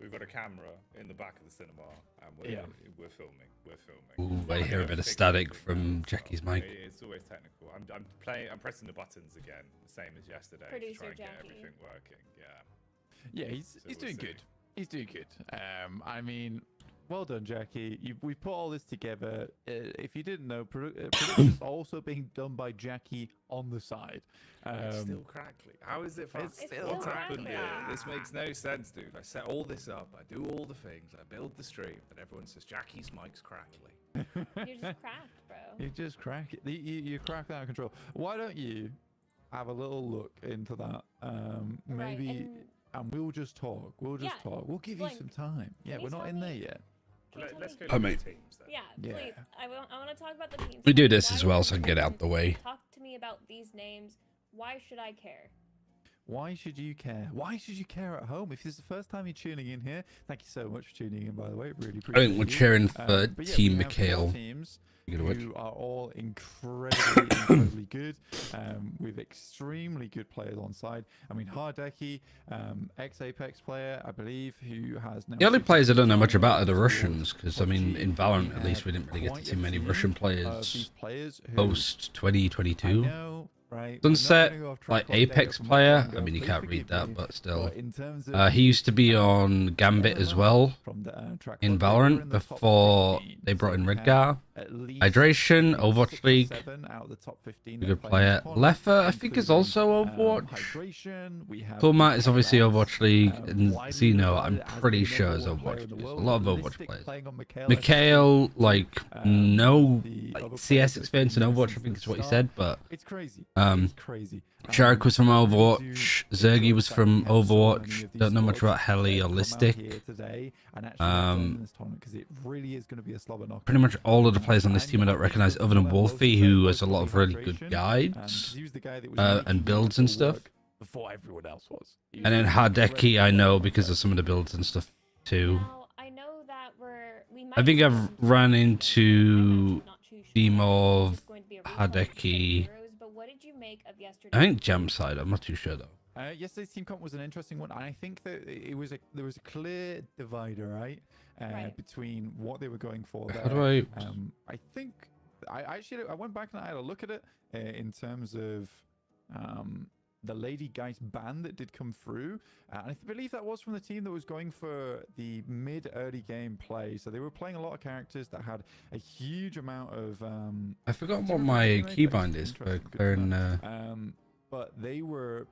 We've got a camera in the back of the cinema, and we're filming. Ooh, I hear a bit of static from Jackie's mic. It's always technical. I'm pressing the buttons again, the same as yesterday, to try and get everything working. Yeah, he's doing good. He's doing good. I mean, well done, Jackie. We put all this together. If you didn't know, production is also being done by Jackie on the side. It's still crackly. How is it? It's still What's happened here? crackly. This makes no sense, dude. I set all this up. I do all the things. I build the stream, and everyone says Jackie's mic's crackly. You're just cracked, bro. You just crack it. You crack that out of control. Why don't you have a little look into that? Maybe, and we'll just talk. We'll just talk. We'll give you some time. Yeah, we're not in there yet. Let's go I to mean, the teams then. Yeah, please. I want to talk about the teams. We do this as well, so I can get out the way. Talk to me about these names. Why should I care? Why should you care? Why should you care at home? If this is the first time you're tuning in here, thank you so much for tuning in, by the way. Really appreciate it. I think we're cheering for But yeah, Team we have 4 Mikhail. teams Speaking of which. who are all incredibly good, with extremely good players on side. I mean, Hardeki, ex-Apex player, I believe, who has now... The only players I don't know much about are the Russians, because, I mean, in Valorant, at least, we didn't really get to see many Russian players post-2022. Right. Sunset, like Apex player, I mean, you can't read that, but still. He used to be on Gambit as well in Valorant before they brought in Redgar. Hydration, Overwatch League, a good player. Leffer, I think, is also Overwatch. Format is obviously Overwatch League, and Xeno, I'm pretty sure is Overwatch. There's a lot of Overwatch players. Mikhail, like, no CS experience in Overwatch, I think is what he said, but it's crazy. Shark was from Overwatch, Zergy was from Overwatch, don't know much about Heli or Listic. Pretty much all of the players on this team I don't recognize other than Wolfie, who has a lot of really good guides and builds and stuff. Before everyone else was. And then Hardeki I know because of some of the builds and stuff too. Now, I know that I think I've run into team of Hardeki. What did you make of yesterday? I think Jam side, I'm not too sure though. Yesterday's team comp was an interesting one, and I think that there was a clear divider, right, between what they were going for. There. How do I? I think I went back and I had a look at it in terms of the Lady Geist ban that did come through, and I believe that was from the team that was going for the mid-early game play. So they were playing a lot of characters that had a huge amount of. I forgot what my keybind is for clearing. But they were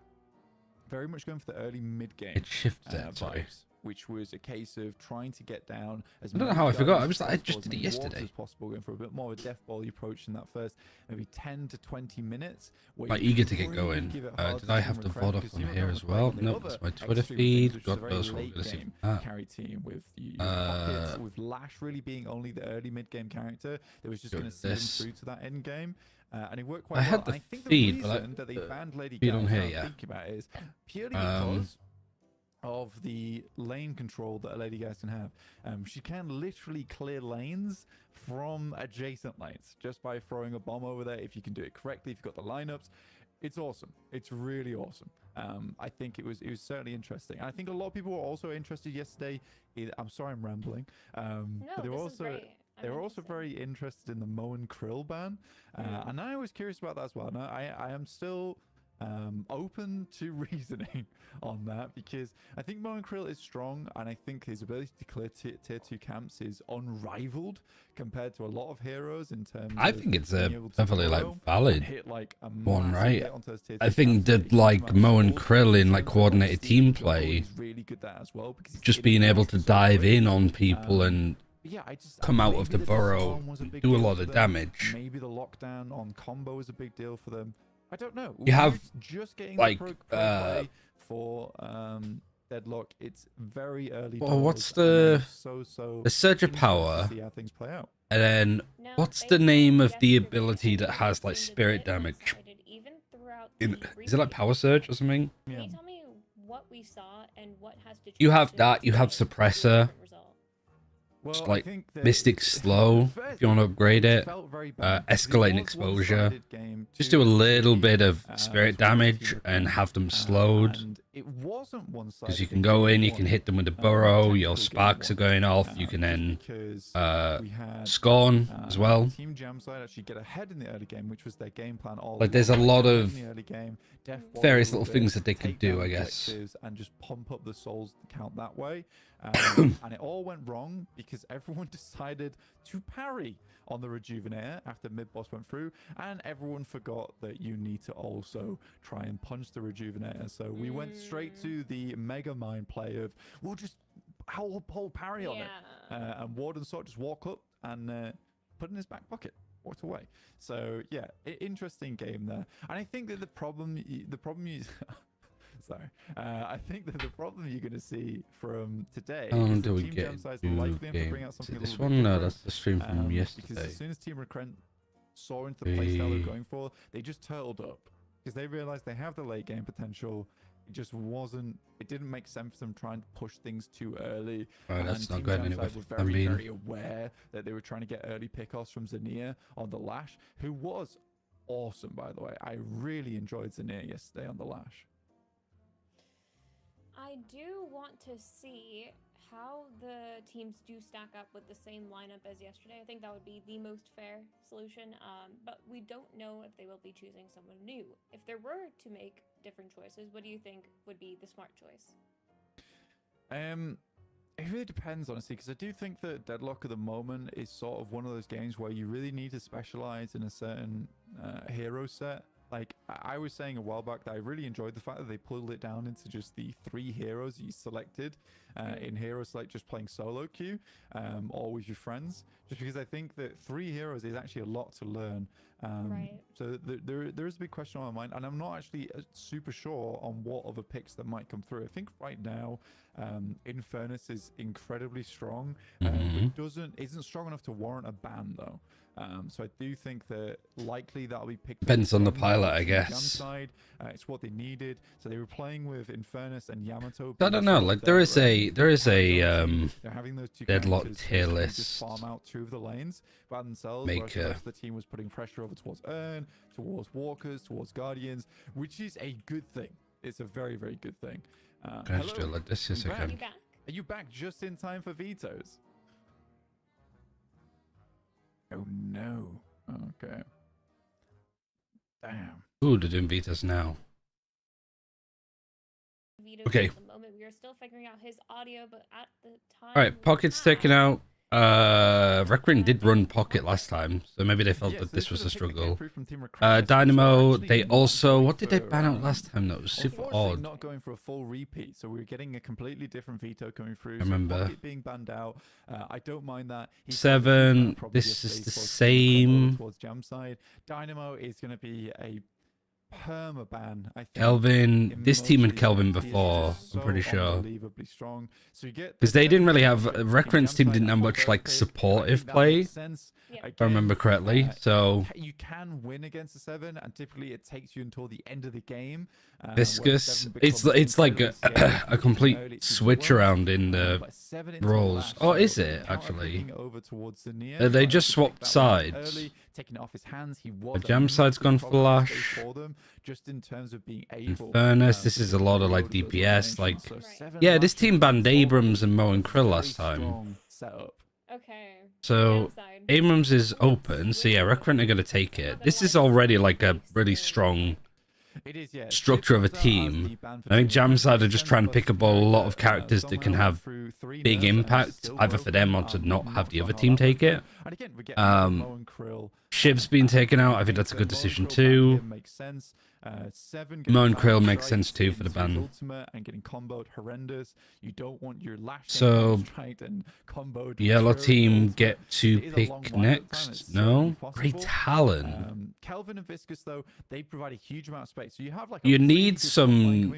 very much going for the early mid-game. It shifts it, sorry. Which was a case of trying to get down as I don't know how I forgot. I just did it yesterday. As possible, going for a bit more of a death ball approach in that first maybe 10 to 20 minutes. Quite eager to get going. Did I have to vote off on here as well? Nope, that's my Twitter feed. God knows what we're going to see. Carry team with pockets, with Lash really being only the early mid-game character that was just going to see them through to that end game. And it worked quite well. I had the feed, but that they banned Lady feed on here, thinking about it is purely because of the lane control that a Lady Geist can have. She can literally clear lanes from adjacent lanes just by throwing a bomb over there. If you can do it correctly, if you've got the lineups, it's awesome. It's really awesome. I think it was certainly interesting. And I think a lot of people were also interested yesterday. I'm sorry, I'm rambling. But they were also. They were also very interested in the Mo and Krill ban, and I was curious about that as well. And I am still open to reasoning on that, because I think Mo and Krill is strong, and I think his ability to clear tier 2 camps is unrivaled compared to a lot of heroes in terms I think it's a definitely like valid one, one, right? I think that like Mo and Krill in like coordinated team play, really good at as well, because just being able to dive in on people and come out of the burrow, do a lot of damage. Maybe the lockdown on combo is a big deal for them. I don't know. You have just getting like the pro play for Deadlock. It's very early. Well, what's the surge of power? See how things play out. And then what's the name of the ability that has like spirit damage? Is it like power surge or something? Can you tell me what we saw and what has to? You have that. You have suppressor. Just like Mystic Slow, if you want to upgrade it. Escalating exposure. Just do a little bit of spirit damage and have them slowed. it wasn't one-sided. Because you can go in, you can hit them with a burrow, your technically sparks are game going off, you just can then because we had scorn as well. Team Jam side actually get ahead in the early game, which was their game plan all Like, there's a along. lot Get ahead of in the early game, def bomb various a little bit, things that they could take do, down I guess. objectives, and just pump up the souls count that way. And it all went wrong because everyone decided to parry on the Rejuvenator after mid-boss went through, and everyone forgot that you need to also try and punch the Rejuvenator. So we went straight to the Mega Mind play of, we'll just hold parry on it. And Warden sort of just walk up and put it in his back pocket, walked away. So yeah, interesting game there. And I think that the problem you sorry, I think that the problem you're going to see from today How long is do that we Team get Jamside's into likely to game? bring out Is something it a this little bit one? No, different. that's the stream from Because yesterday. as soon as Team Recurrent saw into the playstyle they're going for, they just turtled up because they realized they have the late game potential. It didn't make sense for them trying to push things too early. Right, that's not Team going Jamside anywhere. were very aware that they were trying to get early pickoffs from Zania on the Lash, who was awesome, by the way. I really enjoyed Zania yesterday on the Lash. I do want to see how the teams do stack up with the same lineup as yesterday. I think that would be the most fair solution. But we don't know if they will be choosing someone new. If there were to make different choices, what do you think would be the smart choice? It really depends, honestly, because I do think that Deadlock at the moment is sort of one of those games where you really need to specialize in a certain hero set. Like, I was saying a while back that I really enjoyed the fact that they pulled it down into just the 3 heroes you selected in Hero Select, just playing solo queue or with your friends. Just because I think that 3 heroes is actually a lot to learn. Right. So there is a big question on my mind, and I'm not actually super sure on what other picks that might come through. I think right now, Infernus is incredibly strong, but isn't strong enough to warrant a ban though. So I do think that likely that'll be picked. Depends on the from pilot, I Team guess. Side. It's what they needed. So they were playing with Infernus and Yamato. I don't know. Like, there is a they're having those 2 Deadlock characters tier basically list. just farm out 2 of the lanes by themselves. Make Whereas the rest of the team was putting pressure over towards Urn, towards Walkers, towards Guardians, which is a good thing. It's a very, very good thing. Can I just do it like this? Yes, I back. can. You back? Are you back just in time for vetoes? Oh no. Okay. Damn. Ooh, they're doing Vitas now. Vito Okay. At the moment, we are still figuring out his audio, but at the time. Alright, Pocket's taken out. Requiem did run Pocket last time, so maybe they felt that this was a struggle. Dynamo, they also... What did they ban out last time that was super odd? Not going for a full repeat, so we're getting a completely different veto coming through. I remember. So Pocket being banned out, I don't mind that. 7, this is the same. Towards Jam side. Dynamo is going to be a perma-ban, I think. Kelvin, this team had Kelvin before, I'm pretty sure. Unbelievably strong. So you get Because they didn't really have... Requiem team didn't have much, like, supportive play, if I remember correctly, so... You can win against a 7, and typically it takes you until the end of the game. Viscous, it's like a complete switch around in the roles. Oh, is it, actually? They just swapped sides. Taking it off his hands, The Jam side's gone for Lash. Just in terms of being able. Infernus, this is a lot of like DPS. Like, yeah, this team banned Abrams and Mo and Krill last time. Okay. So Abrams is open. So yeah, Recurrent are gonna take it. This is already like a really strong structure of a team. I think Jam side are just trying to pick up a lot of characters that can have big impact, either for them or to not have the other team take it. Shiv's been taken out. I think that's a good decision too. Mo and Krill makes sense too for the ban. So, yellow team get to pick next. No? Great Talon. Kelvin and Viscous, though, they provide a huge amount of space. So you have like you need some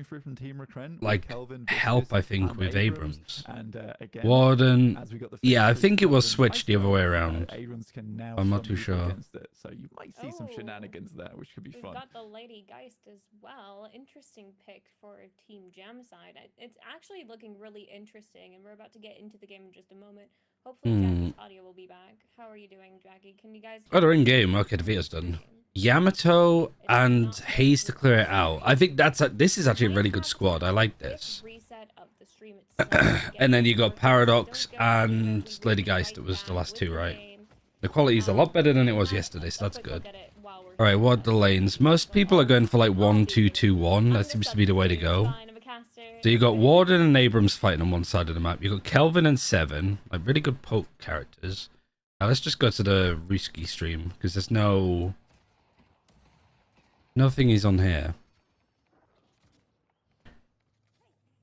like Kelvin, help, I think, with Abrams. And again, Warden, yeah, I think it was switched the other way around. Abrams can now I'm not too sure. So you might see some shenanigans there, which could be We've fun. got the lady Geist as well. Interesting pick for Team Gem side. It's actually looking really interesting, and we're about to get into the game in just a moment. Hopefully Jackie's audio will be back. How are you doing, Jackie? Can you guys Oh, they're in game. Okay, the video's done. Yamato and Hayes to clear it out. I think this is actually a really good squad. I like this. And then you got Paradox and Lady Geist. That was the last two, right? The quality is a lot better than it was yesterday, so that's good. Alright, what are the lanes? Most people are going for like 1-2-2-1. That seems to be the way to go. So you got Warden and Abrams fighting on one side of the map. You got Kelvin and Seven, like really good poke characters. Now let's just go to the Risky stream because there's no thingies on here.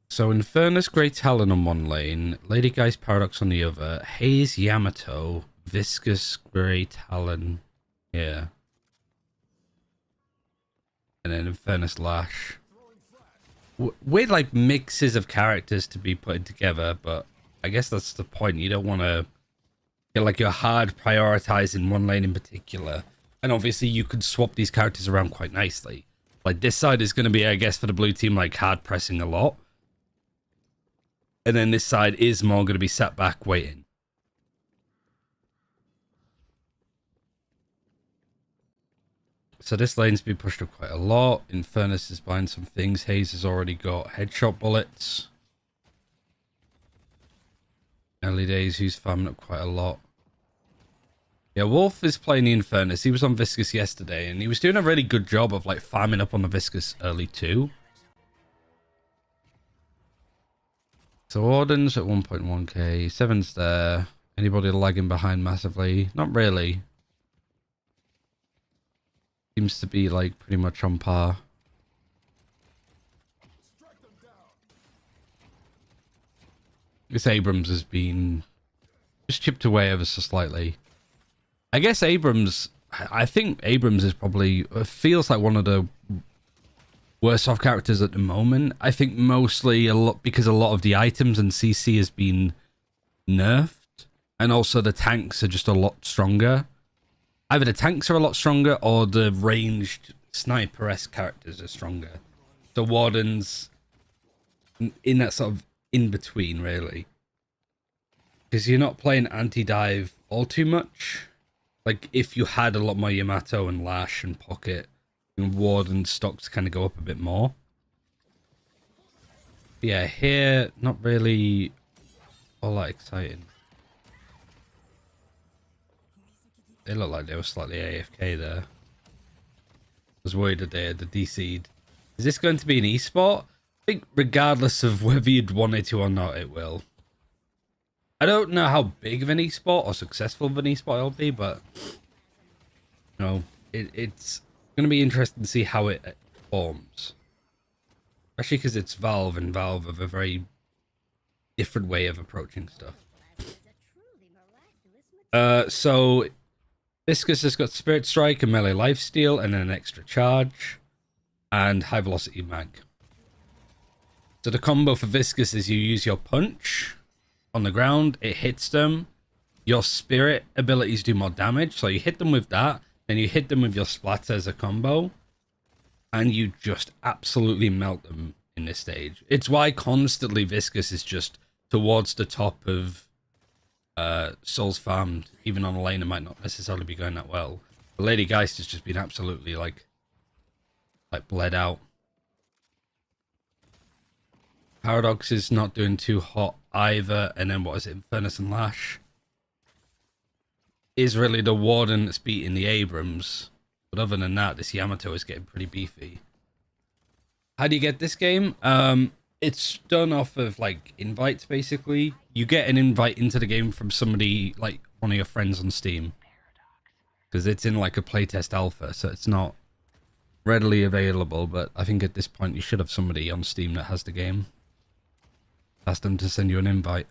So Infernus, Grey Talon on one lane, Lady Geist, Paradox on the other, Hayes, Yamato, Viscous, Grey Talon, yeah. And then Infernus, Lash. Weird like mixes of characters to be put together, but I guess that's the point. You don't want to get like you're hard prioritizing one lane in particular. And obviously you could swap these characters around quite nicely. Like this side is going to be, I guess, for the blue team, like hard pressing a lot. And then this side is more going to be sat back waiting. So this lane's been pushed up quite a lot. Infernus is buying some things. Hayes has already got headshot bullets. Early days, who's farming up quite a lot. Yeah, Wolf is playing the Infernus. He was on Viscous yesterday, and he was doing a really good job of like farming up on the Viscous early too. So Warden's at 1.1k. Seven's there. Anybody lagging behind massively? Not really. Seems to be like pretty much on par. This Abrams has been just chipped away ever so slightly. I guess I think Abrams is probably, feels like one of the worst off characters at the moment. I think mostly because a lot of the items and CC has been nerfed, and also the tanks are just a lot stronger. Either the tanks are a lot stronger or the ranged sniper-esque characters are stronger. So Warden's in that sort of in-between, really. Because you're not playing anti-dive all too much. Like, if you had a lot more Yamato and Lash and Pocket, and Warden's stocks kind of go up a bit more. But yeah, here, not really all that exciting. They look like they were slightly AFK there. I was worried that they had the DC'd. Is this going to be an esport? I think regardless of whether you'd want it to or not, it will. I don't know how big of an esport or successful of an esport it'll be, but you know, it's going to be interesting to see how it forms. Especially because it's Valve, and Valve have a very different way of approaching stuff. So Viscous has got Spirit Strike and Melee Lifesteal and an extra charge and High Velocity Mag. So the combo for Viscous is you use your punch on the ground, it hits them. Your Spirit abilities do more damage, so you hit them with that, then you hit them with your Splatter as a combo, and you just absolutely melt them in this stage. It's why constantly Viscous is just towards the top of souls farmed, even on a lane that might not necessarily be going that well. The Lady Geist has just been absolutely like bled out. Paradox is not doing too hot either, and then what is it, Infernus and Lash is really the Warden that's beating the Abrams, but other than that, this Yamato is getting pretty beefy. How do you get this game? It's done off of like invites, basically. You get an invite into the game from somebody, like one of your friends on Steam, because it's in like a playtest alpha, so it's not readily available. But I think at this point you should have somebody on Steam that has the game. Ask them to send you an invite.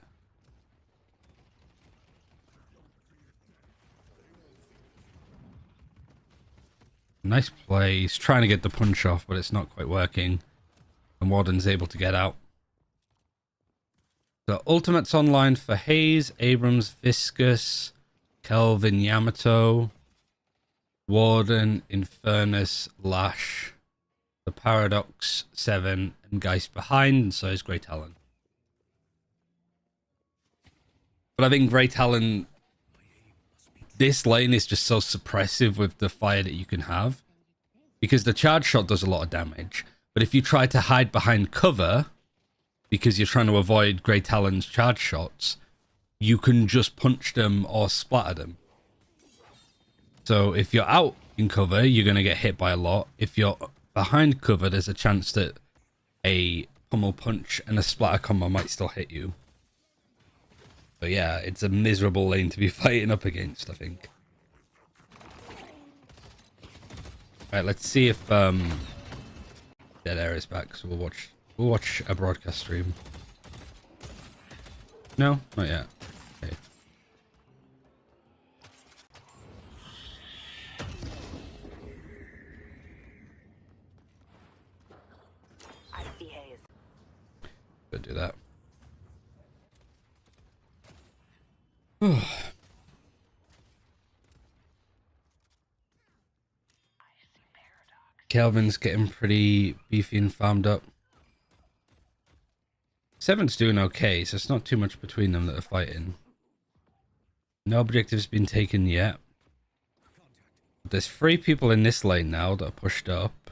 Nice play. He's trying to get the punch off, but it's not quite working. And Warden's able to get out. So Ultimates online for Hayes, Abrams, Viscous, Kelvin, Yamato, Warden, Infernus, Lash, The Paradox, Seven, and Geist behind, and so is Grey Talon. But I think Grey Talon, this lane is just so suppressive with the fire that you can have. Because the charge shot does a lot of damage. But if you try to hide behind cover, because you're trying to avoid Grey Talon's charge shots, you can just punch them or splatter them. So if you're out in cover, you're going to get hit by a lot. If you're behind cover, there's a chance that a pummel punch and a splatter combo might still hit you. So yeah, it's a miserable lane to be fighting up against, I think. Alright, let's see if Dead Air is back, so we'll watch a broadcast stream. No, not yet. Okay. Go do that. Kelvin's getting pretty beefy and farmed up. Seven's doing okay, so it's not too much between them that are fighting. No objectives been taken yet. There's 3 people in this lane now that are pushed up.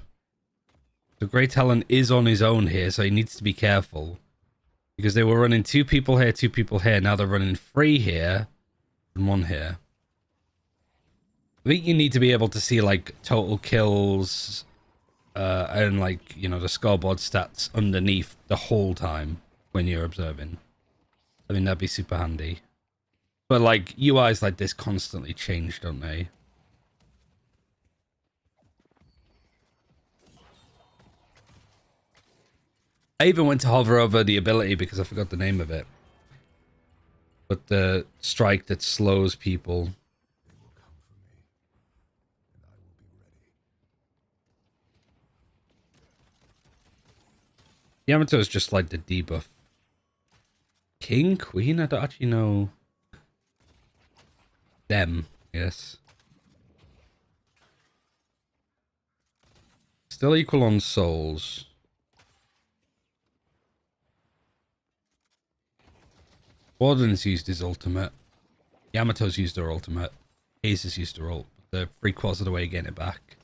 The Grey Talon is on his own here, so he needs to be careful. Because they were running 2 people here, 2 people here. Now they're running 3 here and 1 here. I think you need to be able to see like total kills and like, you know, the scoreboard stats underneath the whole time when you're observing. I mean, that'd be super handy. But like UIs like this constantly change, don't they? I even went to hover over the ability because I forgot the name of it. But the strike that slows people. Yamato is just like the debuff. King? Queen? I don't actually know. Them, yes. Still equal on souls. Warden's used his ultimate. Yamato's used her ultimate. Ace has used her ult. They're 3/4 of the way getting it back.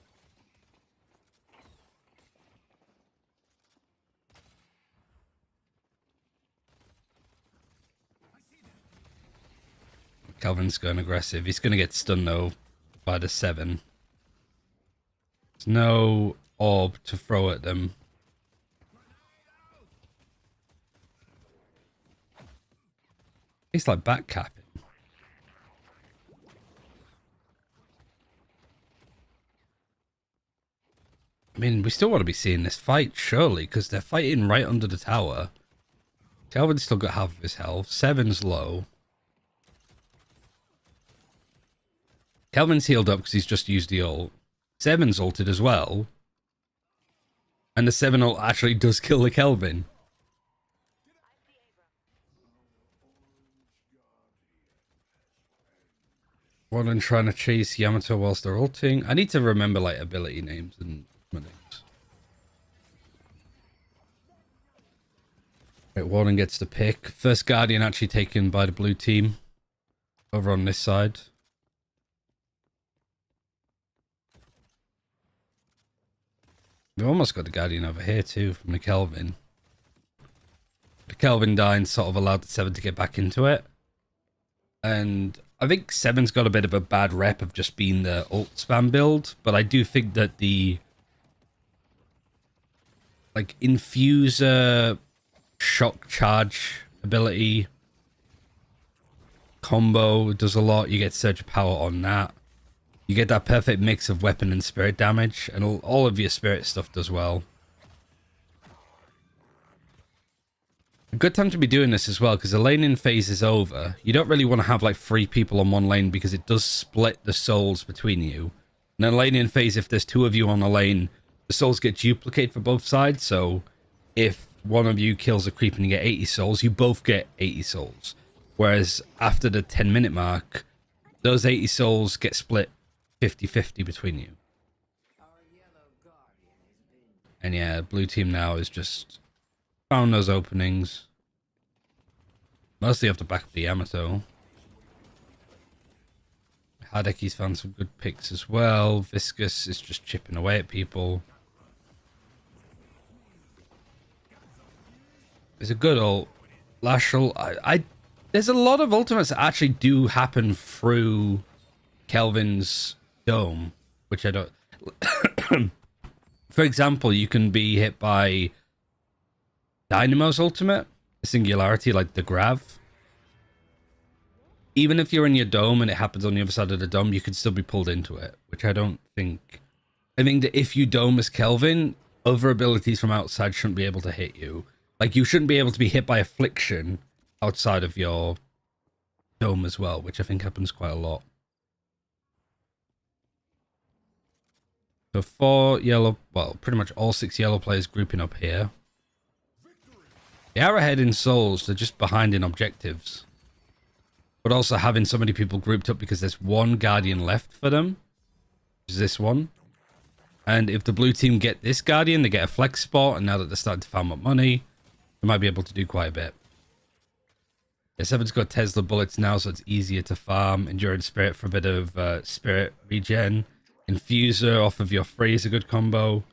Calvin's going aggressive. He's going to get stunned though by the 7. There's no orb to throw at them. He's like backcapping. I mean, we still want to be seeing this fight, surely, because they're fighting right under the tower. Calvin's still got half of his health. 7's low. Calvin's healed up because he's just used the ult. 7's ulted as well. And the 7 ult actually does kill the Kelvin. Warden trying to chase Yamato whilst they're ulting. I need to remember like ability names and names. Right, Warden gets the pick. First Guardian actually taken by the blue team. Over on this side. We've almost got the Guardian over here too from the Kelvin. The Kelvin dying sort of allowed the 7 to get back into it. And I think 7's got a bit of a bad rep of just being the ult spam build, but I do think that the like infuser shock charge ability combo does a lot. You get surge of power on that. You get that perfect mix of weapon and spirit damage, and all of your spirit stuff does well. A good time to be doing this as well, because the laning phase is over. You don't really want to have like 3 people on one lane because it does split the souls between you. And then laning phase, if there's 2 of you on a lane, the souls get duplicated for both sides. So if one of you kills a creep and you get 80 souls, you both get 80 souls. Whereas after the 10-minute mark, those 80 souls get split 50-50 between you. And yeah, blue team now is just found those openings. Mostly off the back of the Yamato. Hadeki's found some good picks as well. Viscous is just chipping away at people. It's a good ult. Lashel, there's a lot of ultimates that actually do happen through Kelvin's dome, which I don't... For example, you can be hit by Dynamo's ultimate, Singularity, like the Grav. Even if you're in your dome and it happens on the other side of the dome, you could still be pulled into it, which I don't think... I think that if you dome as Kelvin, other abilities from outside shouldn't be able to hit you. Like, you shouldn't be able to be hit by Affliction outside of your dome as well, which I think happens quite a lot. So 4 yellow, well, pretty much all 6 yellow players grouping up here. The Arrowhead in Souls, they're just behind in objectives. But also having so many people grouped up because there's one Guardian left for them. Which is this one. And if the blue team get this Guardian, they get a flex spot. And now that they're starting to farm up money, they might be able to do quite a bit. Yeah, 7's got Tesla bullets now, so it's easier to farm. Endurance Spirit for a bit of spirit regen. Infuser off of your free is a good combo.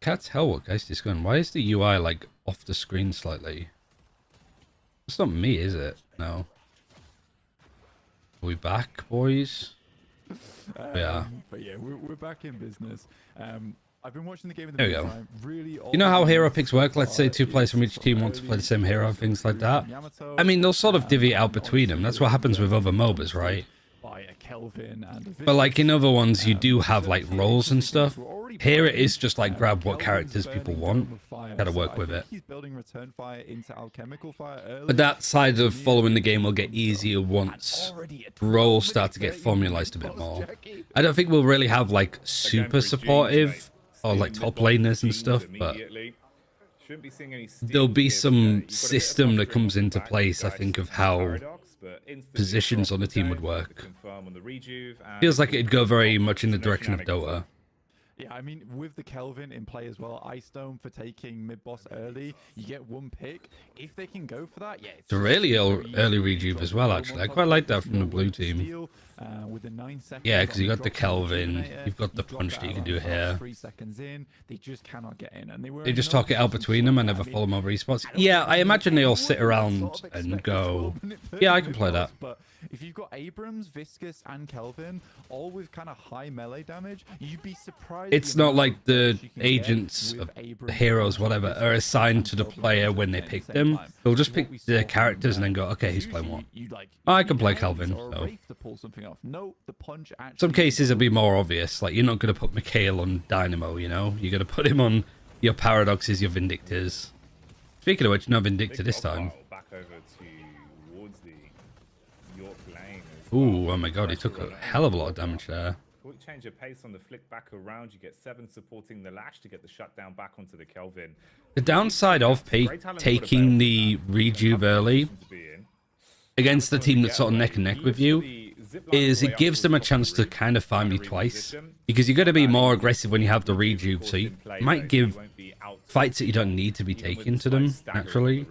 Can't tell what Geist is going. Why is the UI like off the screen slightly? It's not me, is it? No. Are we back, boys? Yeah. But yeah, we're back in business. I've been watching the game in the There we go. meantime. Really, You know how hero picks work? Let's say 2 players from each team want to play the same hero, things like that. I mean, they'll sort of divvy it out between them. That's what happens with other MOBAs, right? But like in other ones, you do have like roles and stuff. Here it is just like grab what characters people want. Gotta work with it. But that side of following the game will get easier once roles start to get formalized a bit more. I don't think we'll really have like super supportive or like top laners and stuff, but there'll be some system that comes into place, I think, of how positions on the team would work. Feels like it'd go very much in the direction of Dota. Yeah, I mean, with the Kelvin in play as well, Ice Dome for taking mid-boss early, you get 1 pick. If they can go for that, yeah. It's a really early rejuve as well, actually. I quite like that from the blue team. Yeah, because you got the Kelvin, you've got the punch that you can do here. 3 seconds in, they just cannot get in. And they just talk it out between them and never follow more respots. Yeah, I imagine they all sit around and go, yeah, I can play that. But if you've got Abrams, Viscous, and Kelvin, all with kind of high melee damage, you'd be surprised. It's not like the agents, the heroes, whatever, are assigned to the player when they pick them. They'll just pick their characters and then go, okay, he's playing what? I can play Kelvin. So. Some cases it'll be more obvious. Like, you're not going to put Mikhail on Dynamo, you know? You're going to put him on your Paradoxes, your Vindictors. Speaking of which, no Vindictor this time. Ooh, oh my god, he took a hell of a lot of damage there. Quick change of pace on the flick back around. You get 7 supporting the lash to get the shutdown back onto the Kelvin. The downside of taking the rejuve early against the team that's sort of neck and neck with you is it gives them a chance to kind of farm you twice. Because you're going to be more aggressive when you have the rejuve, so you might give fights that you don't need to be taken to them, naturally.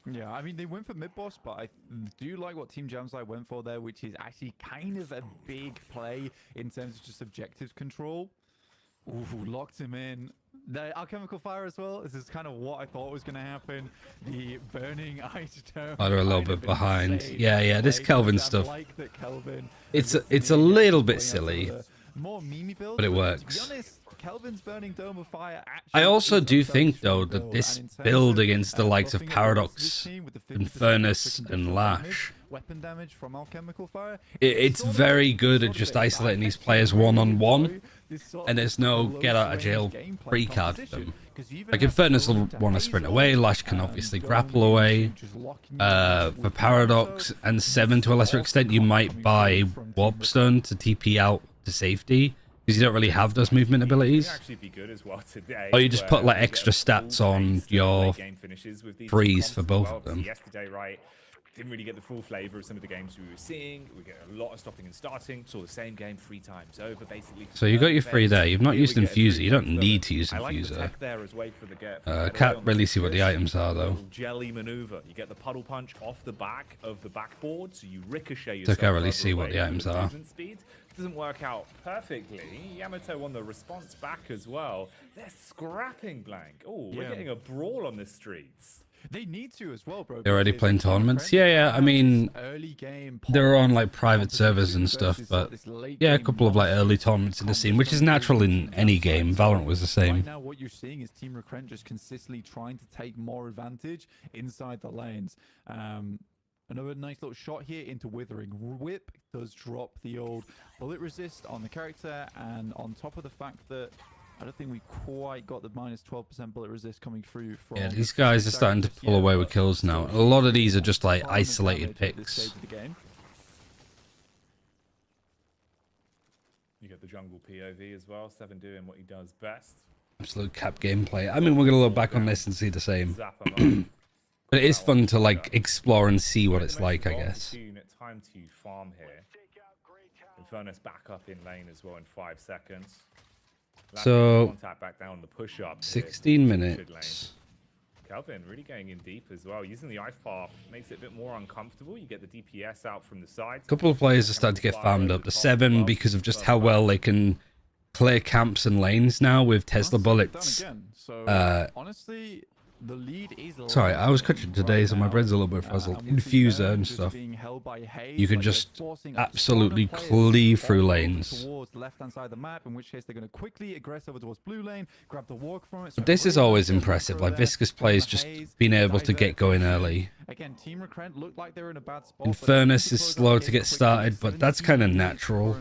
Yeah, I mean, they went for mid-boss, but I do like what Team Jamsai went for there, which is actually kind of a big play in terms of just objective control. Ooh, locked him in. The alchemical fire as well. This is kind of what I thought was going to happen. The burning ice dome. Oh, they're a little bit behind. Yeah, this Kelvin stuff. It's a little bit silly, but it works. Kelvin's burning dome of fire. I also do think, though, that this build against the likes of Paradox and Furnace and Lash, weapon damage from alchemical fire, it's very good at just isolating these players one-on-one, and there's no get-out-of-jail free card for them. Like, if Furnace will want to sprint away, Lash can obviously grapple away. For Paradox and 7 to a lesser extent, you might buy Warpstone to TP out to safety, because you don't really have those movement abilities. Or you just put like extra stats on your freeze for both of them. didn't really get the full flavor of some of the games we were seeing. We get a lot of stopping and starting. Saw the same game 3 times over, basically. So you got your 3 there. You've not used Infuser. You don't need to use Infuser. Can't really see what the items are, though. Jelly maneuver. You get the puddle punch off the back of the backboard, so you ricochet yourself. So I can't really see what the items are. Speed. Doesn't work out perfectly. Yamato on the response back as well. They're scrapping, Blank. Oh, we're getting a brawl on the streets. They need to as well, bro. They're already playing tournaments. Yeah. I mean, they're on like private servers and stuff, but yeah, a couple of like early tournaments in the scene, which is natural in any game. Valorant was the same. Right now, what you're seeing is Team Recruit just consistently trying to take more advantage inside the lanes. Another nice little shot here into Withering. Whip does drop the old bullet resist on the character, and on top of the fact that I don't think we quite got the minus 12% bullet resist coming through from... Yeah, these guys are starting to pull away with kills now. A lot of these are just like isolated picks. You get the jungle POV as well. Seven doing what he does best. Absolute cap gameplay. I mean, we're going to look back on this and see the same. But it is fun to like explore and see what it's like, I guess. Time to farm here. Infernus back up in lane as well in 5 seconds. So, back down the push up 16 minutes. Kelvin really going in deep as well. Using the ice path makes it a bit more uncomfortable. You get the DPS out from the side. A couple of players are starting to get farmed up. The 7 because of just how well they can clear camps and lanes now with Tesla bullets. Honestly, the lead is sorry, I was cutting today, so my brain's a little bit frazzled. Infuser and stuff. You can just absolutely cleave through lanes. Towards the left-hand side of the map, in which case they're going to quickly aggress over towards blue lane, grab the walk from it. But this is always impressive. Like Viscous plays just being able to get going early. Again, Team Recruit looked like they're in a bad spot. Infernus is slow to get started, but that's kind of natural.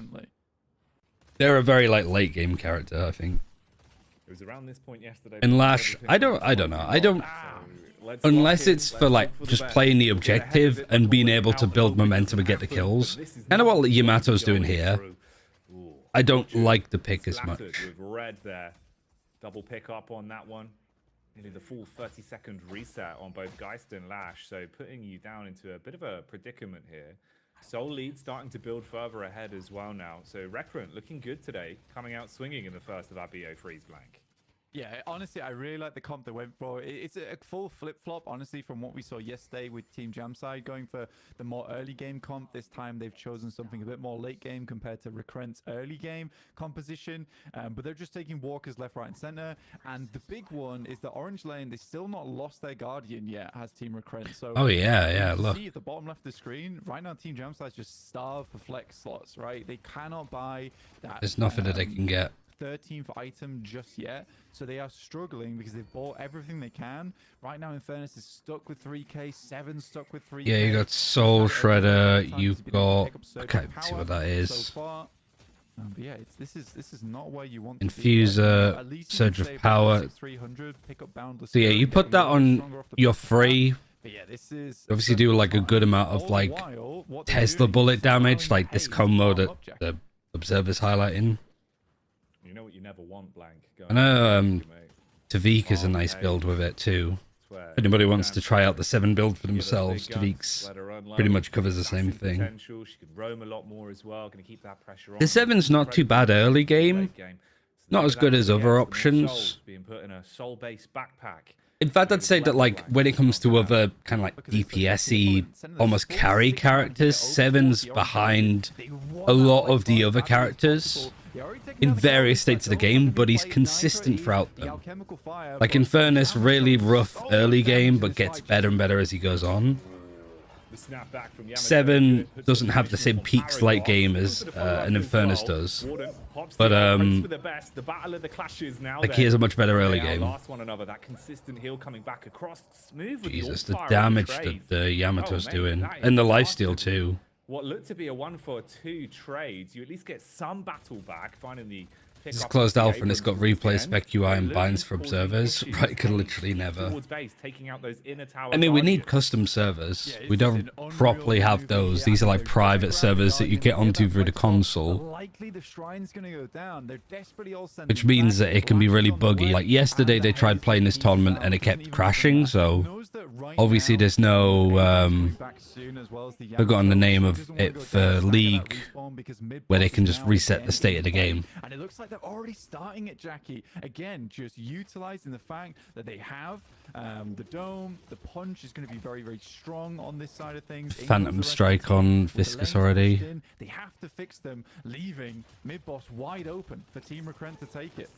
They're a very like late game character, I think. It was around this point yesterday. And Lash, I don't know. Unless it's for like just playing the objective and being able to build momentum and get the kills. Kind of what Yamato's doing here. I don't like the pick as much. With red there. Double pick up on that one. Nearly the full 30-second reset on both Geist and Lash. So putting you down into a bit of a predicament here. Soul lead starting to build further ahead as well now. So Recurrent looking good today, coming out swinging in the first of our BO freeze blank. Yeah, honestly, I really like the comp they went for. It's a full flip-flop, honestly, from what we saw yesterday with Team Jamside going for the more early game comp. This time they've chosen something a bit more late game compared to Recurrent's early game composition. But they're just taking walkers left, right, and center. And the big one is the orange lane. They still not lost their Guardian yet, has Team Recurrent. So oh yeah, look. See at the bottom left of the screen, right now Team Jamside's just starved for flex slots, right? They cannot buy that. There's nothing that they can get. 13th item just yet, so they are struggling because they've bought everything they can. Right now Infernus is stuck with 3k, 7 stuck with 3k. Yeah, you got Soul Shredder, you've got, I can't see what that is. So far, but yeah, this is not where you want Infuser, to be. Surge of Power. 300, pick up boundless. So yeah, you put that on your free. But yeah, this is obviously do like a good amount of like Tesla bullet damage, like this combo that the observer's highlighting. You know what you never want, Blank. I know Tavik is a nice build with it too. If anybody wants to try out the 7 build for themselves, Tavik's pretty much covers the same thing. The 7's not too bad early game. Not as good as other options. In fact, I'd say that like when it comes to other kind of like DPS-y, almost carry characters, 7's behind a lot of the other characters in various states of the game, but he's consistent throughout them. Like Infernus, really rough early game, but gets better and better as he goes on. 7 doesn't have the same peaks late game as an Infernus does, but like he has a much better early game. Jesus, the damage that the Yamato's doing, and the lifesteal too. What looked to be a 1-for-2 trade, you at least get some battle back, finding the... This is closed alpha and it's got replay spec UI and binds for observers. Right, could literally never. I mean, we need custom servers. We don't properly have those. These are like private servers that you get onto through the console. Which means that it can be really buggy. Like yesterday they tried playing this tournament and it kept crashing, so right Obviously, now, there's no back soon as well as the forgotten the Yamato. name She of doesn't wanna it go for down, stack at that League, respawn because where they mid-boss can is just now reset again the state in of the play. game. And it looks like they're already starting it, Jackie. Again, just utilizing the fact that they have the dome, the punch is going to be very, very strong on this side of things. Phantom Strike on Viscus already. They have to fix them, leaving mid-boss wide open for Team Recrent to take it.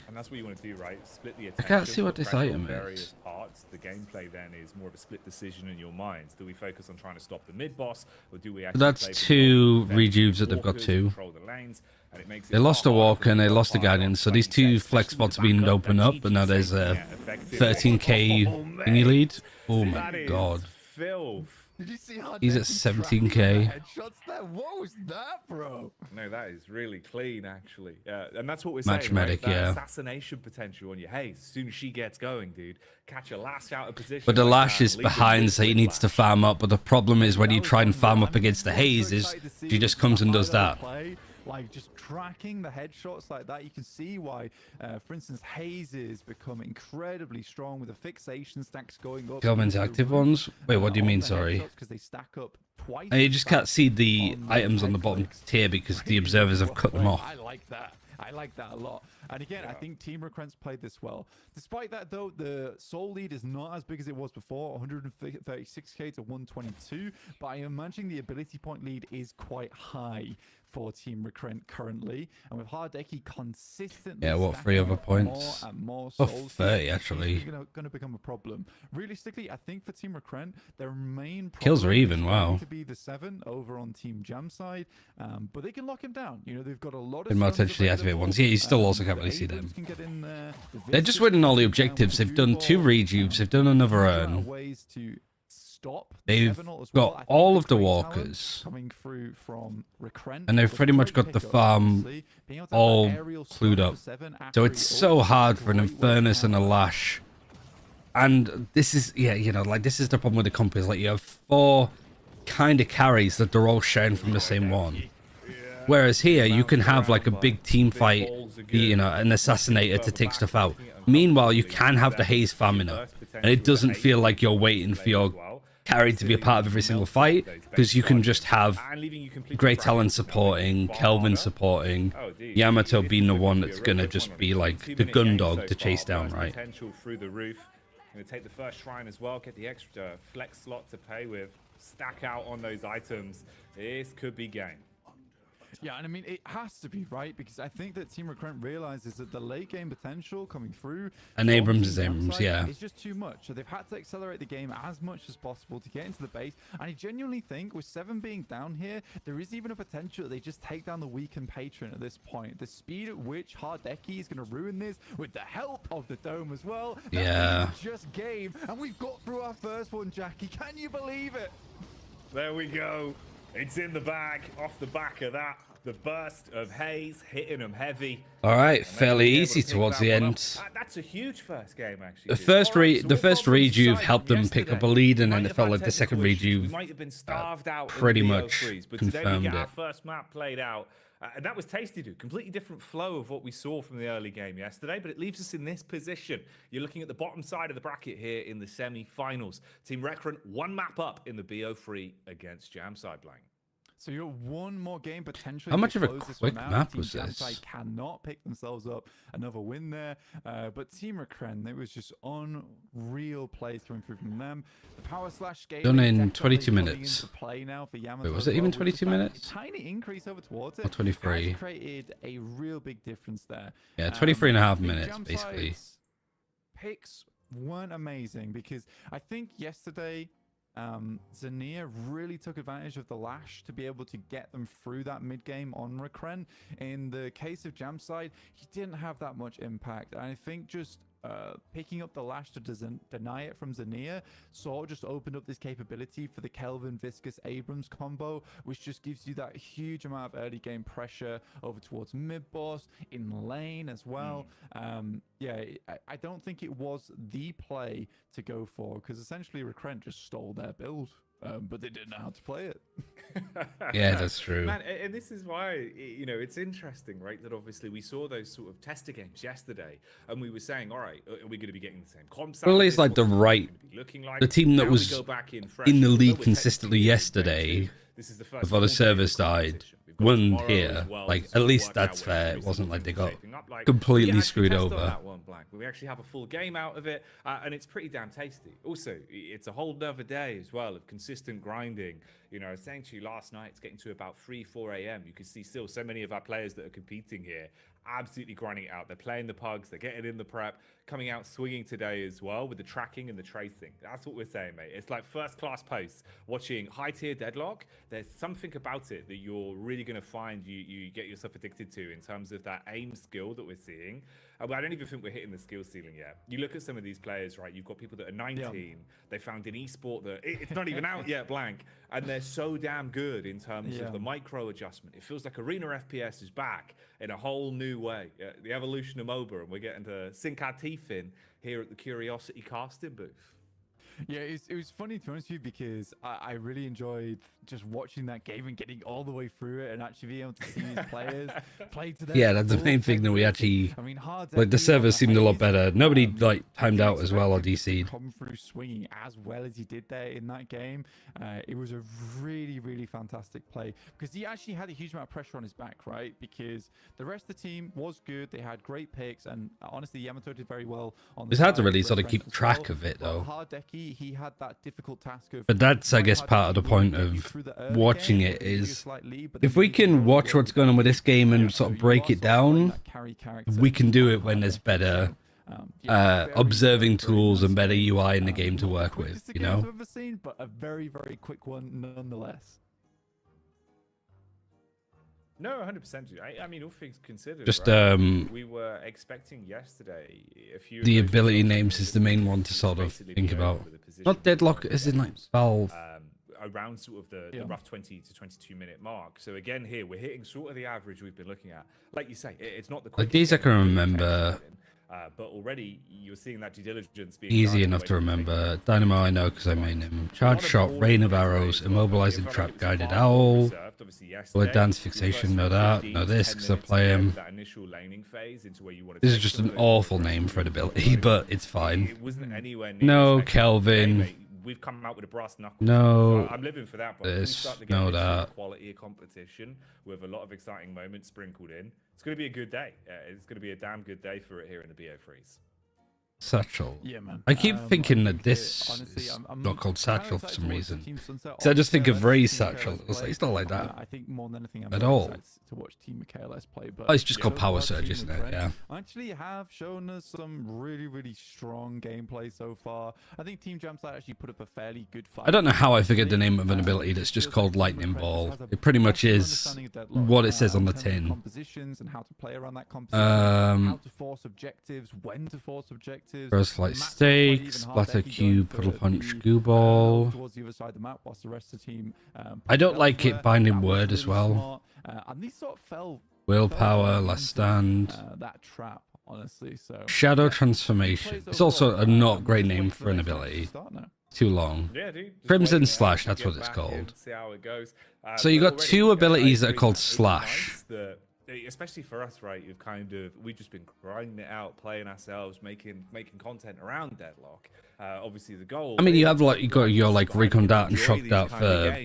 And that's what you want to do, right? Split the attention. I can't see what put this pressure item on various is. parts. The gameplay then is more of a split decision in your minds. Do we focus on trying to stop the mid boss, or do we actually? That's play two control rejuves that they've got walkers, two. control the lanes, and it makes it They lost a far harder walker for and they the lost a top pile guardian, on so these 20 two seconds, flex especially with spots the are being backup opened that up, and now GG there's a taking it effectively. 13k Oh, mate. thingy lead. Oh That my is god. filth. Did you see how He's at Deadlock tracking 17k. the headshots there? What was that, bro? No, that is really clean, actually. And that's what we're Match saying, medic, right? That yeah. assassination potential on you. Hey, as soon as she gets going, dude, catch a lash out of position. But the like Lash that, is leave them behind, with so he quick needs to lash. farm up. But the problem is when That you was try and unreal. farm I up mean, against the what I'm so Haze, is excited to see she just is comes and the does high-level that. play, like just tracking the headshots like that. You can see why, for instance, Hazes become incredibly strong with the fixation stacks going up. Kelvin's into the active roof, ones? Wait, what do you on mean, the sorry? headshots 'cause they stack up twice And you as just can't fast see the on those items on the head bottom clicks. tier because the Really observers have well cut them played. off. I like that. I like that a lot. And again, I Yeah. think Team Recrent's played this well. Despite that, though, the soul lead is not as big as it was before, 136k to 122. But I imagine the ability point lead is quite high for Team Recrent currently. And with Hardeki consistently Yeah, what, 3 stacking other up points? more and more Oh, souls, 30 actually. It's going to become a problem. Realistically, I think for Team Recrent, their main Kills are problem even, is wow. going to be the 7 over on Team Jam side. But they can lock him down. You know, they've got a lot of They might stuns potentially activate available. ones. Yeah, you still also The can't really see Abrams them. can get in there. The They're just Viscus winning all the can get down objectives. with They've done 2 Duval. rejuves. They've done another Huge amount of urn. ways to stop the They've 7-0 as well. got I think all of the great talent walkers. coming through from Recrent And they've was pretty much great got the pickup, farm honestly. Being able to have that all aerial clued stun up. for 7 So after it's he so ults is a hard for an great way to Infernus and a counter. Lash. And this is, yeah, you know, like this is the problem with the comp is like you have 4 kind of carries that they're all sharing from the same one. Whereas here you can have like a big team fight, you know, an assassinator to take stuff out. Meanwhile, you can have the Haze farming up, and it doesn't feel like you're waiting for your carry to be a part of every single fight, because you can just have Great Talon supporting, Kelvin supporting, Yamato being the one that's gonna just be like the gun dog to chase down, right? Potential through the roof. Gonna take the first shrine as well, get the extra flex slot to pay with, stack out on those items. This could be game. Yeah, and I mean, it has to be, right? Because I think that Team Recrent realizes that the late game potential coming through... And from Abrams is Team Abrams, Jamside yeah. It's just too much. So they've had to accelerate the game as much as possible to get into the base. And I genuinely think with 7 being down here, there is even a potential that they just take down the weakened patron at this point. The speed at which Hardeki is going to ruin this with the help of the dome as well. That Yeah. is just game. And we've got through our first one, Jackie. Can you believe it? There we go. It's in the bag. Off the back of that, the burst of Haze hitting them heavy. All right, And they're fairly gonna be able easy to pick towards that the one up. end. That's a huge first game, actually. The dude. first All right, so the we've first gone from rejuve side helped them pick up a yesterday. lead, and We then might it felt have like had the second technical issues. We rejuve might have been starved out in pretty the much BO3s, but today we confirmed get our it. first map played out. And that was tasty, dude. Completely different flow of what we saw from the early game yesterday, but it leaves us in this position. You're looking at the bottom side of the bracket here in the semi-finals. Team Recrent 1 map up in the BO3 against Jamside Blank. So you're one more game potentially. How much to of a close this quick one out. map Team was this? Jamside cannot pick themselves up another win there. But Team Recren, it was just unreal plays coming through from them. The power slash scaling Done in definitely 22 coming minutes. into play now for Yamato Wait, was as it even well, with 22 that minutes? Tiny increase over towards it. Or 23? Has created a real big difference there. Yeah, 23 and a half I think minutes, basically. Jamside's picks weren't amazing because I think yesterday Zania really took advantage of the Lash to be able to get them through that mid game on Recren. In the case of Jamside, he didn't have that much impact. And I think just picking up the Lash to deny it from Zania sort of just opened up this capability for the Kelvin Viscus Abrams combo, which just gives you that huge amount of early game pressure over towards mid boss, in lane as well. yeah, I don't think it was the play to go for, because essentially Recurrent just stole their build, but they didn't know how to play it. Yeah, that's true. Man, and this is why, you know, it's interesting, right? That obviously we saw those sort of tester games yesterday, and we were saying, all right, are we going to be getting the same comps? Well, at least like the right, the team that was in the lead consistently yesterday, before the servers died, won here. Like, at least that's fair. It wasn't like they got completely screwed over. That one, Black. We actually have a full game out of it, and it's pretty damn tasty. Also, it's a whole nother day as well of consistent grinding. You know, I was saying to you last night, it's getting to about 4 a.m. You can see still so many of our players that are competing here absolutely grinding it out. They're playing the pugs, they're getting in the prep, coming out swinging today as well with the tracking and the tracing. That's what we're saying, mate. It's like first class posts watching high tier Deadlock. There's something about it that you're really going to find you get yourself addicted to in terms of that aim skill that we're seeing. I don't even think we're hitting the skill ceiling yet. You look at some of these players, right? You've got people that are 19. They found an esport that it's not even out yet, Blank. And they're so damn good in terms of the micro adjustment. It feels like Arena FPS is back in a whole new way. The evolution of MOBA, and we're getting to sink our teeth in here at the Curiosity casting booth. Yeah, it was funny to be honest with you, because I really enjoyed just watching that game and getting all the way through it and actually being able to see these players play to their Yeah, that's the main thing that we actually, I mean, like, the servers seemed a lot better. Nobody like timed out as well or DC'd. Come through swinging as well as he did there in that game. It was a really, really fantastic play, because he actually had a huge amount of pressure on his back, right? Because the rest of the team was good. They had great picks, and honestly, Yamato did very well on the It's hard to side, really sort of Red keep Friends as track well. of it, But though. Hardeki, he had that difficult task of, But that's, I guess, part of the point of watching it is, if we can watch what's going on with this game and sort of break it down, we can do it when there's better observing tools and better UI in the game to work with, you know? I've ever seen, but a very, very quick one nonetheless. No, 100%. I mean, all things considered, Just right? We were expecting yesterday a few. The ability names is the main one to sort of think about. Not Deadlock, as in like Valve. Around sort of the rough 20 to 22 minute mark. So again, here we're hitting sort of the average we've been looking at. Like you say, it's not the Like these I can remember. But already you're seeing that due diligence being Easy enough to remember. Dynamo I know because I made him. Charge shot, rain of arrows, immobilizing trap, guided owl. Bullet dance fixation, know that. Know this because I play him. This is just an awful name for an ability, but it's fine. No, Kelvin. We've come out with a brass knuckle. No, so I'm living for that. But this, start to get no that. Quality of competition with a lot of exciting moments sprinkled in. It's going to be a good day. It's going to be a damn good day for it here in the BO Freeze. Satchel. Yeah, man. I keep thinking that this honestly, is I'm not called Satchel for some watch reason. Team Sunset. So I just think of Ray's Team Satchel. KLS It's, play. it's not like that. I think more than anything, I'm At really all. excited to watch Team KLS play. But Oh, it's just called so Power far, Surge, Team isn't it? Recurrent Yeah. actually have shown us some really, really strong gameplay so far. I think Team Jamsite actually put up a fairly good fight. I don't know how I figured the name of an ability that's just called Lightning Ball. It pretty much is what it says on the tin. Compositions and how to play around that composition, how to force objectives, when to force objectives. First Light Stakes, Splatter Cube, Puddle Punch, Goo Ball. Towards the other side of the map, whilst the rest of the team. I don't like it binding word as well. And these sort of fell. Willpower, Last Stand. That trap, honestly. So Shadow Transformation. It's also a not great name for an ability. Too long. Yeah, dude. Crimson Slash, that's what it's called. See how it goes. So you got two abilities that are called Slash. Especially for us, right? We've just been grinding it out, playing ourselves, making content around Deadlock. Obviously, the goal. I mean, you got your like Recon Dart and Shock Dart for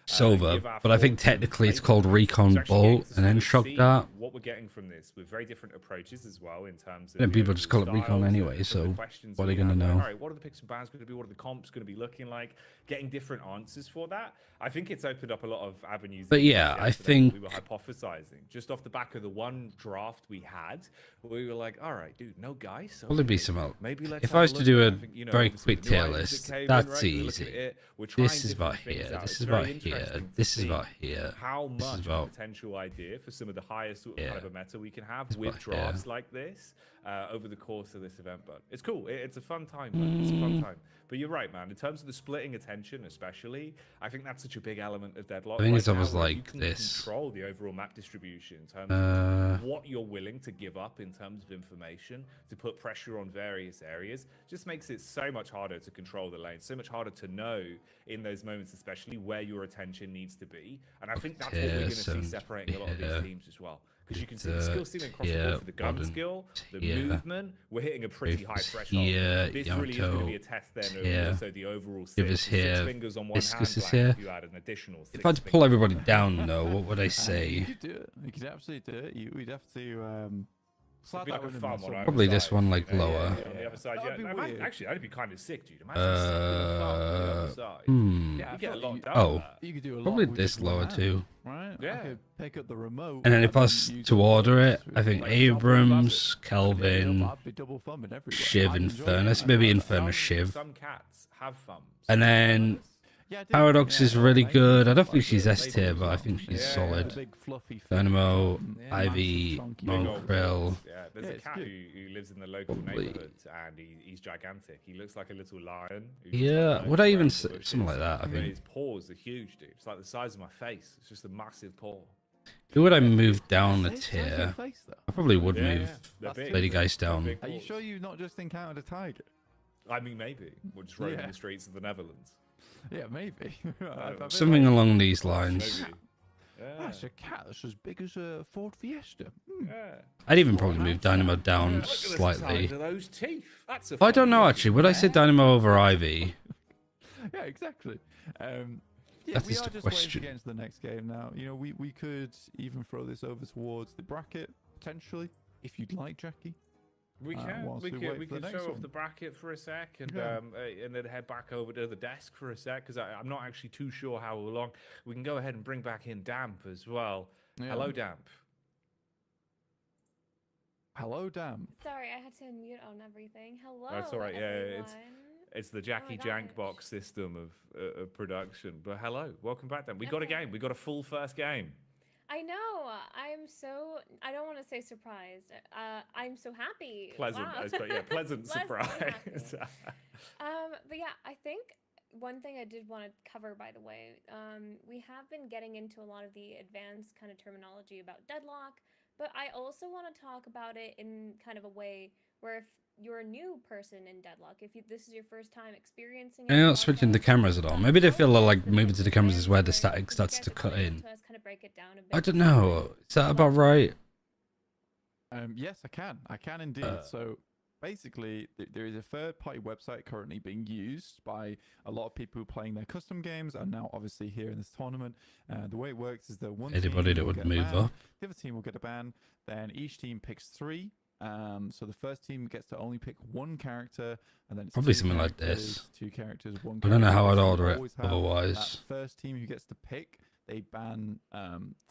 Silver, but I think technically it's called Recon Bolt and then Shock Dart. What we're getting from this with very different approaches as well in terms of. And people just call it Recon anyway, so what are they gonna know? All right, what are the picks and bans going to be? What are the comps going to be looking like? Getting different answers for that. I think it's opened up a lot of avenues. But yeah, I think we were hypothesizing just off the back of the one draft we had. We were like, all right, dude, no guys. Will there be some help? Maybe let's if I was to do a very quick tier new list, items that came in, that's right? We look easy. at it, we're This trying is about different things here. out. This It's is very about here. interesting to This is see about here. how This is much about potential idea for some of the highest sort of yeah. caliber meta we can have It's with about drafts like this over the course of this event. But it's cool. It's a fun time, man. It's a fun time. But you're right, man. In terms of the splitting attention, especially, I think that's such a big element of Deadlock. I think right it's almost now, where like you can this. control the overall map distribution in terms of what you're willing to give up in terms of information to put pressure on various areas. Just makes it so much harder to control the lane, so much harder to know in those moments, especially where your attention needs to be. And I think that's what we're going to see separating a lot of these teams as well. Because you can see the skill ceiling across the board for the gun skill, the movement. We're hitting a pretty high threshold. This really is going to be a test then of also the overall six fingers on one hand. If you add an additional if I had to pull everybody down, though, what would I say? You could do it. You could absolutely do it. We'd have to... probably this one, like, lower. On the other side, actually, that'd be kind of sick, dude. Imagine on the other side. You get a lot done. You could do a lot probably this lower, too. Right? Yeah. I could pick up the remote. And then if I was to order it, I think Abrams, Kelvin, Shiv, and Furnace. Maybe Infernus Shiv. Some cats have thumbs. And then Paradox is really good. I don't think she's S tier, but I think she's solid. Dynamo, Ivy, Monkrell. Yeah, there's a cat who lives in the local neighborhood, and he's gigantic. He looks like a little lion. Yeah, would I even say something like that? I think his paws are huge, dude. It's like the size of my face. It's just a massive paw. Who would I move down a tier? I probably would move Lady Geist down. Are you sure you've not just encountered a tiger? I mean, maybe. We're just roaming the streets of the Netherlands. Yeah, maybe. Something along these lines. That's a cat that's as big as a Ford Fiesta. I'd even probably move Dynamo down slightly. Those teeth. That's I don't know, actually. Would I say Dynamo over Ivy? Yeah, exactly. That we is are the just question. waiting against the next game now. You know, we could even throw this over towards the bracket, potentially, if you'd like, Jackie. We can. We can show off the bracket for a sec and then head back over to the desk for a sec because I'm not actually too sure how long. We can go ahead and bring back in Damp as well. Yeah. Hello, Damp. Hello, Damp. Sorry, I had to unmute on everything. Hello. That's all right. Everyone. It's the Jackie Jank box system of production. But hello, welcome back, Damp. We got a game. We got a full first game. I know. I don't want to say surprised. I'm so happy. Pleasant. Wow. Pleasant surprise. But yeah, I think one thing I did want to cover, by the way, we have been getting into a lot of the advanced kind of terminology about Deadlock, but I also want to talk about it in kind of a way where if you're a new person in Deadlock, this is your first time experiencing it. They're not switching the cameras at all. Maybe they feel like moving to the cameras is where the static starts to cut in. I don't know. Is that about right? Yes, I can. I can indeed. So basically, there is a third-party website currently being used by a lot of people playing their custom games, and now obviously here in this tournament. The way it works is that one anybody that would move up, the other team will get a ban. Then each team picks 3. So the first team gets to only pick 1 character, and then it's probably something like this. 2 characters, 1 I character. don't know how I'd order it otherwise. First team who gets to pick, they ban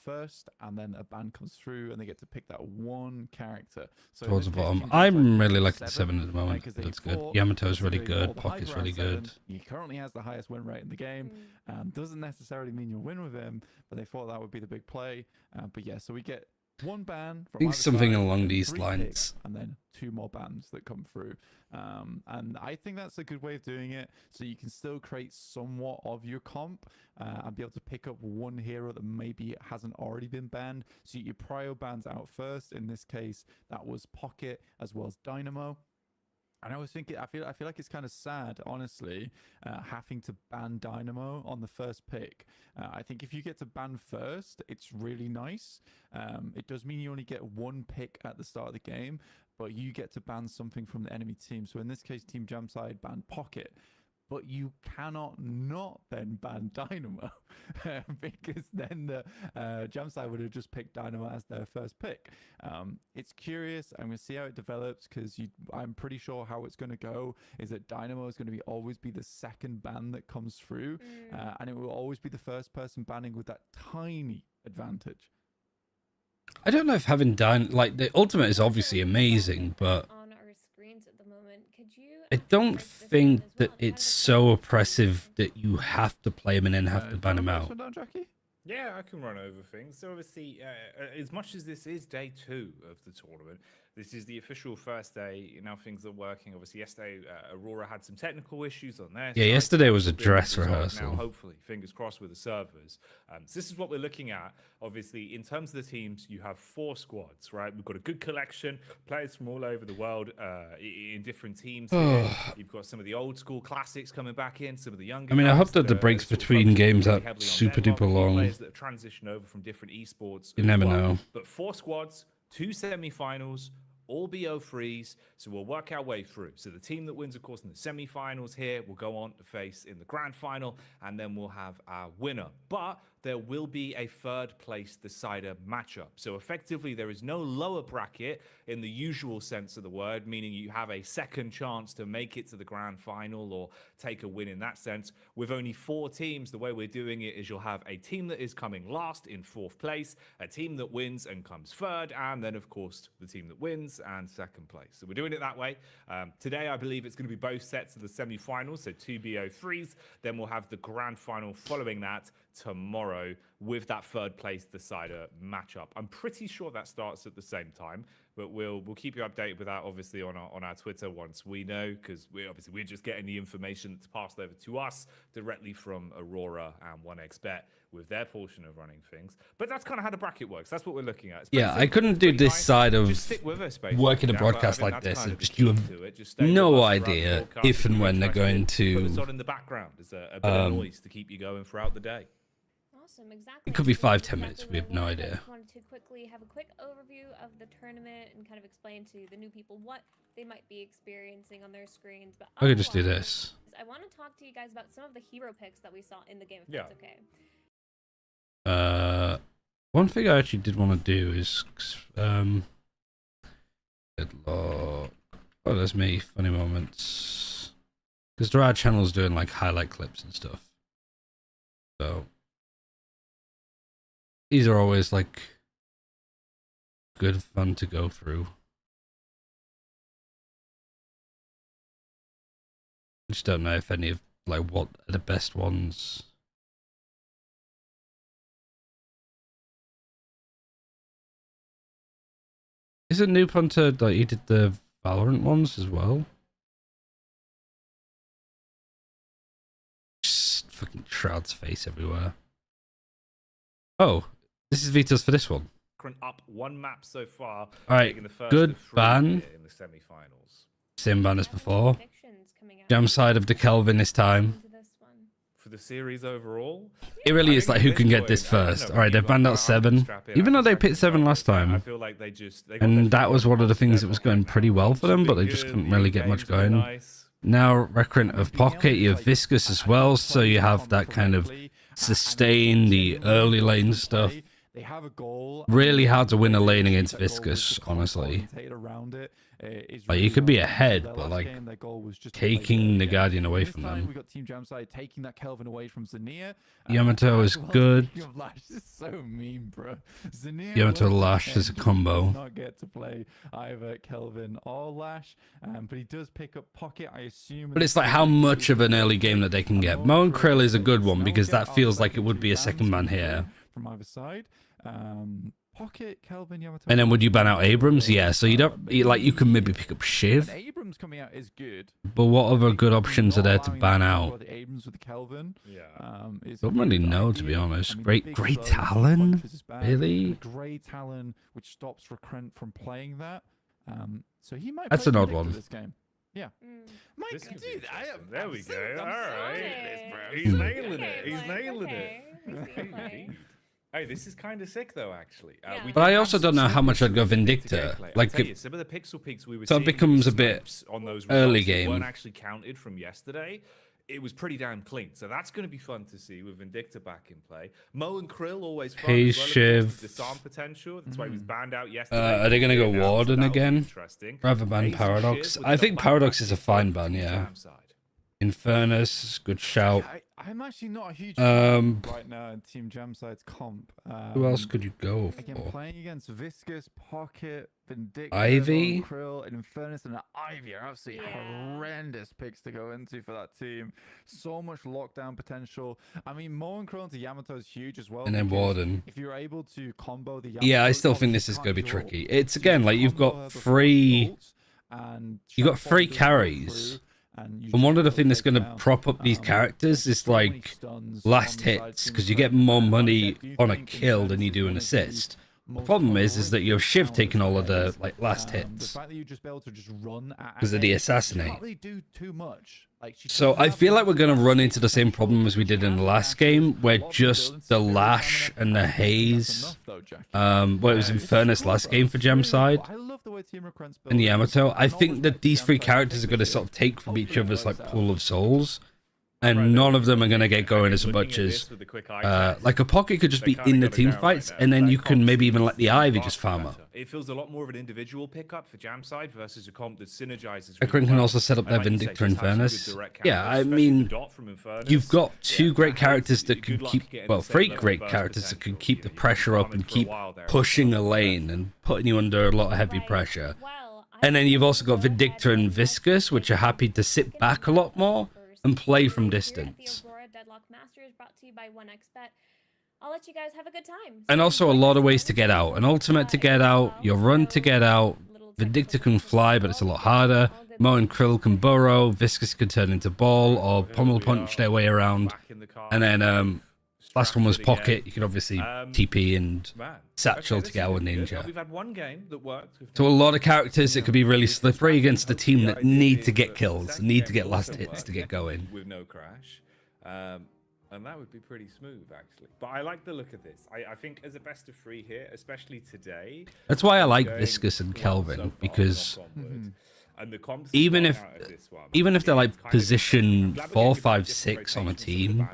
first, and then a ban comes through, and they get to pick that 1 character. So towards the bottom. I'm really liking the 7 at the moment. That's good. Yamato's really good. Pocket's really good. He currently has the highest win rate in the game. Doesn't necessarily mean you'll win with him, but they thought that would be the big play. But yeah, so we get 1 ban from I think something side, along these 3 lines, picks, and then 2 more bans that come through. And I think that's a good way of doing it, so you can still create somewhat of your comp and be able to pick up 1 hero that maybe hasn't already been banned. So your prio bans out first. In this case, that was Pocket as well as Dynamo. And I was thinking, I feel like it's kind of sad, honestly, having to ban Dynamo on the first pick. I think if you get to ban first, it's really nice. It does mean you only get 1 pick at the start of the game, but you get to ban something from the enemy team. So in this case, Team Jamside banned Pocket. But you cannot not then ban Dynamo because then the Jamside would have just picked Dynamo as their first pick. It's curious. I'm going to see how it develops because I'm pretty sure how it's going to go is that Dynamo is going to always be the second ban that comes through, and it will always be the first person banning with that tiny advantage. I don't know if having like the ultimate is obviously amazing, but I don't think that it's so oppressive that you have to play him and then have to ban him out. Yeah, I can run over things. So obviously, as much as this is day 2 of the tournament, This is the official first day. Now things are working. Obviously, yesterday Aurora had some technical issues on their Yeah, side. yesterday was a Being dress resolved rehearsal. Now, hopefully, fingers crossed with the servers. So this is what we're looking at. Obviously, in terms of the teams, you have 4 squads, right? We've got a good collection, players from all over the world in different teams here. You've got some of the old school classics coming back in, some of the younger I mean, I guys hope that the are breaks sort of between focusing games really aren't heavily on super Deadlock, duper a few long. players that have transitioned over from different esports. You as never well. know. But 4 squads, 2 semi-finals, all BO3s, so we'll work our way through. So the team that wins, of course, in the semi-finals here will go on to face in the grand final, and then we'll have our winner. But there will be a third place decider matchup. So effectively, there is no lower bracket in the usual sense of the word, meaning you have a second chance to make it to the grand final or take a win in that sense. With only 4 teams, the way we're doing it is you'll have a team that is coming last in 4th place, a team that wins and comes 3rd, and then, of course, the team that wins and 2nd place. So we're doing it that way. Today, I believe it's going to be both sets of the semi-finals, so 2 BO3s. Then we'll have the grand final following that tomorrow with that 3rd place decider matchup. I'm pretty sure that starts at the same time, but we'll keep you updated with that obviously on our Twitter once we know, because we're just getting the information that's passed over to us directly from Aurora and 1xBet with their portion of running things. But that's kind of how the bracket works. That's what we're looking at. Yeah, I couldn't do this side of just stick with us, basically. working a broadcast like this. You have no idea if and when they're going to. Put us on in the background as a bit of noise to keep you going throughout the day. Awesome, exactly. It could be So 5-10 minutes. We have no I idea. just wanted to quickly have a quick overview of the tournament and kind of explain to the new people what they might be experiencing on their screens. But I could just do otherwise, this. I want to talk to you guys about some of the hero picks that we saw in the game, if Yeah. that's okay. One thing I actually did want to do is Deadlock. Oh, there's me. Funny moments. Because there are channels doing like highlight clips and stuff. So these are always like good fun to go through. I just don't know if any of like what are the best ones. Isn't Noob Hunter like he did the Valorant ones as well? Just fucking Shroud's face everywhere. Oh, this is Veto's for this one. Up 1 map so far. Alright, taking the first good of 3 ban. here in the semi-finals. Same ban as before. Predictions coming out Jam side of the Kelvin this time. into this one. For the series overall, It really I is think like at who this can get point, this I don't know first. about Alright, you, they banned but out I 7. can strap in. Even though I they can picked 7 last strap in. I time. feel like they got And their that was one of the things that was Deadlock going pretty well for them, but they just couldn't really get much going. Now, recurrent of Pocket, you have Viscous as well, so you have that kind of sustain the early lane stuff. They have a goal. Really hard to win a lane against Viscous, honestly. Like, you could be ahead, but like taking the Guardian away from them. We got Team Jamside taking that Kelvin away from Zania. Yamato is good. Lash is so mean, bro. Zania Yamato Lash is a combo. Does not get to play either Kelvin or Lash, but he does pick up Pocket, I assume. But it's like how much of an early game that they can get. Mo and Krill is a good one because that feels like it would be a second ban here. From either side. Pocket, Kelvin, Yamato. And then would you ban out Abrams? Yeah, so you don't like you can maybe pick up Shiv. Abrams coming out is good. But what other good options are there to ban out? The Abrams with the Kelvin. Yeah. Don't really know, to be honest. Great Talon? Really? Great Talon, which stops Recurrent from playing that. So he might. That's play an odd Predictor one. this game. Yeah. Mike, This could be dude, interesting. There we go. I'm All right. so He's excited. nailing it. He's nailing it. It. Hey, this is kind of sick though, actually. Yeah. We But did I have also some don't know how much I'd go Vindictor Vindictor. gameplay. Like, I tell you, some of the pixel peaks we were so it seeing becomes with a bit snipes on those early results that game. weren't actually counted from yesterday. It was pretty damn clean. So that's going to be fun to see with Vindictor back in play. Mo and Krill always fun Hey, as well, of course, Shiv. with disarm potential. That's why he was banned out yesterday. are they going to go Yeah, so Warden that'll be again? Interesting. Rather ban Haze and Paradox? Shiv with I the think ban Paradox back is a and fine forth ban, from yeah. Jam side. Infernus, good shout. I'm actually not a huge fan right now in Team Jamside's comp. Who else could you go Again, for? playing against Viscous, Pocket, Vindictive, Ivy? Krill, and Infernus, and Ivy are absolutely horrendous picks to go into for that team. So much lockdown potential. I mean, Mo and Krill into Yamato is huge as well. And then Warden. If you're able to combo the Yamato, Yeah, I still think this is going to be tricky. It's again like you've got three carries. And one of the things that's going to prop up these characters is like last hits, because you get more money on a kill than you do an assist. The problem is that you have Shiv taking all of the like last hits because of the assassinate. So I feel like we're going to run into the same problem as we did in the last game, where just the Lash and the Haze, well, it was Infernus last game for Gem side, and Yamato. I think that these three characters are going to sort of take from each other's like pool of souls, and none of them are going to get going as much as like a Pocket could just be in the team fights, and then you can maybe even let the Ivy just farm up. It feels a lot more of an individual pickup for Jam side versus a comp that synergizes. Akron can also set up their Vindictor and Infernus. Yeah, I mean, you've got two great characters that can keep, well, three great characters that can keep the pressure up and keep pushing a lane and putting you under a lot of heavy pressure. And then you've also got Vindictor and Viscous, which are happy to sit back a lot more and play from distance. Aurora Deadlock Masters brought to you by 1xBet. I'll let you guys have a good time. And also a lot of ways to get out. An ultimate to get out, your run to get out. Vindictor can fly, but it's a lot harder. Mo and Krill can burrow. Viscous can turn into ball or pummel punch their way around. And then last one was Pocket. You could obviously TP and Satchel to get out with Ninja. We've had one game that worked. So a lot of characters, it could be really slippery against a team that need to get kills, need to get last hits to get going. With no crash. And that would be pretty smooth, actually. But I like the look of this. I think as a best of three here, especially today... That's why I like Viscous and Kelvin, because even if they're like position 4, 5, 6 on a team,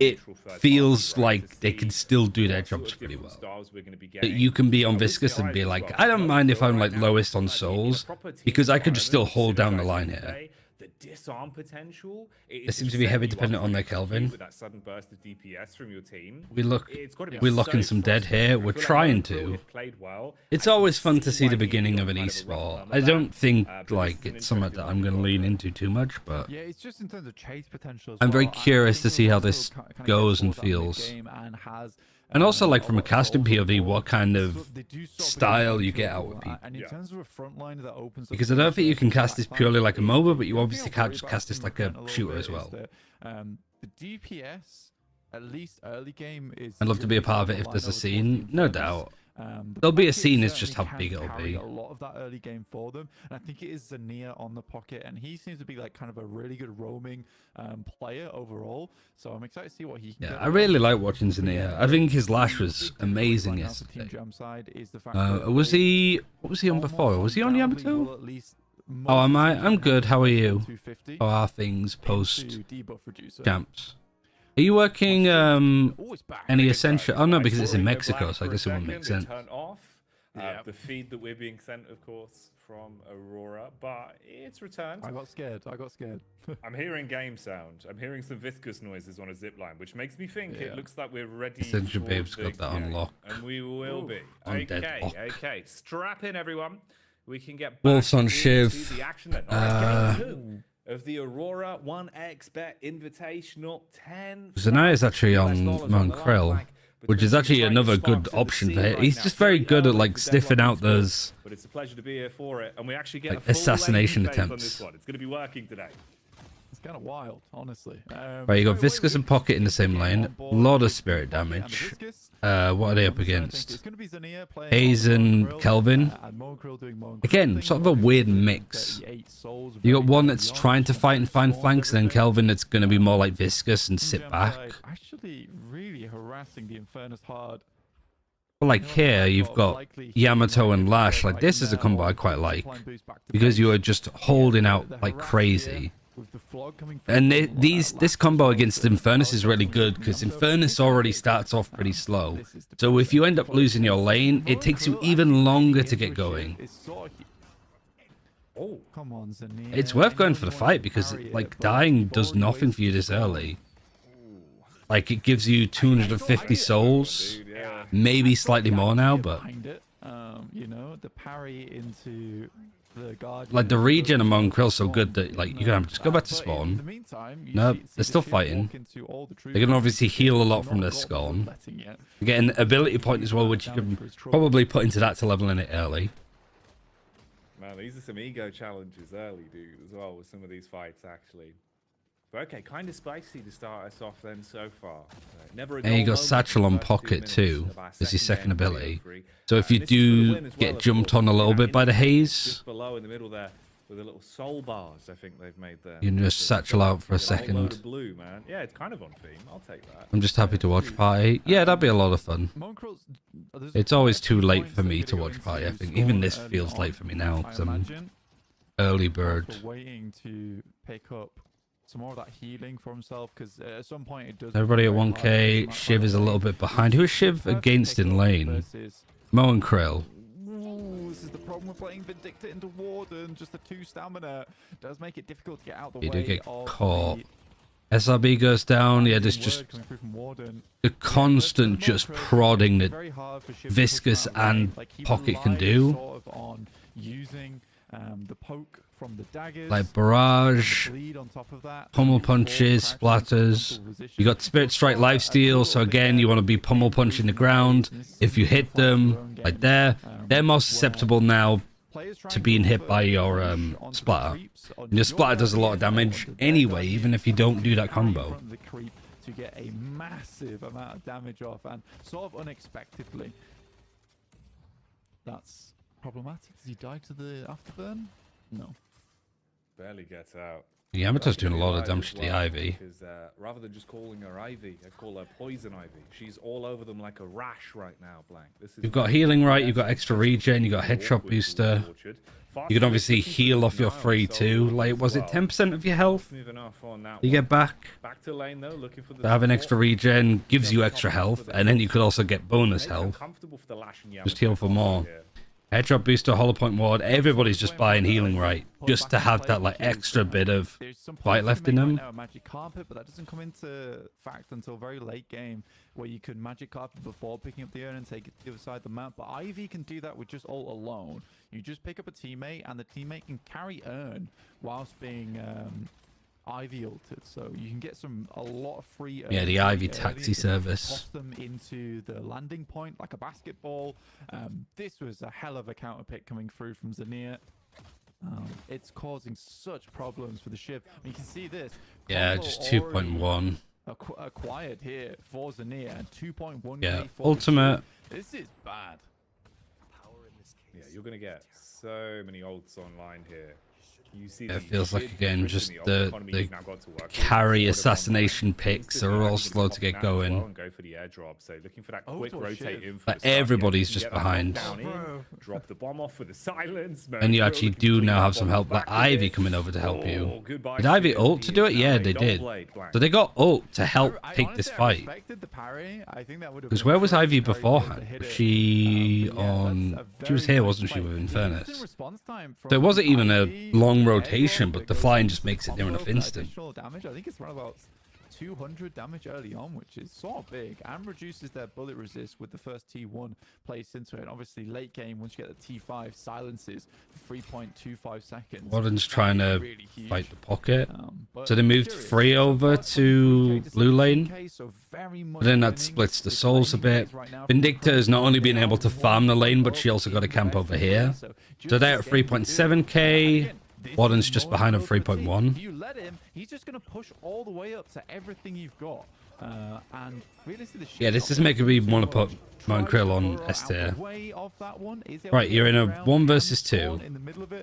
it feels like they can still do their jobs pretty well. That you can be on Viscous and be like, I don't mind if I'm like lowest on souls, because I could just still hold down the line here. Disarm potential. It seems to be heavy dependent on their Kelvin. With that sudden burst of DPS from your team. We're locking some dead here. We're trying to. It's always fun to see the beginning of an esport. I don't think like it's something that I'm going to lean into too much, but yeah, it's just in terms of chase potential. I'm very curious to see how this goes and feels. And also, like, from a casting POV, what kind of style you get out with people. Because I don't think you can cast this purely like a MOBA, but you obviously can't just cast this like a shooter as well. The DPS, at least early game, is... I'd love to be a part of it if there's a scene, no doubt. There'll be a scene, it's just how big it'll be. A lot of that early game for them, and I think it is Zania on the Pocket, and he seems to be like kind of a really good roaming player overall. So I'm excited to see what he can. Yeah, I really like watching Zania. I think his Lash was amazing yesterday. Was he? What was he on before? Was he on Yamato? Oh, am I? I'm good. How are you? How are things post camps? Are you working any essential? Oh no, because it's in Mexico, so I guess it won't make sense. Turn off the feed that we're being sent, of course, from Aurora, but it's returned. I got scared. I'm hearing game sound. I'm hearing some viscous noises on a zipline, which makes me think it looks like we're ready. Essential Babe's got that unlocked. And we will be. Okay. Strap in, everyone. We can get back Wolves on into Shiv. the action then. Game 2 of the Aurora 1xBet Invitational 10. Zanaya is actually on Mount Krill, which is actually another good option for him. He's just very good at like sniffing out those but it's a pleasure to be here for it, and we actually get like assassination attempts. On this one. It's going to be working today. It's kind of wild, honestly. Right, you got Viscous and Pocket in the same lane. A lot of spirit damage. What are they up against? Haze and Kelvin. Again, sort of a weird mix. You got one that's trying to fight and find flanks, and then Kelvin that's going to be more like Viscous and sit back. Actually, really harassing the Infernus hard. But like here, you've got Yamato and Lash. Like this is a combo I quite like, because you are just holding out like crazy. And this combo against Infernus is really good, because Infernus already starts off pretty slow. So if you end up losing your lane, it takes you even longer to get going. Oh, Come on, Zania. It's worth going for the fight because, like, dying does nothing for you this early. Like, it gives you 250 souls, dude, yeah. maybe slightly more now, but You know, the parry into the guard. like the regen among Krill's so good that like you can just go back to spawn. No, they're still fighting. They can obviously heal a lot from their scorn. They get an ability point as well, which you can probably put into that to leveling it early. Man, these are some ego challenges early, dude, as well, with some of these fights, actually. But okay, kind of spicy to start us off then so far. Never a And you dull got moment Satchel in on the first 2 Pocket minutes too, of our as your second end ability. free. So if you And this is for the do win as well, get of jumped course. on a little Yeah, bit by the in haze, just below in the middle there, with the little soul bars, I think they've made there. you can just Satchel out for a Get whole load second. of blue, man. Yeah, it's kind of on theme. I'll take that. I'm just happy to watch party. Yeah, that'd be a lot of fun. It's always too late for me to watch party, I think. Even this feels late for me now, because I'm early bird. Waiting to pick up some more of that healing for himself, because at some point it does. Everybody at 1k, Shiv is a little bit behind. Who is Shiv against in lane? Mo and Krill. This is the problem with playing Vindicta into Warden. Just the 2 stamina does make it difficult to get out the way. You do get of caught. the SRB goes down. Yeah, there's word just coming through from Warden. the constant just prodding that Very hard for Shiv to Viscous push that and way. Like, he Pocket can relies do. sort of on using the poke from the daggers, like barrage, bleed on top of that, pummel to punches, force crash into splatters. frontal position. You got Spirit Strike lifesteal, so again, you want to be pummel punching the ground. If you hit them, like there, they're more susceptible now to being hit by your splatter. And your splatter does a lot of damage anyway, even if you don't do that combo. To get a massive amount of damage off, and sort of unexpectedly. That's problematic. Does he die to the afterburn? No. Barely gets out. The Yamato's doing a lot of damage to the Ivy. Because rather than just calling her Ivy, I call her Poison Ivy. She's all over them like a rash right now, Blank. This is You've got healing right, you've got extra regen, you've got headshot booster. You can obviously heal off your free too. Like, was it 10% of your health you get back? Back to lane though, looking for the To have an support. extra regen gives you extra health, and then you could also get bonus health. Comfortable for the lash and Just heal for more. Headshot booster, hollow point ward, everybody's just buying healing right, just to have that like extra bit of fight left in them. Magic carpet, but that doesn't come into fact until very late game, where you can magic carpet before picking up the urn and take it to the other side of the map. But Ivy can do that with just ult alone. You just pick up a teammate, and the teammate can carry urn whilst being Ivy ulted, so you can get a lot of free. Yeah, the Ivy taxi service. Toss them into the landing point like a basketball. This was a hell of a counter pick coming through from Zania. It's causing such problems for the Shiv. I mean, you can see this. Yeah, Combo just already 2.1. Acquired here for Zania, and 2.1. Yeah, for the ultimate. Shiv. This is bad. Yeah, you're gonna get so many ults online here. You see It the feels like, Shiv again, pushing just ult the economy you've now got to work with. carry Sort of assassination online. picks Instantly, are I all think slow it's to get pop now as well going. and go for the airdrop. So looking for that Oh, quick to a rotate Shiv. in. For Like, the start. everybody's You just get that behind. knockdown in, Bro. drop the bomb off for the silence. And you Mercurial actually looking to do clean now that have some bomb help. Like back a Ivy bit. coming over to help you. Oh, goodbye, Did Ivy Shiv. ult to do it? He's Yeah, now they a did. Double-blade, Blank. So they got ult to help I pick honestly, this I fight. respected the parry. I think that would have Because been where was crazy Ivy very good to beforehand? hit Was it. she But yeah, that's on... a She was very here, nice wasn't she, play. with Instant Infernus? response time So it from wasn't even a Ivy, long the rotation, airdrop but that the goes flying into just makes it near combo enough for that instant. additional damage. I think it's around about 200 damage early on, which is sort of big, and reduces their bullet resist with the first T1 placed into it. And obviously, late game, once you get the T5, silences for 3.25 seconds. Warden's trying to Really huge. fight the pocket. But So they moved curious. free over First to 23K blue lane. 17K, so very much But then that winning splits the this souls a laning bit. phase right now from Vindicta Crown. has not only been They able are to farm the lane, but she also got a camp over here. So So they're at 3.7k. Warden's just behind on 3.1. If you let him, he's just going to push all the way up to everything you've got. And realistically, Yeah, this is making me want to put Mon Krill on S tier. Right, you're in a 1 versus 2.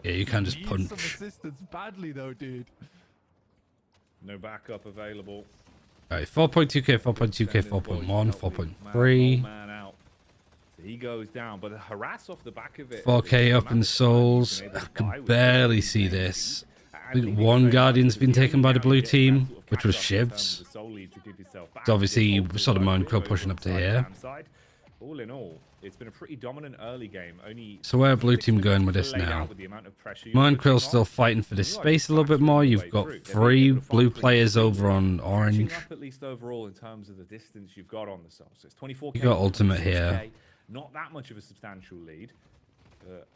Yeah, you can just punch. Some assistance badly though, dude. No backup available. Alright, 4.2k, 4.2k, 4.1, 4.3. Man out. So he goes down, but the harass off the back of it. 4k up in souls. I can barely see this. I think one Guardian's been taken by the blue team, which was Shiv's. So obviously, we saw the Mon Krill pushing up to here. All in all, It's been a pretty dominant early game. Only So where are blue 6 team going minutes with this played out now? with the amount of pressure you're Mine putting Krill's on. still fighting for this You are space just a little bit battering more. your You've way got through. They're 3 being able to blue farm pretty players quickly, over on catching orange. up at least overall in terms of the distance you've got on the Soul. So it's 24k. You got ultimate here. 26K. Not that much of a substantial lead.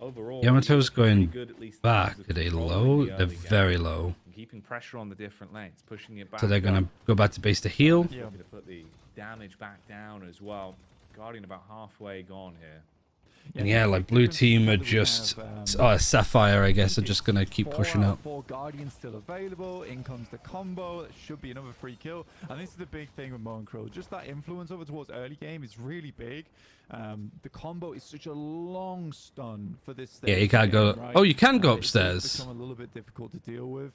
Overall, Yamato's going good, at least in back. terms of Are they controlling low? the They're early game. very low. Keeping pressure on the different lanes, pushing it back. So they're going up. to go back to base to heal. Yeah. Looking to put the damage back down as well. Guardian about halfway gone here. And yeah, like blue team are just Sapphire, I guess, are just gonna keep pushing up. 4 Guardians still available. In comes the combo. That should be another free kill. And this is the big thing with Mo and Krill. Just that influence over towards early game is really big. The combo is such a long stun for this stage. Yeah, you can't go. Right? Oh, you can go It does upstairs. become a little bit difficult to deal with.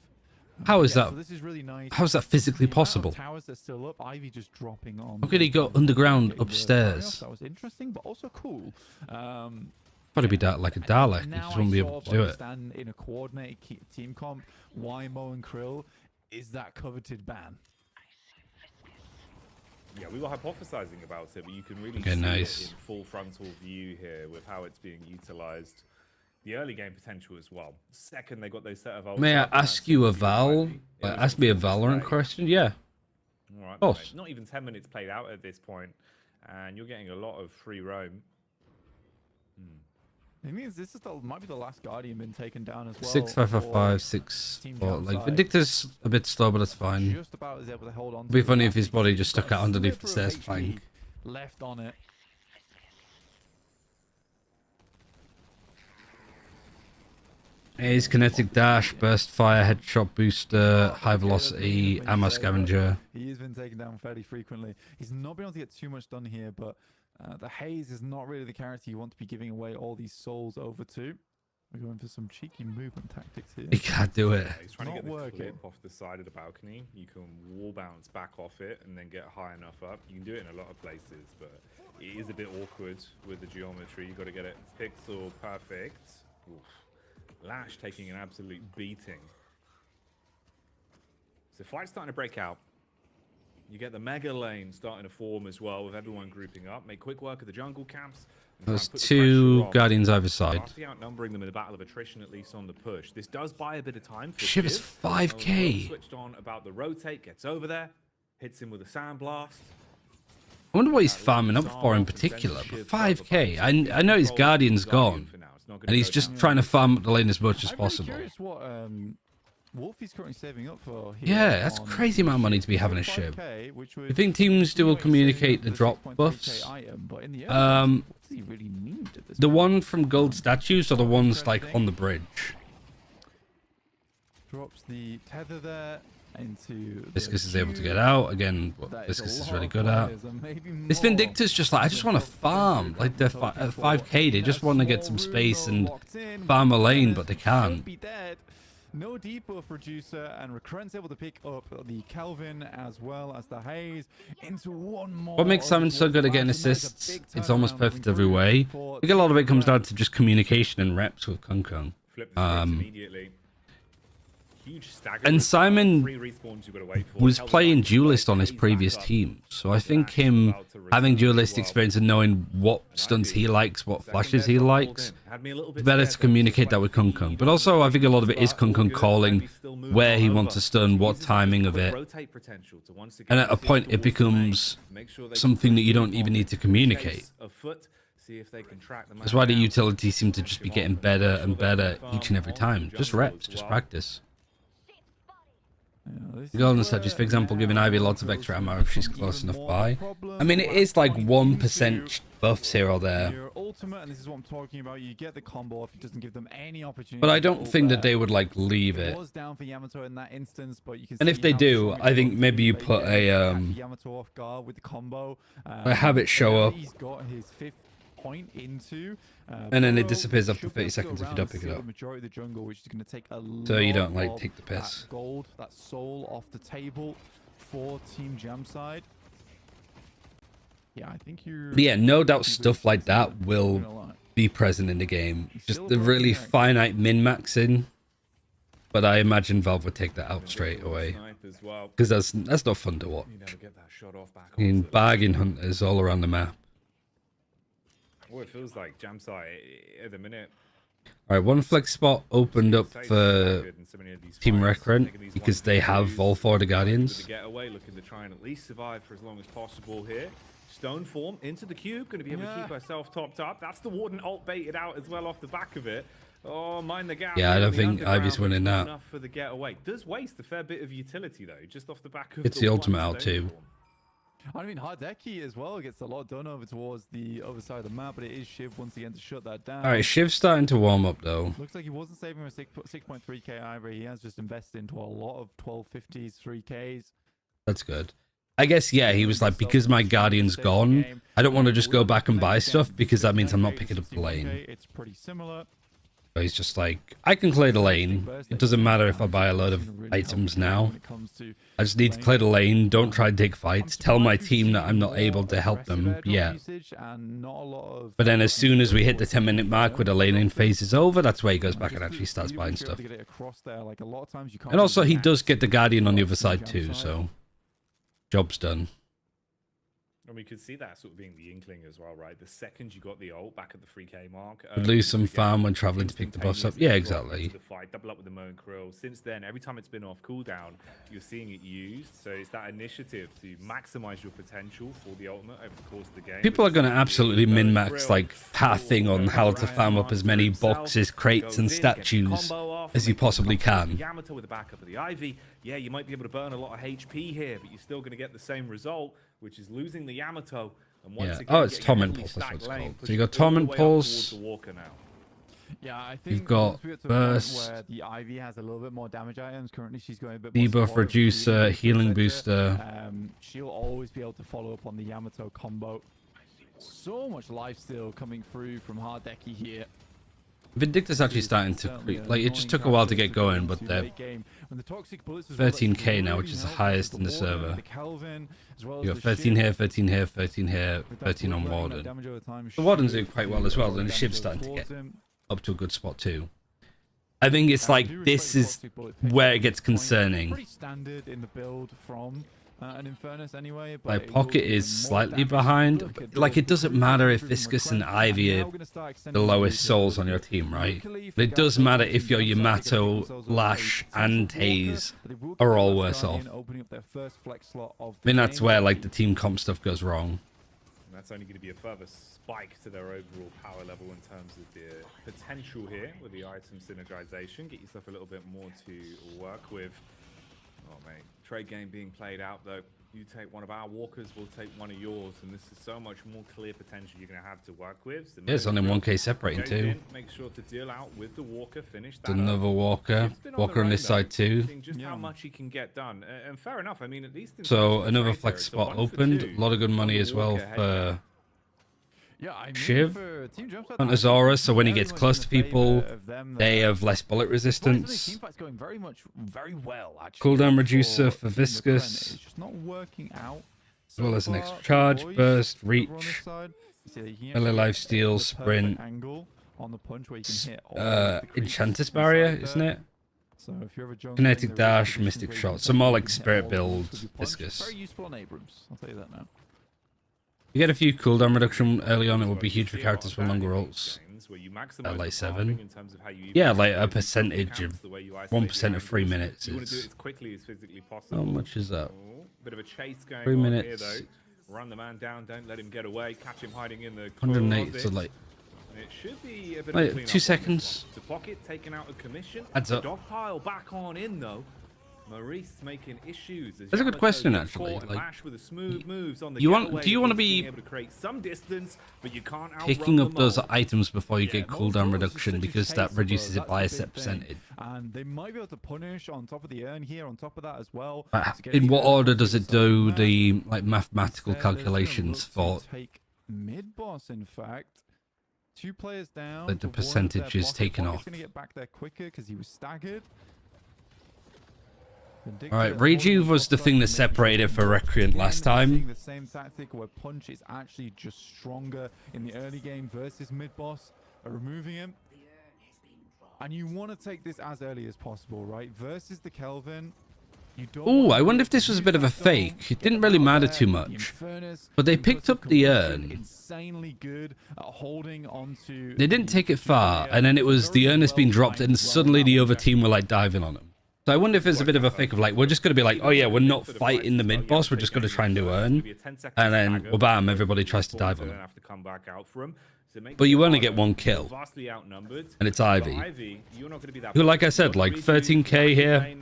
How is Yeah, that? so this is really nice. How is that physically The amount of possible? Towers that's still up. Ivy just dropping on. How could he go underground getting the upstairs? That was interesting, but also cool. Probably be that like a Dalek. You Now just won't be I able sort to of do it. understand in a coordinated team comp why Mo and Krill is that coveted ban. Yeah, we were hypothesizing about it, but you can really Okay, see nice. it in full frontal view here with how it's being utilized. The early game potential as well. Second, they got those set of ults May I up, and ask that's you a really Val? highly- it was Ask me a on full Valorant display. question? Yeah. All right, course. mate. Not even 10 minutes played out at this point, and you're getting a lot of free roam. It means this is might be the last Guardian been taken down as well. 6-5-5-5, 6. Team Well, like downside. Vindictus a bit slow, but that's fine. Just about is able to hold on. It'd be to funny it. if his body just Got stuck out a underneath the sliver of stairs HP flank. left on it. His kinetic dash, burst fire, headshot booster, high velocity, ammo scavenger. He has been taken down fairly frequently. He's not been able to get too much done here, but the Haze is not really the character you want to be giving away all these souls over to. We're going for some cheeky movement tactics here. He can't do it. Yeah, he's trying to Not get the working. clip off the side of the balcony. You can wall bounce back off it and then get high enough up. You can do it in a lot of places, but it is a bit awkward with the geometry. You've got to get it pixel perfect. Oof. Lash taking an absolute beating. So fight's starting to break out. You get the mega lane starting to form as well with everyone grouping up. Make quick work of the jungle camps. and try There's and put the 2 pressure on. Guardians either side. Vastly outnumbering them in a battle of attrition, at least on the push. This does buy a bit of time for Shiv is Shiv. 5k. Switched on about the rotate, gets over there, hits him with a sandblast. I wonder what he's farming up for in particular. But 5k. I know his Guardian's gone. And he's just trying to farm up the lane as much as I'm possible. really curious what Wolfie's currently saving up for here. Yeah, that's on crazy amount of money to be having a Shiv. 5K, which You would think teams do will seemingly communicate save the the drop 6.3K buffs? item, but in the early Um, games, what does he really need at this The point? one from gold statues or the ones like on the bridge? Drops the tether there into. the Viscus is able to queue. get out. Again, what That is a Viscus is lot really of good at. players, and maybe This more Vindictus just like, I just than want to Wolfie farm. could Like they're be hoping at for. 5k, they In just a want to get small some room, space though, and locked in, farm a lane, players but they should can't. be dead. No debuff reducer, and Recurrent's able to pick up the Kelvin as well as the Haze into one more. What makes of Simon the so good at Wolf getting match, and that is a assists? big It's almost turnaround perfect moving every through way. for I think a lot of it comes Team down to just communication and reps with Kung Kung. Flip the script immediately. Huge stagger. And with Simon 3 respawns you've got to wait for. was Held playing back, duelist on his Haze back previous up. team, so I think Lash him about to having return as duelist well. experience and knowing what stunts he likes, what Second flashes he Deadlock likes, pulled in. Had me a little bit better scared to there, communicate just that like with Kung Kung. But also, I think a lot of it is Kung Kung calling where he wants to stun, what timing of it. And at a point, it becomes something that you don't even need to communicate. That's why the utilities seem to just be getting better and better each and every time. Just reps, just practice. The Golden Statues, for example, giving Ivy lots of extra ammo if she's close enough by. I mean, it is like 1% buffs here or there. Your ultimate, and this is what I'm talking about. You get the combo if it doesn't give them any opportunity. But I to don't ult think that there. they would like leave It it. was down for Yamato in that instance, but you can And see if they how do, strong I it think goes maybe you late put game. a Catch Yamato off guard with the combo. I have it show now up. He's got his 5th point into. And then it Burrow disappears after should be 30 able to go seconds if you around don't and pick it seal up. The majority of the jungle, which is going to take a So you lot don't like of take the that piss. gold, that soul off the table for Team Jam side. Yeah, I think you're. But yeah, no doubt stuff like that will be present in the game. Just the really finite min-maxing. But I imagine Valve would take that out straight away. Because that's not fun to watch. I mean, bargain hunters all around the map. Oh, it feels like jam site at the minute. All right, one flex spot opened up for Team Recurrent because they have all 4 of the Guardians. Getaway, looking to try and at least survive for as long as possible here. Stone form into the cube, going to be able to keep herself topped up. That's the Warden ult baited out as well off the back of it. Oh, mind the gap. Yeah, I don't think Ivy's winning that. Enough for the getaway. Does waste a fair bit of utility though, just off the back of it's the ultimate out too. I mean, Hardeki as well gets a lot done over towards the other side of the map, but it is Shiv once again to shut that down. All right, Shiv's starting to warm up though. Looks like he wasn't saving a 6.3k either. He has just invested into a lot of 1250s, 3ks. That's good. I guess, yeah, he was like, because my Guardian's gone, I don't want to just go back and buy stuff because that means I'm not picking up the lane. It's pretty similar. So he's just like, I can clear the lane. It doesn't matter if I buy a load of items now. I just need to clear the lane. Don't try dig fights. Tell my team that I'm not able to help them yet. But then as soon as we hit the 10-minute mark where the laning phase is over, that's where he goes back and actually starts buying stuff. And also, he does get the Guardian on the other side too, so job's done. And we could see that sort of being the inkling as well, right? The second you got the ult back at the 3k mark, Would lose some farm when traveling to pick the boss up. Yeah, exactly. Double up with the Mo and Krill. Since then, every time it's been off cooldown, you're seeing it used. So it's that initiative to maximize your potential for the ultimate over the course of the game. People are going to absolutely min-max like pathing on how to farm up as many boxes, crates, and statues as you possibly can. Yamato with the backup of the Ivy. Yeah, you might be able to burn a lot of HP here, but you're still going to get the same result, which is losing the Yamato. And once again, oh, it's Torment Pulse, that's what it's called. So you got Torment Pulse. Yeah, I think you've got Burst, where the Ivy has a little bit more damage items. Currently, she's going a bit debuff reducer, healing booster. She'll always be able to follow up on the Yamato combo. So much lifesteal coming through from Hardeki here. Vindicta's actually starting to creep. Like, it just took a while to get going, but they're 13k now, which is the highest in the server. You got 13 here, 13 here, 13 here, 13 on Warden. The Warden's doing quite well as well, and the Shiv's starting to get up to a good spot too. I think it's like, this is where it gets concerning. Pretty standard in the build from an Infernus anyway, but like Pocket is slightly behind. But, like, it doesn't matter if Viscus and Ivy are the lowest souls on your team, right? But it does matter if your Yamato, Lash, and Haze are all worse off. I mean, that's where like the team comp stuff goes wrong. And that's only going to be a further spike to their overall power level in terms of the potential here with the item synergization. Get yourself a little bit more to work with. Oh, mate. Trade game being played out, though. You take one of our walkers, we'll take one of yours, and this is so much more clear potential you're going to have to work with. So yeah, it's only 1k separating too. Make sure to deal out with the walker, finish that. Another walker. Walker on this side too. Just how much he can get done, and fair enough. I mean, at least. So another flex spot opened. A lot of good money as well for Shiv on Aurora, so when he gets close to people, they have less bullet resistance. Cooldown reducer for Viscus, as well as an extra charge, burst, reach, melee lifesteal, sprint, Enchantress barrier, isn't it? Kinetic dash, mystic shot, so more like spirit build Viscus. Very useful on Abrams, I'll tell you that now. You get a few cooldown reduction early on, it would be huge for characters with longer ults. Like 7. Yeah, like a percentage of 1% of 3 minutes is. How much is that? Bit of a chase going 3 minutes. On here, though. Run the man down, don't let him get away, catch him hiding in the 108, so like. It should be a bit like of 2 seconds. To Pocket taken out of commission. Adds up. Dogpile back on in though. Maurice making issues. That's a good question, actually. Like, do you want to be picking up those items before you get cooldown reduction because that reduces it by a set percentage? And they might be able to punish on top of the urn here, on top of that as well. In what order does it do the like mathematical calculations for? Mid boss, in fact. 2 players down. Like the percentage is taken off. Going to get back there quicker because he was staggered. Alright, Rejuve was the thing that separated for Recreant last time. The same tactic where Punch is actually just stronger in the early game versus mid-boss, removing him. And you want to take this as early as possible, right? Versus the Kelvin, Ooh, I wonder if this was a bit of a fake. It didn't really matter too much. But they picked up the urn. Insanely good at holding onto. They didn't take it far, and then it was the urn has been dropped, and suddenly the other team were like diving on them. So I wonder if it's a bit of a fake of like, we're just going to be like, oh yeah, we're not fighting the mid boss, we're just going to try and do urn. And then, well, bam, everybody tries to dive on them. But you only get one kill. And it's Ivy. Who, like I said, like 13k here.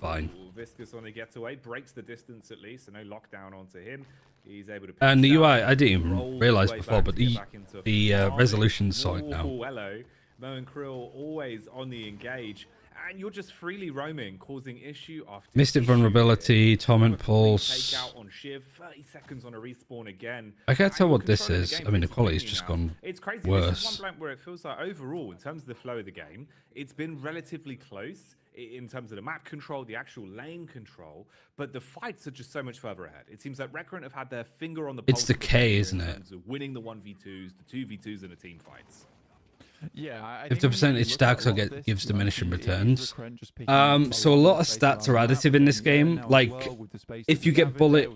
Fine. Viscous on a getaway, breaks the distance at least, so no lockdown onto him. He's able to. And the UI, I didn't even realize before, but the resolution's sorted now. Hello, Mo and Krill always on the engage, and you're just freely roaming, causing issue after Mystic vulnerability, torment pulse. Out on Shiv, 30 seconds on a respawn again. I can't tell what this is. I mean, the quality's just gone it's crazy. worse. This is one blank where it feels like overall, in terms of the flow of the game, it's been relatively close in terms of the map control, the actual lane control, but the fights are just so much further ahead. It seems like Recurrent have had their finger on the pulse. It's the K, isn't it? In terms of winning the 1v2s, the 2v2s, and the team fights. Yeah, if the percentage stacks, or gives diminishing returns. So a lot of stats are additive in this game. Like, if you get bullet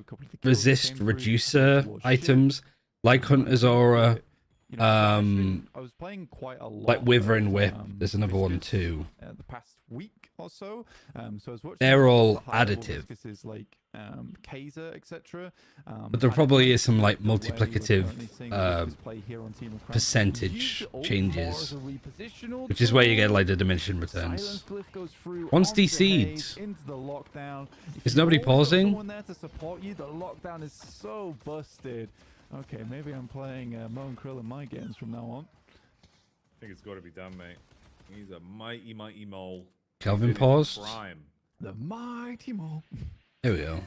resist reducer items, like Hunter's Aura, I was playing quite a lot, like Withering Whip, there's another one too. The past week or so, so I was watching. They're all additive. Like Kaiser, etc. But there probably is some like multiplicative percentage changes, which is where you get like the diminishing returns. Once DC'd, is nobody pausing? Someone there to support you. The lockdown is so busted. Okay, maybe I'm playing Mo and Krill in my games from now on. I think it's got to be done, mate. He's a mighty, mighty mole. Kelvin paused. The mighty mole. Here we go.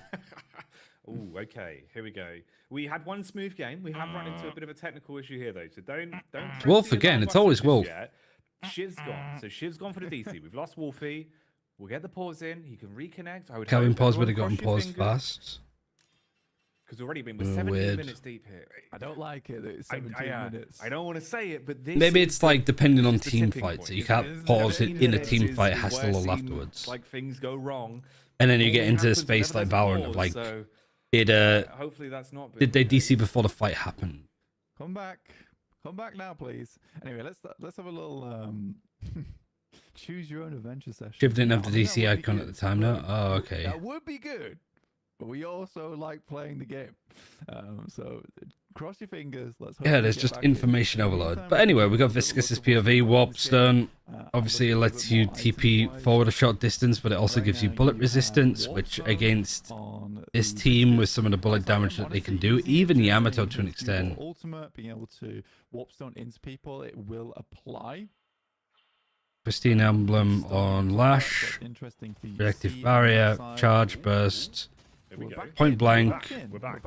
Ooh, okay. Here we go. We had one smooth game. We have run into a bit of a technical issue here, though. So don't. Wolf again. It's always Wolf. Shiv's gone. So Shiv's gone for the DC. We've lost Wolfie. We'll get the pause in. He can reconnect. I would. Kelvin paused would have gotten paused fast. Because already been with 17 minutes deep here. I don't like it. It's 17 minutes. I don't want to say it, but this maybe it's like depending on team fights. So you can't pause it in a team fight. It has to lull afterwards. Like things go wrong, and then you get into a space like Valorant of like, hopefully that's not. Did they DC before the fight happened? Come back now, please. Anyway, let's have a little choose your own adventure session. Shiv didn't have the DC icon at the time, no? Oh, okay. That would be good. But we also like playing the game. So cross your fingers. Let's hope there's just information overload. But anyway, we got Viscous' POV, Warp Stone. Obviously, it lets you TP forward a short distance, but it also gives you bullet resistance, which against this team, with some of the bullet damage that they can do, even Yamato to an extent. Ultimate, being able to Warp Stone into people, it will apply. Pristine Emblem on Lash, Reactive Barrier, Charge Burst. Point blank, we're back.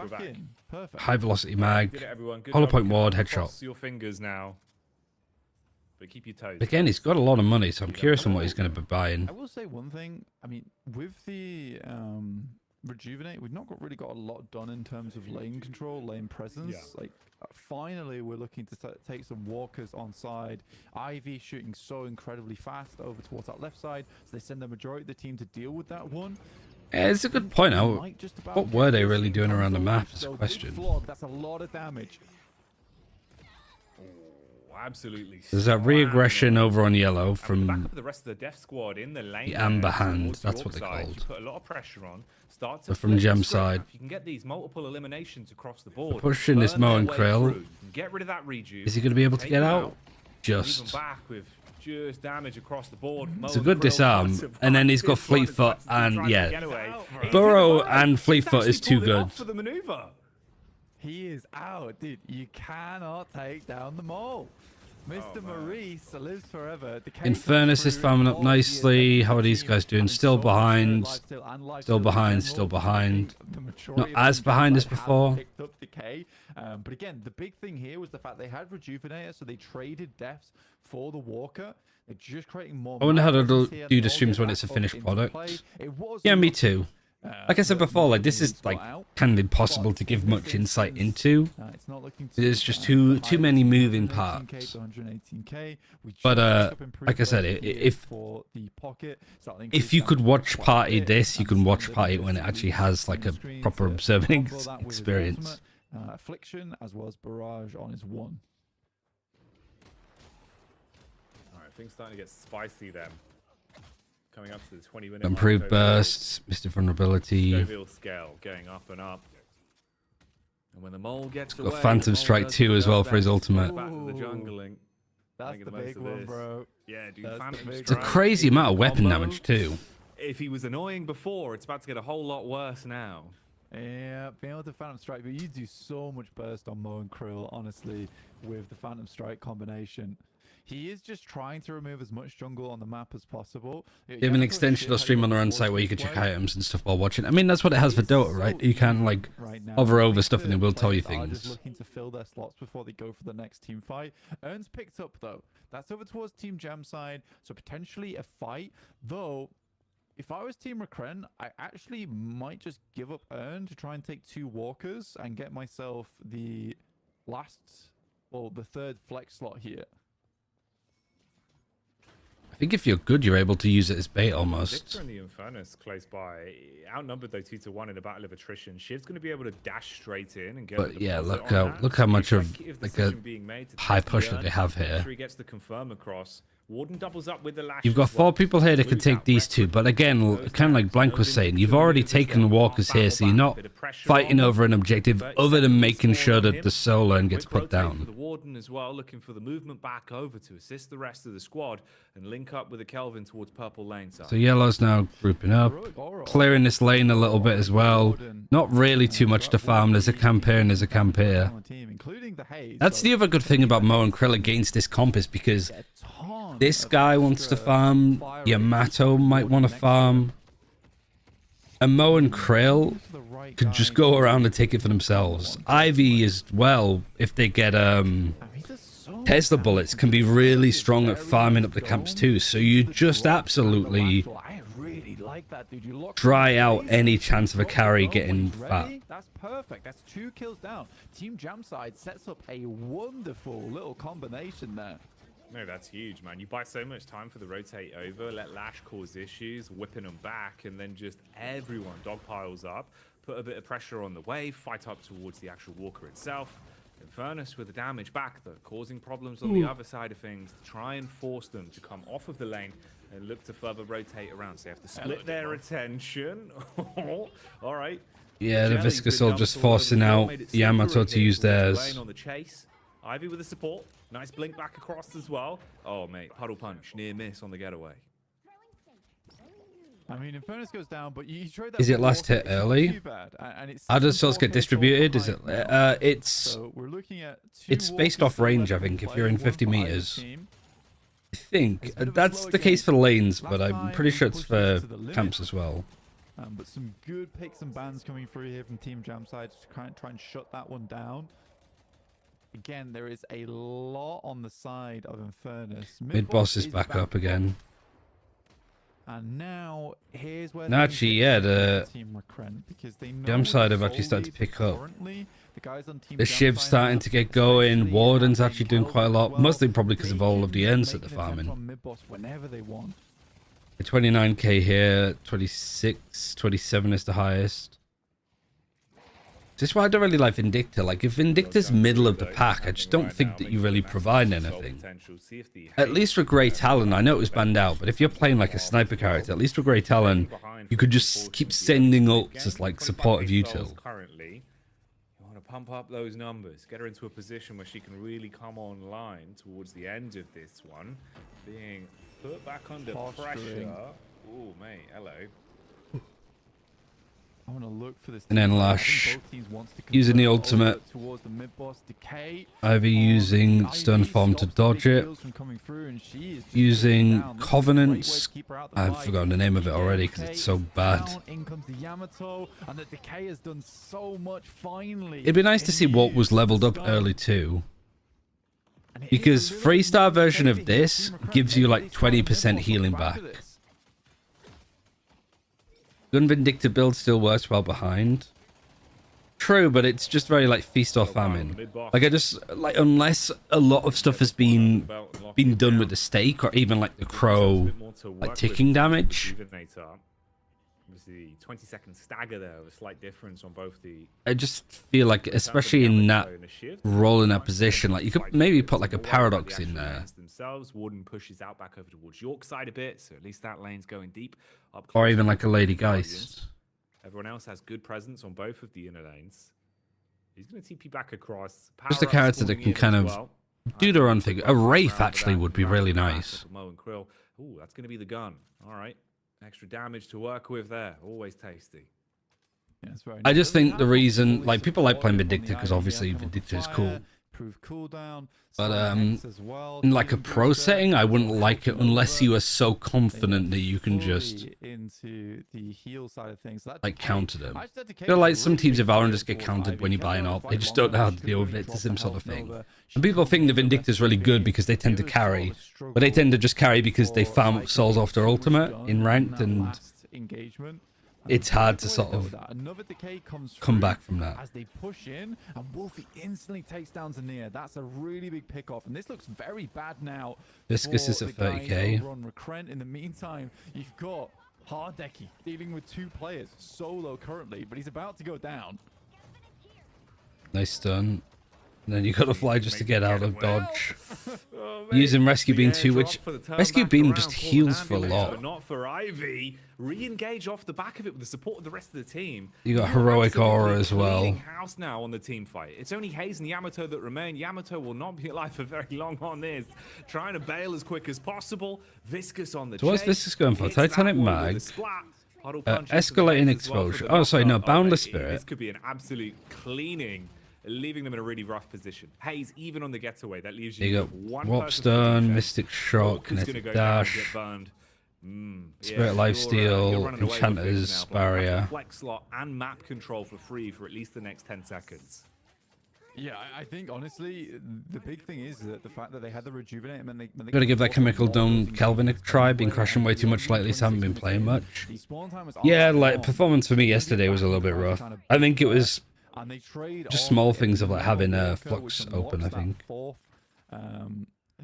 Perfect. High velocity mag, hollow point ward, headshot. Cross your fingers now, but keep your toes. Again, he's got a lot of money, so I'm curious on what he's going to be buying. I will say one thing. I mean, with the rejuvenate, we've not really got a lot done in terms of lane control, lane presence. Like finally, we're looking to take some walkers on side. Ivy shooting so incredibly fast over towards that left side, so they send the majority of the team to deal with that one. Yeah, it's a good point. What were they really doing around the map is a question. That's a lot of damage. Oh, absolutely. There's that re-aggression over on yellow from back up the rest of the death squad in the lane. The Amber Hand, that's what they're called. Put a lot of pressure on. Start to from Gem side. You can get these multiple eliminations across the board. Pushing this Mo and Krill. Get rid of that reju. Is he going to be able to get out? Just. Back with just damage across the board. It's a good disarm, and then he's got Fleetfoot, and yeah, Burrow and Fleetfoot is too good. He is out, dude. You cannot take down the mole. Mr. Maurice lives forever. Infernus is farming up nicely. How are these guys doing? Still behind. Still behind. Not as behind as before. But again, the big thing here was the fact they had Rejuvenator, so they traded deaths for the Walker. They're just creating more. I wonder how they'll do the streams when it's a finished product. Yeah, me too. Like I said before, like this is like kind of impossible to give much insight into. There's just too many moving parts. But like I said, if you could watch party this, you can watch party when it actually has like a proper observing experience. Affliction as well as barrage on his 1. Alright, things starting to get spicy then. Coming up to the 20-minute Improved bursts, Mr. Vulnerability. Jovial scale going up and up. And when the mole gets away, Got Phantom Strike 2 as well for his ultimate. Back to the jungling. That's the big one, bro. Yeah, dude, Phantom Strike. It's a crazy amount of weapon damage too. If he was annoying before, it's about to get a whole lot worse now. Yeah, being able to Phantom Strike, but you do so much burst on Mo and Krill, honestly, with the Phantom Strike combination. He is just trying to remove as much jungle on the map as possible. They have an extension or stream on their own site where you can check items and stuff while watching. I mean, that's what it has for Dota, right? You can like hover over stuff and it will tell you things. Just looking to fill their slots before they go for the next team fight. Ern's picked up though. That's over towards Team Jam side, so potentially a fight. Though, if I was Team Recren, I actually might just give up Ern to try and take 2 walkers and get myself the the 3rd flex slot here. I think if you're good, you're able to use it as bait almost. Victor and the Infernus close by, outnumbered though 2-1 in a battle of attrition. Shiv's going to be able to dash straight in and get. But yeah, look how much of like a high push that they have here. Sure he gets the confirm across. Warden doubles up with the lash. You've got 4 people here that can take these 2, but again, kind of like Blank was saying, you've already taken walkers here, so you're not fighting over an objective other than making sure that the solo lane gets put down. The Warden as well, looking for the movement back over to assist the rest of the squad and link up with the Kelvin towards purple lane side. So Yellow's now grouping up, clearing this lane a little bit as well. Not really too much to farm. There's a camper and there's a camper. That's the other good thing about Mo and Krill against this comp is because this guy wants to farm, Yamato might want to farm, and Mo and Krill could just go around and take it for themselves. Ivy as well, if they get Tesla bullets, can be really strong at farming up the camps too, so you just absolutely dry out any chance of a carry getting fat. That's perfect. That's 2 kills down. Team Jam side sets up a wonderful little combination there. No, that's huge, man. You buy so much time for the rotate over, let Lash cause issues, whipping them back, and then just everyone dog piles up, put a bit of pressure on the wave, fight up towards the actual walker itself. Infernus with the damage back, though, causing problems on the other side of things to try and force them to come off of the lane and look to further rotate around. So they have to split their attention. All right. Yeah, the Viscous all just forcing out Yamato to use theirs. On the chase. Ivy with the support. Nice blink back across as well. Oh, mate. Puddle punch. Near miss on the getaway. I mean, Infernus goes down, but you tried that. Is it last hit early? How does souls get distributed? Is it? It's based off range, I think. If you're in 50 meters, I think that's the case for lanes, but I'm pretty sure it's for camps as well. But some good picks and bans coming through here from Team Jam side to try and shut that one down. Again, there is a lot on the side of Infernus. Mid boss is back up again. And now here's where actually, yeah, the Team Recren, because they know Jam side have actually started to pick up. The guys on Team The Shiv's starting to get going. Warden's actually doing quite a lot, mostly probably because of all of the ends that they're farming. Whenever they want. 29k here, 26, 27 is the highest. This is why I don't really like Vindicta. Like, if Vindicta's middle of the pack, I just don't think that you really provide anything. At least for Grey Talon, I know it was banned out, but if you're playing like a sniper character, at least for Grey Talon, you could just keep sending ults as like supportive util. Currently, you want to pump up those numbers, get her into a position where she can really come online towards the end of this one, being put back under pressure. Oh, mate, hello. I want to look for this. And then Lash using the ultimate. Ivy using Stun Form to dodge it. Using Covenants. I've forgotten the name of it already because it's so bad. It'd be nice to see what was leveled up early too. Because 3-star version of this gives you like 20% healing back. Gun Vindictor build still works well behind. True, but it's just very like feast or famine. Like I just like unless a lot of stuff has been done with the stake or even like the crow like ticking damage. Obviously, 20-second stagger there with a slight difference on both the. I just feel like, especially in that role in that position, like you could maybe put like a paradox in there, themselves. Warden pushes out back over towards York side a bit, so at least that lane's going deep. Or even like a Lady Geist. Everyone else has good presence on both of the inner lanes. He's going to TP back across. Just a character that can kind of do their own thing. A Wraith actually would be really nice. Ooh, that's going to be the gun. All right. Extra damage to work with there. Always tasty. Yeah, it's very nice. I just think the reason, like, people like playing Vindictor because obviously Vindictor is cool. But in like a pro setting, I wouldn't like it unless you are so confident that you can just like counter them. I feel like some teams of Valorant just get countered when you buy an op. They just don't know how to deal with it. It's the same sort of thing. And people think the Vindictor's really good because they tend to carry, but they tend to just carry because they farm up souls off their ultimate in ranked, and it's hard to sort of come back from that. As they push in, and Wolfie instantly takes down Zania. That's a really big pick off, and this looks very bad now. Viscous is at 30k. In the meantime, you've got Hardeki dealing with 2 players solo currently, but he's about to go down. Nice stun. And then you got to fly just to get out of dodge. Using Rescue Beam too, which Rescue Beam just heals for a lot. But not for Ivy. Re-engage off the back of it with the support of the rest of the team. You got Heroic Aura as well. House now on the team fight. It's only Hayes and Yamato that remain. Yamato will not be alive for very long on this. Trying to bail as quick as possible. Viscous on the So what's Viscous going for? Titanic Mag. Escalating Exposure. Oh, sorry, no, Boundless Spirit. This could be an absolute cleaning, leaving them in a really rough position. Hayes, even on the getaway, that leaves you got with one Warp person Stun, Mystic Shock, Kinetic Dash, Spirit Lifesteal, Enchanter's Barrier. Flex slot and map control for free for at least the next 10 seconds. Yeah, I think honestly, the big thing is that the fact that they had the rejuvenate and they Gotta give that Chemical Dome Kelvin a try. Been crashing way too much lately, so haven't been playing much. Yeah, like performance for me yesterday was a little bit rough. I think it was just small things of like having a Flux open, I think.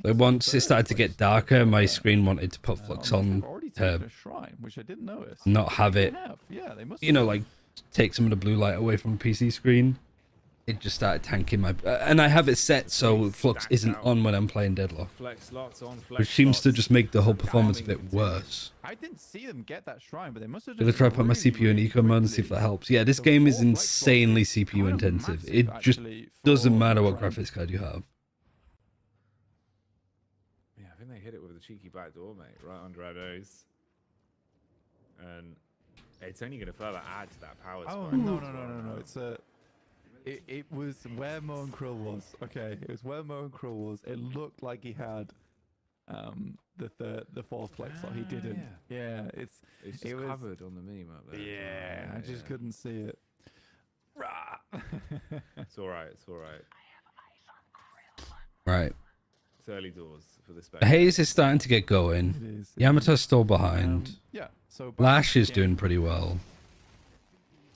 But once it started to get darker, my screen wanted to put Flux on to not have it, you know, like take some of the blue light away from a PC screen. It just started tanking my... and I have it set so Flux isn't on when I'm playing Deadlock. Which seems to just make the whole performance a bit worse. I didn't see them get that shrine, but they must have Did I try to put my CPU in eco mode and see if that helps? Yeah, this game is insanely CPU intensive. It just doesn't matter what graphics card you have. Yeah, I think they hit it with a cheeky backdoor, mate, right under our nose. And it's only going to further add to that power. Oh, no. It's a... It was where Mo and Krill was. Okay, it was where Mo and Krill was. It looked like he had the fourth flex, so he didn't. Yeah, it was covered on the meme up there. Yeah, I just couldn't see it. It's all right. It's all right. Right. It's early doors for this. Hayes is starting to get going. Yamato's still behind. Yeah. So Lash is doing pretty well.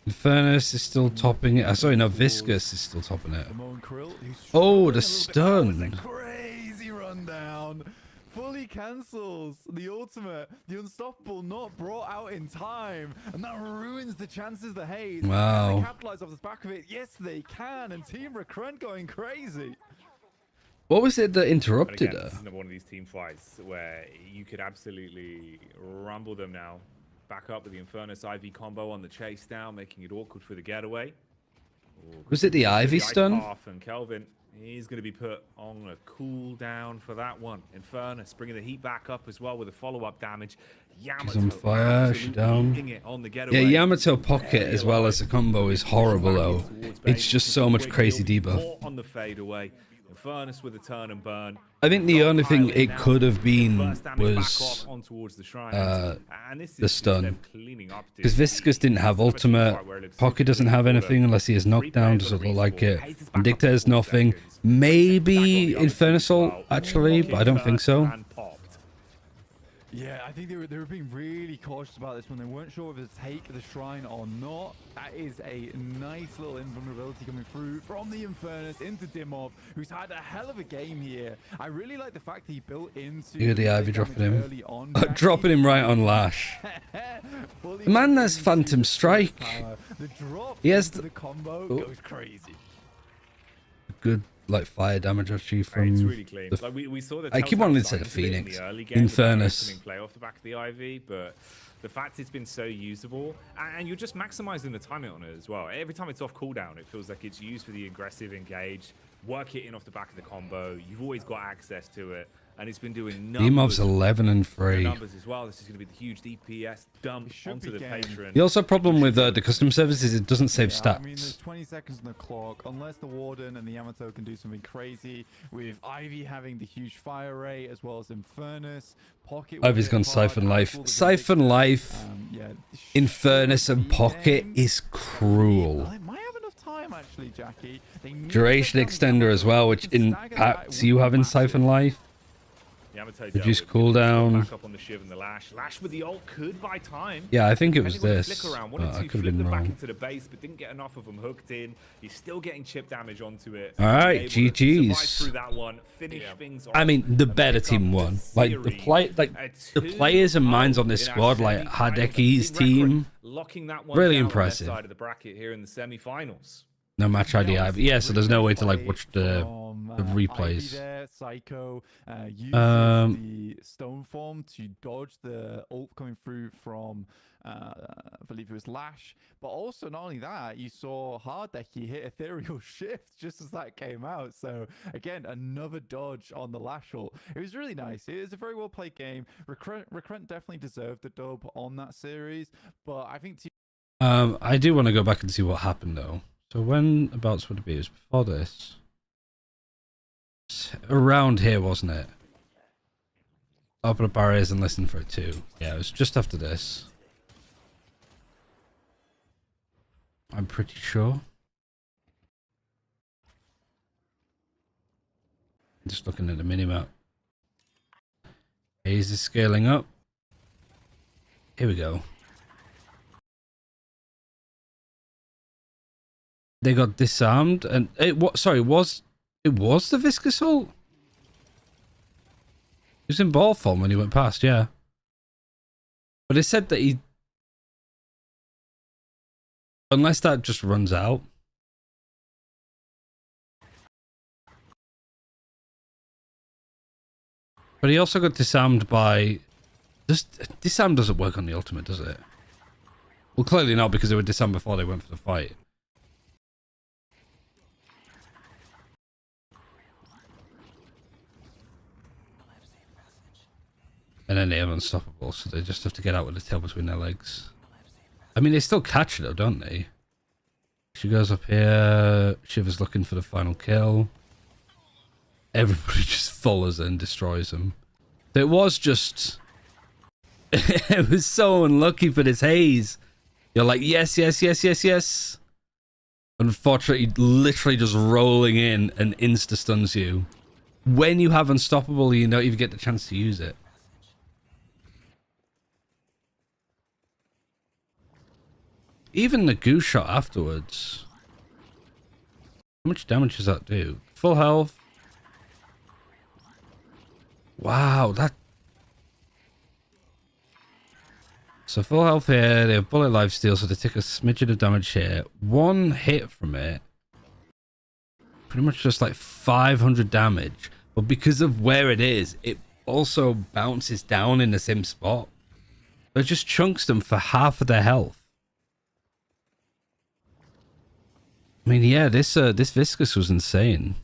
Infernus is still topping it. Sorry, no, Viscous is still topping it. Oh, the stun. Crazy rundown. Fully cancels the ultimate. The unstoppable not brought out in time. And that ruins the chances that Hayes wow. can capitalize off the back of it. Yes, they can. And Team Recrunt going crazy. What was it that interrupted her? This is another one of these team fights where you could absolutely rumble them now. Back up with the Infernus Ivy combo on the chase down, making it awkward for the getaway. Was it the Ivy stun? And Kelvin, he's going to be put on a cooldown for that one. Infernus bringing the heat back up as well with the follow-up damage. Yamato she's on fire, she's down. On the yeah, Yamato pocket as well as the combo is horrible though. It's just so much crazy debuff. On the fade away. Infernus with a turn and burn. I think the only thing it could have been was the stun. Because Viscous didn't have ultimate. Pocket doesn't have anything unless he has knockdown. Doesn't look like it. Vindictor has nothing. Maybe Infernus ult, actually, but I don't think so. Yeah, I think they were being really cautious about this one. They weren't sure whether to take the shrine or not. That is a nice little invulnerability coming through from the Infernus into Dimov, who's had a hell of a game here. I really like the fact that he built into Look at the Ivy dropping him. early on. Dropping him right on Lash. Fully Man, there's into Phantom Strike. power. The drop He has into the combo goes crazy. Good like fire damage actually from. It's really clean. Like we saw the. I keep wanting to say the Phoenix. Infernus. Play off the back of the Ivy, but the fact it's been so usable, and you're just maximizing the timing on it as well. Every time it's off cooldown, it feels like it's used for the aggressive engage. Work it in off the back of the combo. You've always got access to it, and it's been doing numbers. Demov's 11 and 3. Numbers as well. This is going to be the huge DPS dump onto the patron. The also problem with the custom service is it doesn't save stats. I mean, there's 20 seconds on the clock. Unless the Warden and the Yamato can do something crazy, with Ivy having the huge fire rate as well as Infernus. Pocket. Ivy's gone Siphon Life. Siphon Life, yeah, Infernus, and Pocket is cruel. I might have enough time actually, Jackie. Duration extender as well, which impacts you having Siphon Life. Reduce cooldown. Back up on the Shiv and the Lash. Lash with the ult could buy time. Yeah, I think it was Depending on the this. flick around. But Wanted I to could have flip been them back wrong. into the base, but didn't get enough of them hooked in. He's still getting chip damage onto it. All right, Able to survive GG's. through that one, finish things off, I mean, the and better pick team up won. the Like the series. the players and minds on this 2-0 squad, in our like semi-finals. Hadeki's Big record, team, locking that one really down on their impressive. side of the bracket here in the semi-finals. no match ID. But yeah, so there's no way to like watch the replays. Ivy there, Psycho uses the stone form to dodge the ult coming through from I believe it was Lash, but also not only that, you saw Hardeki hit Ethereal Shift just as that came out. So again, another dodge on the Lash ult. It was really nice. It was a very well played game. Recruit definitely deserved the dub on that series, but I think I do want to go back and see what happened though. So when abouts would it be? It was before this. Around here, wasn't it? Open up barriers and listen for it too. Yeah, it was just after this. I'm pretty sure. Just looking at the minimap. Haze is scaling up. Here we go. They got disarmed, and it was the viscous ult. He was in ball form when he went past, yeah. But it said that he, unless that just runs out. But he also got disarmed by. Disarm doesn't work on the ultimate, does it? Well, clearly not, because they were disarmed before they went for the fight. And then they have unstoppable, so they just have to get out with the tail between their legs. I mean, they still catch it though, don't they? She goes up here. Shiver's looking for the final kill. Everybody just follows and destroys them. It was just... it was so unlucky for this Haze. You're like, yes, yes, yes, yes, yes. Unfortunately, literally just rolling in and insta-stuns you. When you have unstoppable, you don't even get the chance to use it. Even the goose shot afterwards. How much damage does that do? Full health. Wow, that... So full health here, they have bullet lifesteal, so they take a smidgen of damage here. One hit from it. Pretty much just like 500 damage. But because of where it is, it also bounces down in the same spot. So it just chunks them for half of their health. I mean, yeah, this Viscous was insane.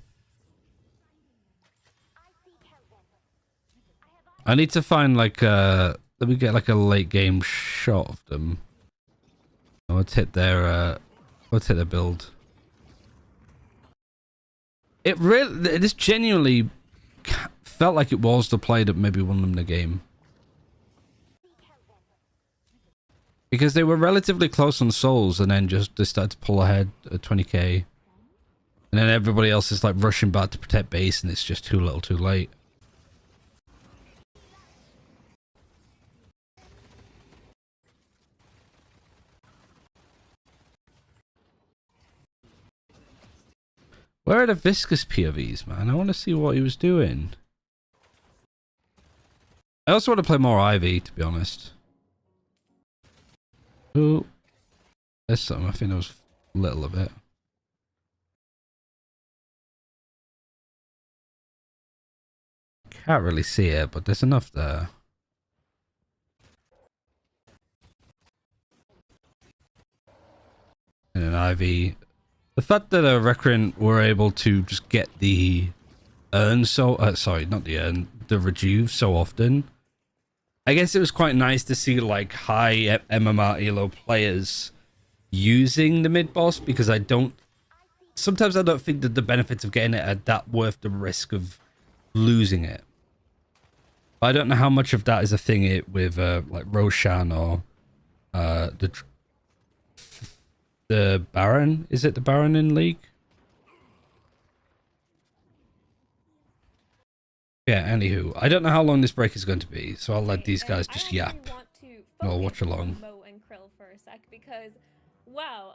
I need to find like let me get like a late game shot of them. Let's hit their build. It really, this genuinely felt like it was the play that maybe won them the game. Because they were relatively close on souls, and then just they started to pull ahead at 20k. And then everybody else is like rushing back to protect base, and it's just too little too late. Where are the viscous POVs, man? I want to see what he was doing. I also want to play more Ivy, to be honest. Oh, there's something. I think there was little of it. Can't really see it, but there's enough there. And an Ivy. The fact that a Recreant were able to just get the urn so... sorry, not the urn. The rejuve so often. I guess it was quite nice to see like high MMR ELO players using the mid-boss, because I don't... Sometimes I don't think that the benefits of getting it are that worth the risk of losing it. I don't know how much of that is a thing with like Roshan or the Baron. Is it the Baron in League? Yeah, anywho. I don't know how long this break is going to be, so I'll let these guys just yap. And I'll watch along. Mo and Krill for a sec, because wow,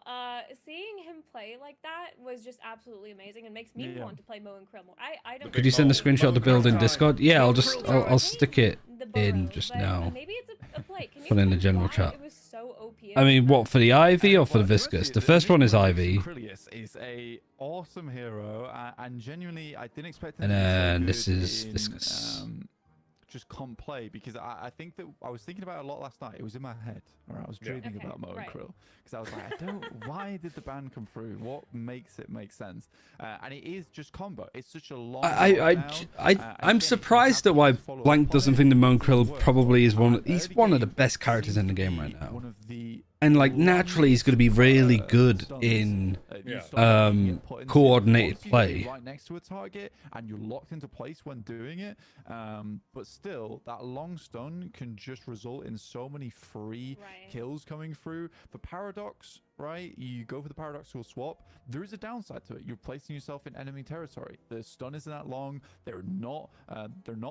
seeing him play like that was just absolutely amazing and makes me want to play Mo and Krill more. I don't. Could you send a screenshot of the build in Discord? Yeah, I'll stick it in just now. Maybe it's a play. Can you put in the general chat. It was so OP. I mean, what, for the Ivy or for the Viscous? The first one is Ivy. Krilius is a awesome hero, and genuinely, I didn't expect him And to be so then good this is in, Viscous. Just comp play, because I think that I was thinking about it a lot last night. It was in my head. All right, I was dreaming about Mo and Krill, because I was like, I don't. Why did the ban come through? What makes it make sense? And it is just combo. It's such a long. I'm surprised at why Blank doesn't think the Mo and Krill probably is one. He's one of the best characters in the game right now. And like naturally, he's going to be really good in coordinated play. Right next to a target, and you're locked into place when doing it. But still, that long stun can just result in so many free kills coming through. The Paradox, right? You go for the paradoxical swap. There is a downside to it. You're placing yourself in enemy territory. The stun isn't that long. They're not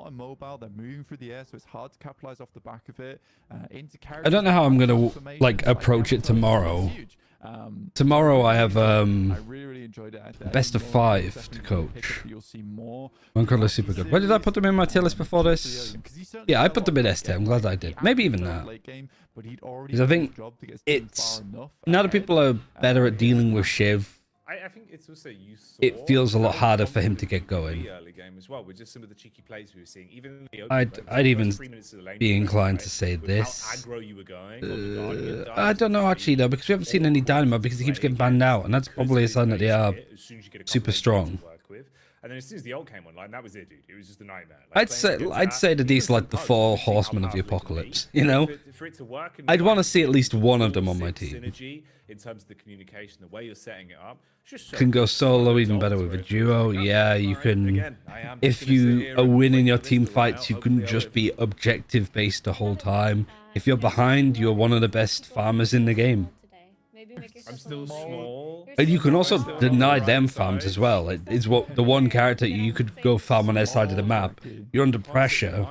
immobile. They're moving through the air, so it's hard to capitalize off the back of it. I don't know how I'm gonna like approach it tomorrow. Tomorrow I have I really enjoyed it. best of 5 to coach. You'll see more. One is super good. Where did I put them in my tier list before this? Yeah, I put them in S tier. I'm glad I did. Maybe even that. Because I think it's now that people are better at dealing with Shiv. I think it's also It feels a lot harder for him to get going. Early game as well, with just some of the cheeky plays we were seeing. Even in the I'd even be inclined to say this. How aggro you were going. I don't know actually though, because we haven't seen any Dynamo because he keeps getting banned out, and that's probably a sign that they are super strong. And then as soon as the ult came online, that was it, dude. It was just a nightmare. I'd say that these are like the 4 horsemen of the apocalypse. You know, for it to work, I'd want to see at least one of them on my team. Synergy in terms of the communication, the way you're setting it up. Can go solo even better with a duo. Yeah, you can. If you are winning your team fights, you can just be objective based the whole time. If you're behind, you're one of the best farmers in the game. I'm still small. And you can also deny them farms as well. It is what the one character you could go farm on their side of the map. You're under pressure.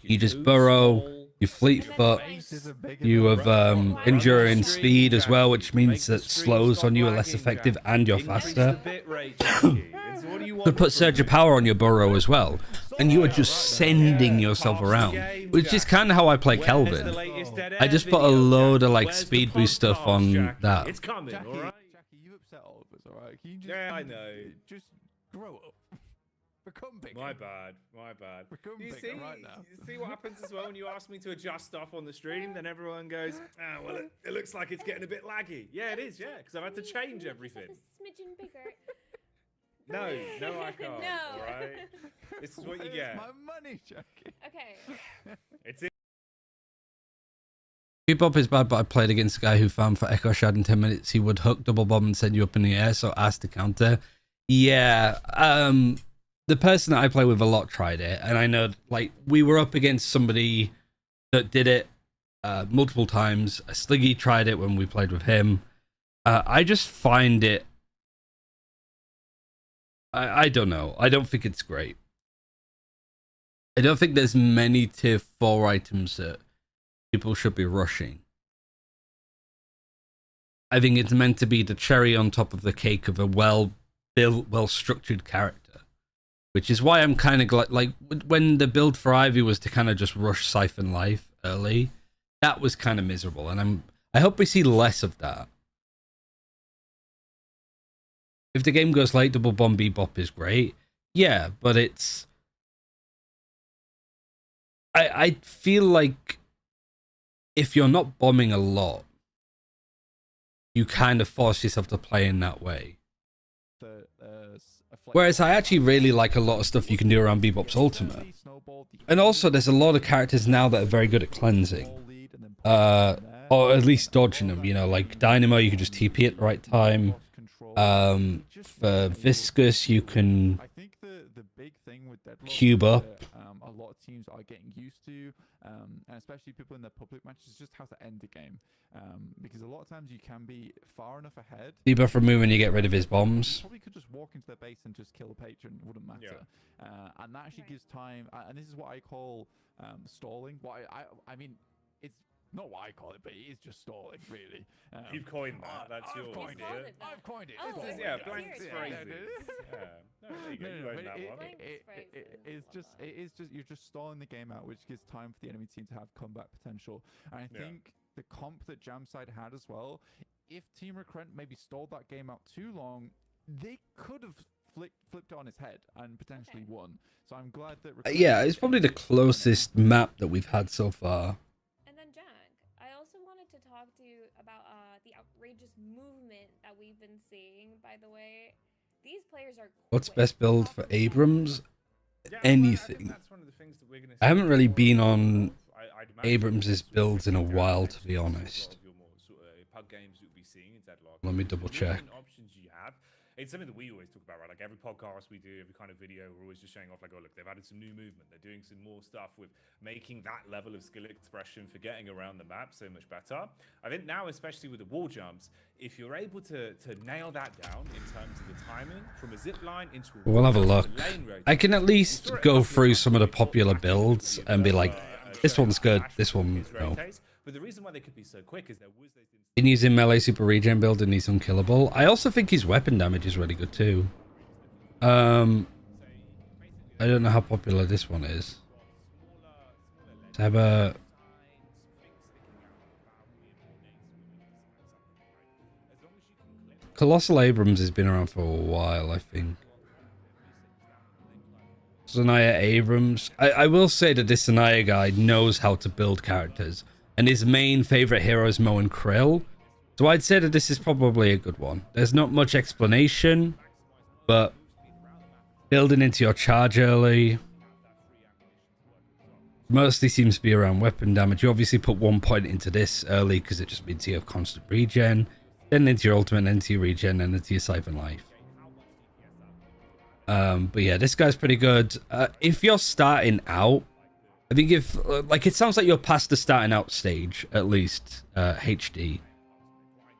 You just burrow. You fleet foot. You have enduring speed as well, which means that slows on you are less effective and you're faster. Could put Surge of Power on your burrow as well, and you are just sending yourself around, which is kind of how I play Kelvin. I just put a load of like speed boost stuff on that. It's coming, all right? Jackie, you upset all of us, all right? Can you just, I know. Just grow up. Become bigger. My bad. Become You bigger see, right now. you see what happens as well when you ask me to adjust stuff on the stream? Then everyone goes, well, it looks like it's getting a bit laggy. Yeah, it is, yeah, because I've had to change everything. A smidgen bigger. No, I can't. No. All right? This is what you Where's get. my money, Jackie? Okay. It's it. Bebop is bad, but I played against a guy who farmed for Echo Shad in 10 minutes. He would hook double bomb and send you up in the air, so ask to counter. Yeah, the person that I play with a lot tried it, and I know, like, we were up against somebody that did it multiple times. Sliggy tried it when we played with him. I just find it... I don't know. I don't think it's great. I don't think there's many tier 4 items that people should be rushing. I think it's meant to be the cherry on top of the cake of a well built, well-structured character. Which is why I'm kind of like when the build for Ivy was to kind of just rush Siphon Life early, that was kind of miserable, and I hope we see less of that. If the game goes late, double bomb bebop is great. Yeah, but it's... I feel like if you're not bombing a lot, you kind of force yourself to play in that way. Whereas I actually really like a lot of stuff you can do around Bebop's ultimate. And also, there's a lot of characters now that are very good at cleansing. Or at least dodging them, you know, like Dynamo, you can just TP at the right time. For Viscous, you can cube up. A lot of teams are getting used to, and especially people in their public matches, is just how to end the game. Because a lot of times you can be far enough ahead. Debuff remove when you get rid of his bombs. You probably could just walk into their base and just kill a patron, it wouldn't matter. And that actually gives time, and this is what I call stalling. I mean, it's not what I call it, but it is just stalling, really. You've coined that. That's yours. I've coined it. Oh, Yeah, blank phrases. No, there you go. You owned that one. It's just you're just stalling the game out, which gives time for the enemy team to have comeback potential. And I think the comp that Jamside had as well, if Team Recurrent maybe stalled that game out too long, they could have flipped it on its head and potentially won. So I'm glad that yeah, it's probably the closest map that we've had so far. And then Jack, I also wanted to talk to you about the outrageous movement that we've been seeing. By the way, these players are What's best build for Abrams? Anything. I haven't really been on Abrams' builds in a while, to be honest. Let me double check. It's something that we always talk about, right? Like every podcast we do, every kind of video, we're always just showing off like, oh, look, they've added some new movement. They're doing some more stuff with making that level of skill expression for getting around the map so much better. I think now, especially with the wall jumps, if you're able to nail that down in terms of the timing from a zip line into a we'll have a look. I can at least go through some of the popular builds and be like, this one's good, this one, no. But the reason why they could be so quick is there was those... In using melee super regen build and he's unkillable. I also think his weapon damage is really good too. I don't know how popular this one is. Saba. Colossal Abrams has been around for a while, I think. Zanaya Abrams. I will say that this Zanaya guy knows how to build characters. And his main favorite hero is Mo and Krill. So I'd say that this is probably a good one. There's not much explanation, but building into your charge early mostly seems to be around weapon damage. You obviously put 1 point into this early because it just means you have constant regen. Then into your ultimate, into your regen, and into your Siphon Life. But yeah, this guy's pretty good. If you're starting out, I think if, like, it sounds like you're past the starting out stage, at least, HD.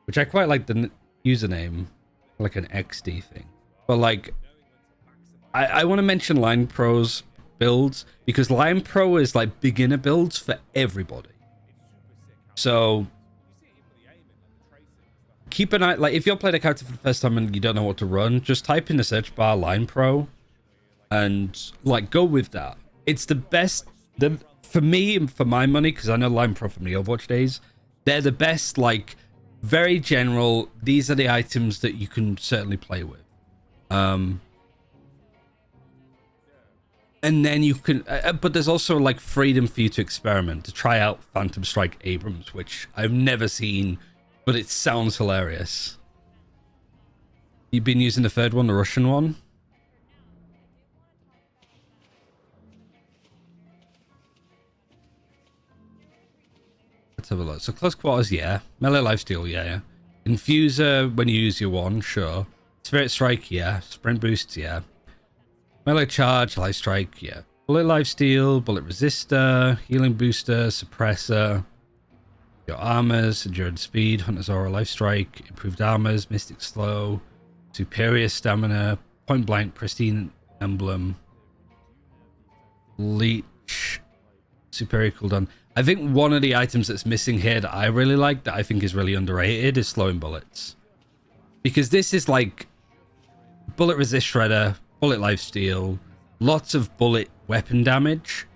Which I quite like the username, like an XD thing. But, like, I want to mention Line Pro's builds, because Line Pro is, like, beginner builds for everybody. So, keep an eye, like, if you're playing a character for the first time and you don't know what to run, just type in the search bar Line Pro, and, like, go with that. It's the best... for me and for my money, because I know Line Pro from the Overwatch days, they're the best, like, very general, these are the items that you can certainly play with. And then you can, but there's also, like, freedom for you to experiment, to try out Phantom Strike Abrams, which I've never seen, but it sounds hilarious. You've been using the third one, the Russian one? Let's have a look. So close quarters, yeah. Melee lifesteal, yeah. Infuser when you use your one, sure. Spirit strike, yeah. Sprint boosts, yeah. Melee charge, life strike, yeah. Bullet lifesteal, bullet resistor, healing booster, suppressor. Your armors, endurance speed, hunter's aura, life strike, improved armors, mystic slow, superior stamina, point blank, pristine emblem, leech, superior cooldown. I think one of the items that's missing here that I really like, that I think is really underrated, is slowing bullets. Because this is like... bullet resist shredder, bullet lifesteal, lots of bullet weapon damage.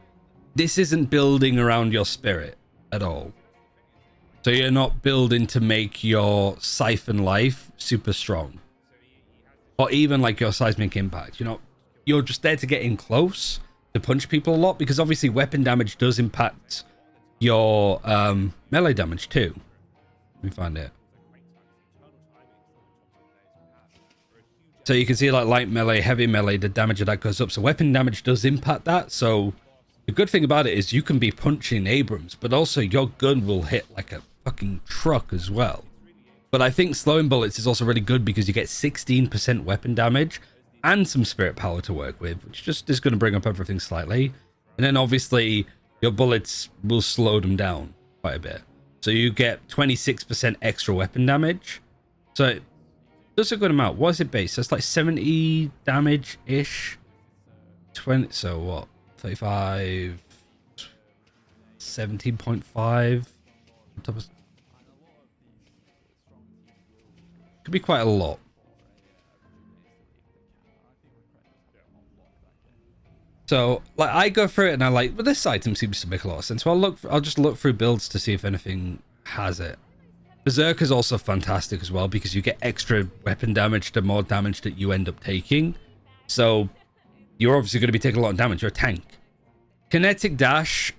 This isn't building around your spirit at all. So you're not building to make your siphon life super strong. Or even like your seismic impact. You're just there to get in close, to punch people a lot, because obviously weapon damage does impact your melee damage too. Let me find it. So you can see like light melee, heavy melee, the damage of that goes up. So weapon damage does impact that. So the good thing about it is you can be punching Abrams, but also your gun will hit like a fucking truck as well. But I think slowing bullets is also really good because you get 16% weapon damage and some spirit power to work with, which just is going to bring up everything slightly. And then obviously your bullets will slow them down quite a bit. So you get 26% extra weapon damage. So that's a good amount. What is it based? That's like 70 damage-ish. 20, so what? 35, 17.5. Could be quite a lot. So like I go through it and I like, well, this item seems to make a lot of sense. So I'll just look through builds to see if anything has it. Berserk is also fantastic as well because you get extra weapon damage the more damage that you end up taking. So you're obviously going to be taking a lot of damage. You're a tank. Kinetic Dash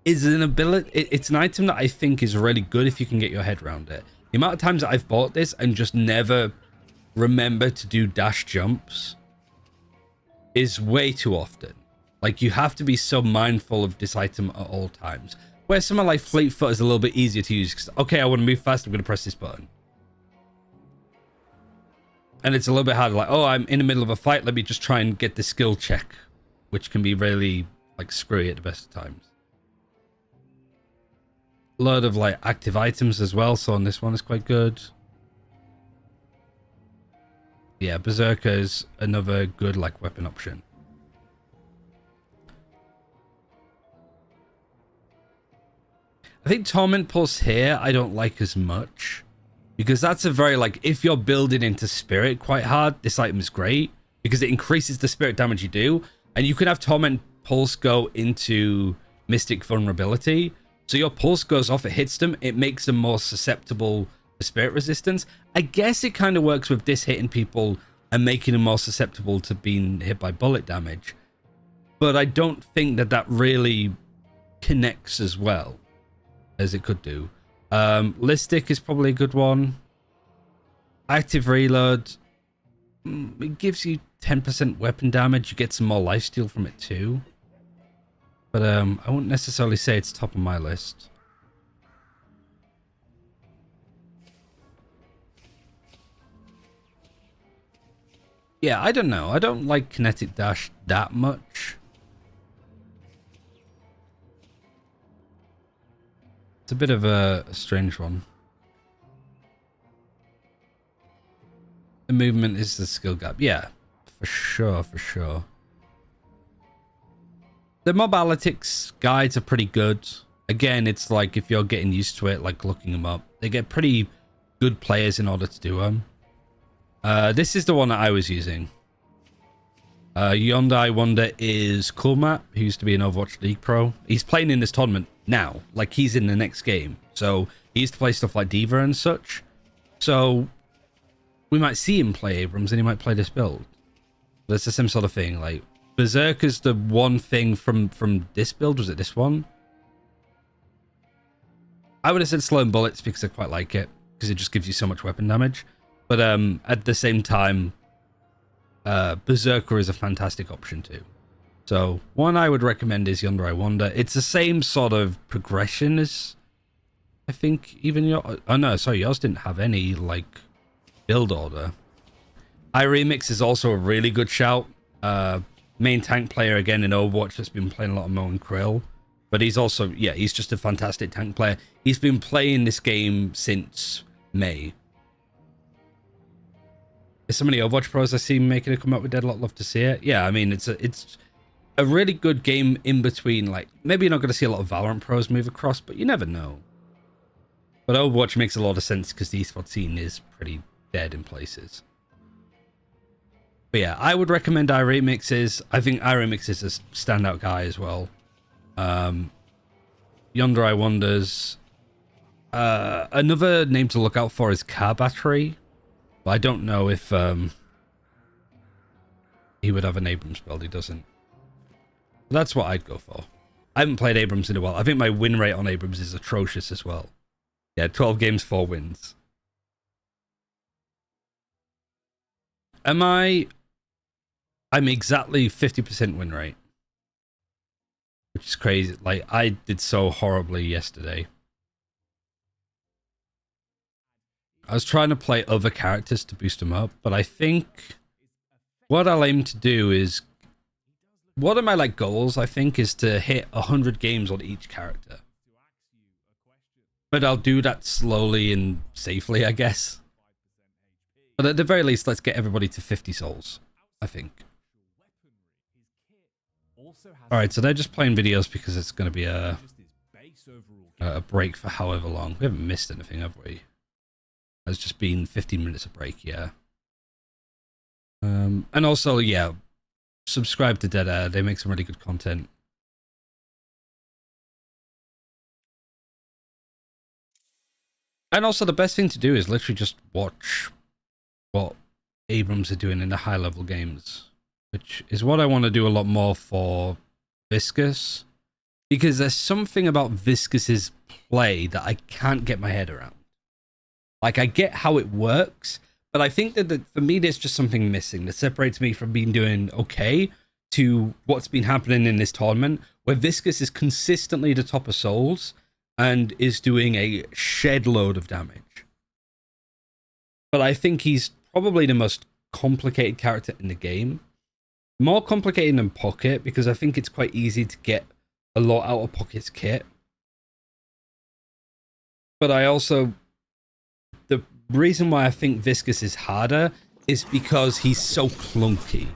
is an ability. It's an item that I think is really good if you can get your head around it. The amount of times that I've bought this and just never remember to do dash jumps is way too often. Like you have to be so mindful of this item at all times. Where something like Fleetfoot is a little bit easier to use because, okay, I want to move fast, I'm going to press this button. And it's a little bit harder, like, oh, I'm in the middle of a fight, let me just try and get the skill check, which can be really, like, screwy at the best of times. A lot of, like, active items as well, so on this one is quite good. Yeah, Berserker's another good, like, weapon option. I think Torment Pulse here I don't like as much because that's a very like if you're building into spirit quite hard, this item is great because it increases the spirit damage you do, and you can have Torment Pulse go into Mystic Vulnerability, so your pulse goes off, it hits them, it makes them more susceptible to spirit resistance. I guess it kind of works with this hitting people and making them more susceptible to being hit by bullet damage, but I don't think that really connects as well as it could do. Listic is probably a good one. Active Reload, it gives you 10% weapon damage. You get some more lifesteal from it too. But I wouldn't necessarily say it's top of my list. Yeah, I don't know. I don't like Kinetic Dash that much. It's a bit of a strange one. The movement is the skill gap. Yeah, for sure, for sure. The mob analytics guides are pretty good. Again, it's like if you're getting used to it, like looking them up, they get pretty good players in order to do them. This is the one that I was using. Yonder I Wonder is Coolmat, who used to be an Overwatch League pro. He's playing in this tournament now, like he's in the next game. So he used to play stuff like Diva and such. So we might see him play Abrams and he might play this build. But it's the same sort of thing. Like Berserk is the one thing from this build. Was it this one? I would have said Slow and Bullets because I quite like it, because it just gives you so much weapon damage. But at the same time, Berserker is a fantastic option too. So one I would recommend is Yonder I Wonder. It's the same sort of progression as I think even your... Oh no, sorry, yours didn't have any like build order. iRemix is also a really good shout. Main tank player again in Overwatch that's been playing a lot of Mo and Krill. But he's also, yeah, he's just a fantastic tank player. He's been playing this game since May. There's so many Overwatch pros I see making it come out with Deadlock. Love to see it. Yeah, I mean, it's a really good game in between. Like, maybe you're not going to see a lot of Valorant pros move across, but you never know. But Overwatch makes a lot of sense because the esports scene is pretty dead in places. But yeah, I would recommend iRemixes. I think iRemix is a standout guy as well. Yonder Eye Wonders. Another name to look out for is Car Battery. But I don't know if he would have an Abrams build. He doesn't. But that's what I'd go for. I haven't played Abrams in a while. I think my win rate on Abrams is atrocious as well. Yeah, 12 games, 4 wins. I'm exactly 50% win rate. Which is crazy. Like, I did so horribly yesterday. I was trying to play other characters to boost them up, but I think what I'll aim to do is, one of my like goals, I think, is to hit 100 games on each character. But I'll do that slowly and safely, I guess. But at the very least, let's get everybody to 50 souls, I think. Alright, so they're just playing videos because it's going to be a break for however long. We haven't missed anything, have we? It's just been 15 minutes of break, yeah. And also, yeah, subscribe to Deadlock. They make some really good content. And also, the best thing to do is literally just watch what Abrams are doing in the high-level games, which is what I want to do a lot more for Viscous, because there's something about Viscous's play that I can't get my head around. Like, I get how it works, but I think that for me, there's just something missing that separates me from being doing okay to what's been happening in this tournament, where Viscous is consistently the top of souls and is doing a shed load of damage. But I think he's probably the most complicated character in the game. More complicated than Pocket, because I think it's quite easy to get a lot out of Pocket's kit. But I also... The reason why I think Viscous is harder is because he's so clunky.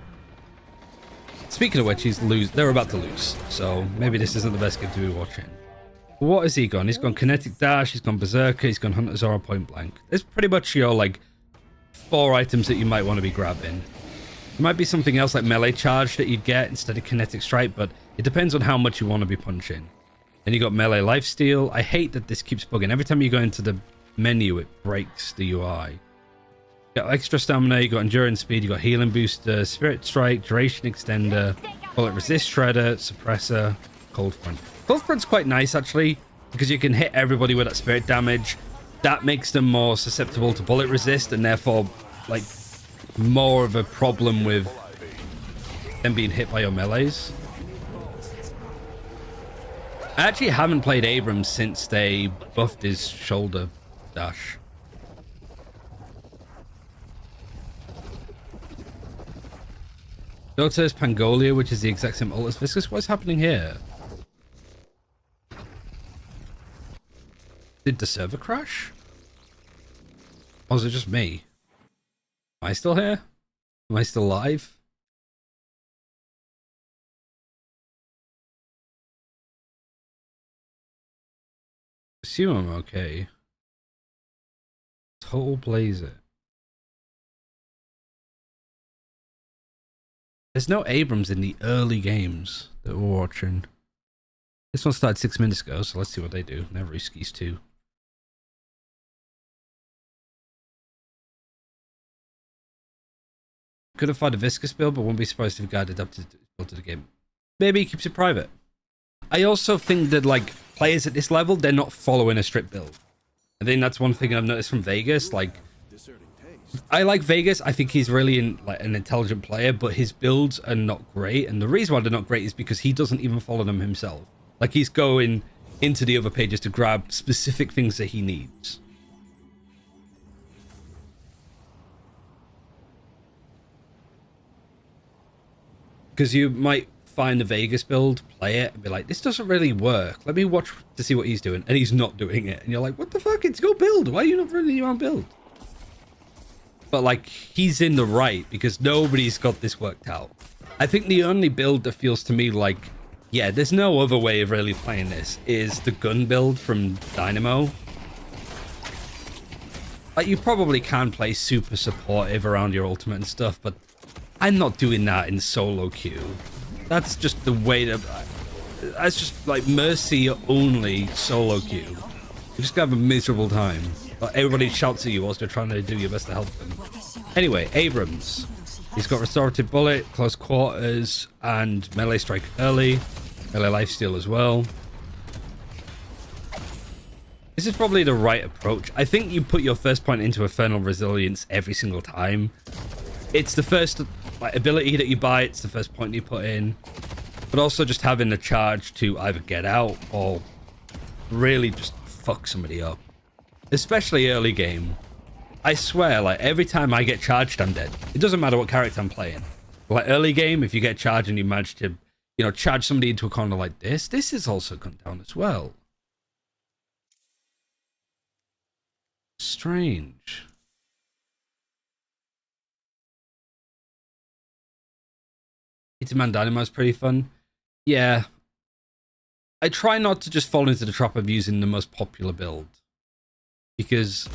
Speaking of which, they're about to lose, so maybe this isn't the best game to be watching. What has he gone? He's gone Kinetic Dash, he's gone Berserker, he's gone Hunter Zora Point Blank. There's pretty much your, like, 4 items that you might want to be grabbing. There might be something else like Melee Charge that you'd get instead of Kinetic Strike, but it depends on how much you want to be punching. Then you got Melee Lifesteal. I hate that this keeps bugging. Every time you go into the menu, it breaks the UI. You got extra stamina, you got endurance speed, you got healing booster, spirit strike, duration extender, bullet resist shredder, suppressor, cold front. Cold front's quite nice actually, because you can hit everybody with that spirit damage. That makes them more susceptible to bullet resist and therefore like more of a problem with them being hit by your melees. I actually haven't played Abrams since they buffed his shoulder dash. Dota's Pangolia, which is the exact same ult as Viscous. What's happening here? Did the server crash? Or is it just me? Am I still here? Am I still live? Assume I'm okay. Total Blazer. There's no Abrams in the early games that we're watching. This one started 6 minutes ago, so let's see what they do. Never skis 2. Could have found a Viscous build, but wouldn't be surprised if a guy adapted his build to the game. Maybe he keeps it private. I also think that, like, players at this level, they're not following a strict build. I think that's one thing I've noticed from Vegas. Like, I like Vegas. I think he's really an intelligent player, but his builds are not great. And the reason why they're not great is because he doesn't even follow them himself. Like, he's going into the other pages to grab specific things that he needs. Because you might find the Vegas build, play it, and be like, this doesn't really work. Let me watch to see what he's doing. And he's not doing it. And you're like, what the fuck? It's your build. Why are you not running your own build? But, like, he's in the right because nobody's got this worked out. I think the only build that feels to me like, yeah, there's no other way of really playing this is the gun build from Dynamo. Like, you probably can play super supportive around your ultimate and stuff, but I'm not doing that in solo queue. That's just the way to... That's just like Mercy only solo queue. You just have a miserable time. Like, everybody shouts at you whilst you're trying to do your best to help them. Anyway, Abrams. He's got Restorative Bullet, Close Quarters, and Melee Strike early. Melee Lifesteal as well. This is probably the right approach. I think you put your first point into Infernal Resilience every single time. It's the first ability that you buy. It's the first point you put in. But also just having the charge to either get out or really just fuck somebody up. Especially early game. I swear, like, every time I get charged, I'm dead. It doesn't matter what character I'm playing. Like, early game, if you get charged and you manage to, you know, charge somebody into a corner like this is also gone down as well. Strange. Hitman Dynamo is pretty fun. Yeah. I try not to just fall into the trap of using the most popular build. Because,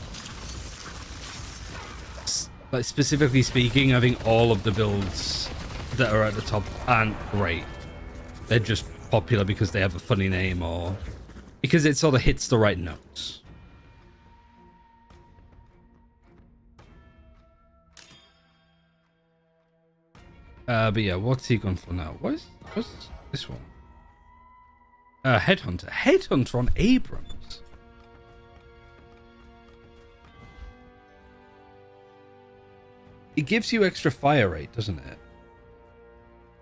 like, specifically speaking, I think all of the builds that are at the top aren't great. They're just popular because they have a funny name or because it sort of hits the right notes. But yeah, what's he gone for now? What's this one? Headhunter. Headhunter on Abrams. It gives you extra fire rate, doesn't it?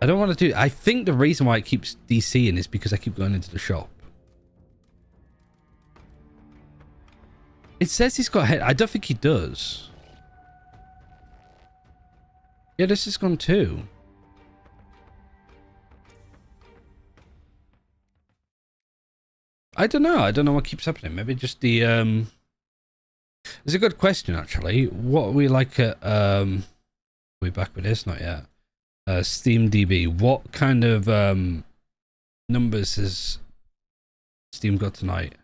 I don't want to do... I think the reason why it keeps DCing is because I keep going into the shop. It says he's got head... I don't think he does. Yeah, this has gone too. I don't know. I don't know what keeps happening. Maybe just the... It's a good question, actually. What are we like at... Are we back with this? Not yet. Steam DB. What kind of numbers has Steam got tonight?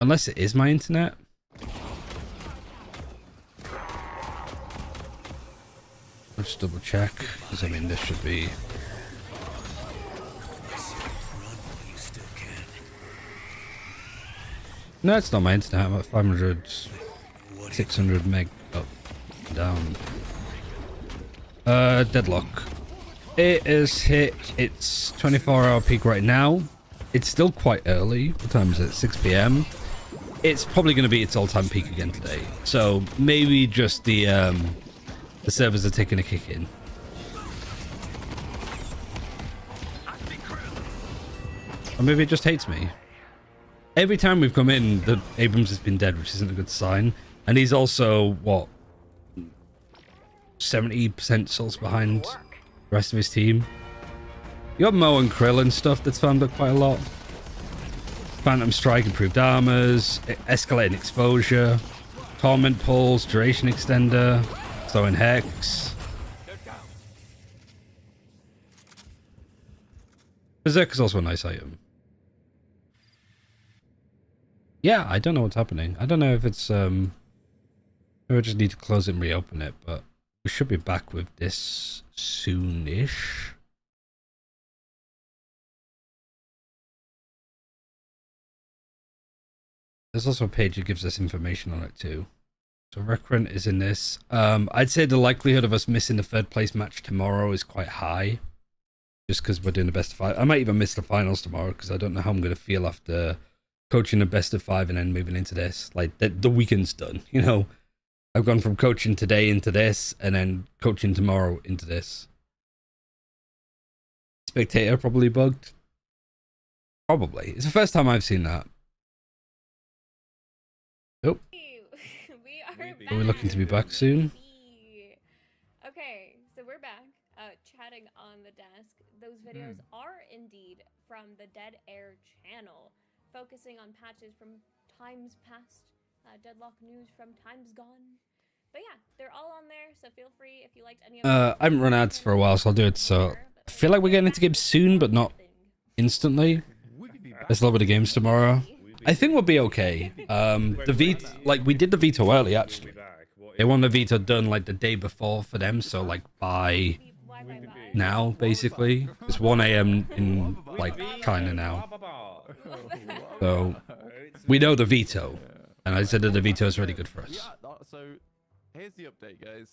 Unless it is my internet. I'll just double check, because I mean this should be... No, it's not my internet. I'm at 500, 600 meg up and down. Deadlock. It is hit its 24-hour peak right now. It's still quite early. What time is it? 6 PM. It's probably going to be its all-time peak again today. So maybe just the servers are taking a kick in. Or maybe it just hates me. Every time we've come in, the Abrams has been dead, which isn't a good sign. And he's also, what, 70% souls behind the rest of his team. You got Mo and Krill and stuff that's farmed up quite a lot. Phantom Strike, improved armors, escalating exposure, torment pulls, duration extender, slowing hex. Berserker's also a nice item. Yeah, I don't know what's happening. I don't know if it's maybe I just need to close it and reopen it, but we should be back with this soonish. There's also a page that gives us information on it too. So Recurrent is in this. I'd say the likelihood of us missing the third place match tomorrow is quite high. Just because we're doing the best of 5. I might even miss the finals tomorrow because I don't know how I'm going to feel after coaching the best of 5 and then moving into this. Like, the weekend's done, you know? I've gone from coaching today into this and then coaching tomorrow into this. Spectator probably bugged. Probably. It's the first time I've seen that. Oh. Are we looking to be back soon? Okay, so we're back, chatting on the desk. Those videos are indeed from the Dead Air channel, focusing on patches from times past, Deadlock news from times gone. But yeah, they're all on there, so feel free if you liked any of them. I haven't run ads for a while, so I'll do it. So I feel like we're getting into games soon, but not instantly. There's a little bit of games tomorrow. I think we'll be okay. The veto, like we did the veto early actually. They want the veto done like the day before for them, so like by now, basically. It's 1 a.m. in like China now. So we know the veto. And I said that the veto is really good for us. Yeah, so here's the update, guys.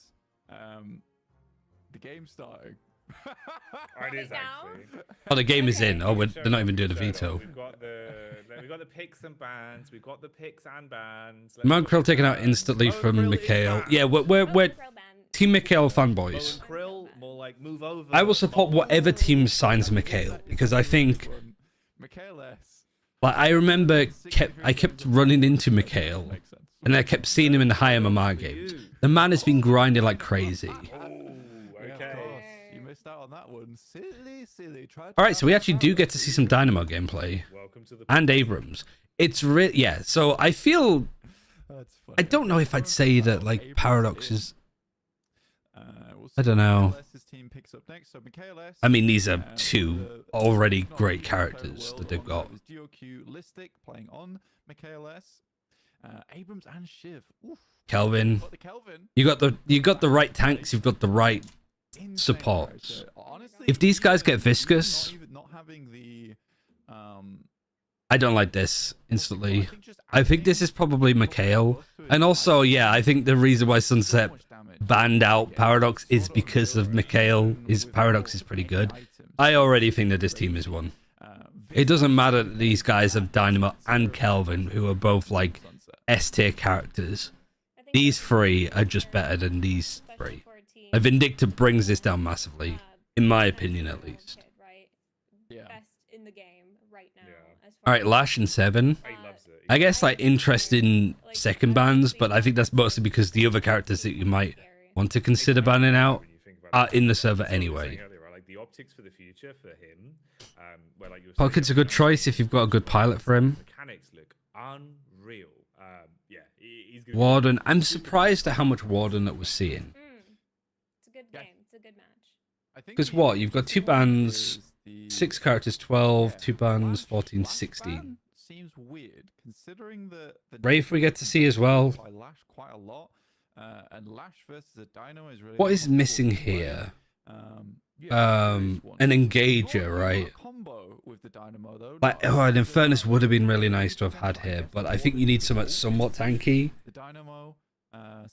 The game's starting. It is actually. Oh, the game is in. Oh, they're not even doing the veto. We've got the picks and bans. We've got the picks and bans. Mount Krill taken out instantly from Mikhail. Yeah, we're Team Mikhail fanboys. Move over. I will support whatever team signs Mikhail because I think. Like I remember, I kept running into Mikhail, and I kept seeing him in the high MMA games. The man has been grinding like crazy. You missed out on that one. Silly. All right, so we actually do get to see some Dynamo gameplay and Abrams. It's yeah. So I feel I don't know if I'd say that like Paradox is. I don't know. I mean, these are two already great characters that they've got. Playing on Abrams and Shiv. Kelvin, you got the right tanks. You've got the right supports. If these guys get viscous, I don't like this instantly. I think this is probably Mikhail, and also yeah, I think the reason why Sunset banned out Paradox is because of Mikhail. His Paradox is pretty good. I already think that this team is one. It doesn't matter that these guys have Dynamo and Kelvin, who are both like S tier characters. These three are just better than these three. Vindicta brings this down massively, in my opinion at least. All right, Lash and 7. I guess like interesting second bans, but I think that's mostly because the other characters that you might want to consider banning out are in the server anyway. The optics for the future for him, Pocket's a good choice if you've got a good pilot for him. Mechanics look unreal. Warden, I'm surprised at how much Warden that we're seeing. It's a good game. It's a good match. Because what? You've got 2 bans, 6 characters, 12, 2 bans, 14, 16. Seems weird considering the Wraith we get to see as well. I Lash quite a lot, and Lash versus a Dino is really What is missing here? An engager, right? Combo with the Dynamo though. Like, oh, an Infernus would have been really nice to have had here, but I think you need something somewhat tanky. The Dynamo.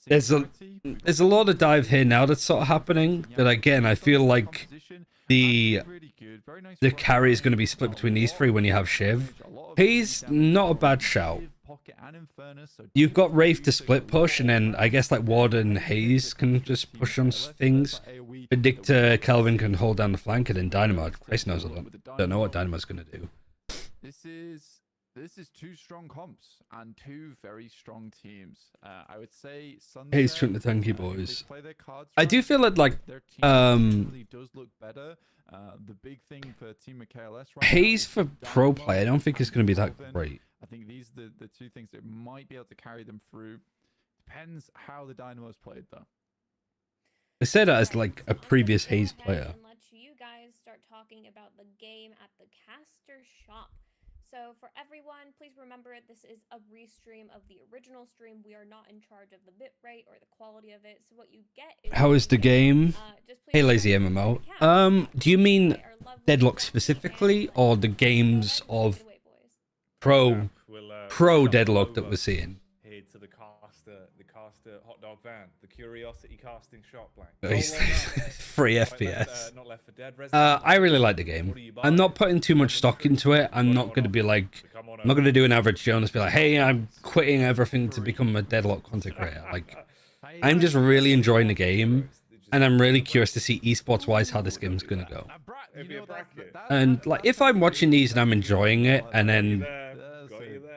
There's a lot of dive here now that's sort of happening, but again, I feel like the carry is going to be split between these three when you have Shiv. He's not a bad shout. You've got Wraith to split push, and then I guess like Warden and Haze can just push on things. Vindicta, Kelvin can hold down the flank, and then Dynamo. Christ knows, I don't know what Dynamo's going to do. This is 2 strong comps and 2 very strong teams. I would say Haze trying the tanky boys. I do feel like really does look better. The big thing for Team KLS right Haze for pro play, I don't think it's going to be that great. I think these are the 2 things that might be able to carry them through. Depends how the Dynamos played though. I said that as like a previous Haze player. And let you guys start talking about the game at the caster shop. So for everyone, please remember this is a restream of the original stream. We are not in charge of the bitrate or the quality of it. So what you get is how is the game? Hey, lazy MMO. Do you mean Deadlock specifically, or the games of pro Deadlock that we're seeing? Here to the caster hot dog van, the curiosity casting shop, free FPS. Not Left 4 Dead. I really like the game. I'm not putting too much stock into it. I'm not going to be like, I'm not going to do an average Jonas, be like, hey, I'm quitting everything to become a Deadlock content creator. Like, I'm just really enjoying the game, and I'm really curious to see esports wise how this game's going to go. And like, if I'm watching these and I'm enjoying it, and then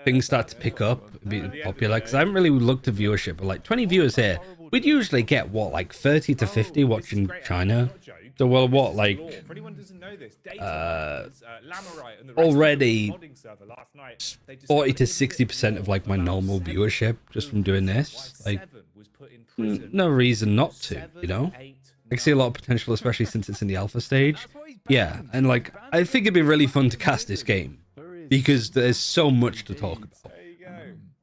things start to pick up, be popular, because I haven't really looked at viewership, but like 20 viewers here, we'd usually get what, like 30 to 50 watching China. So well, what, like already 40 to 60% of like my normal viewership just from doing this. Like, no reason not to, you know? I see a lot of potential, especially since it's in the alpha stage. Yeah, and like, I think it'd be really fun to cast this game, because there's so much to talk about.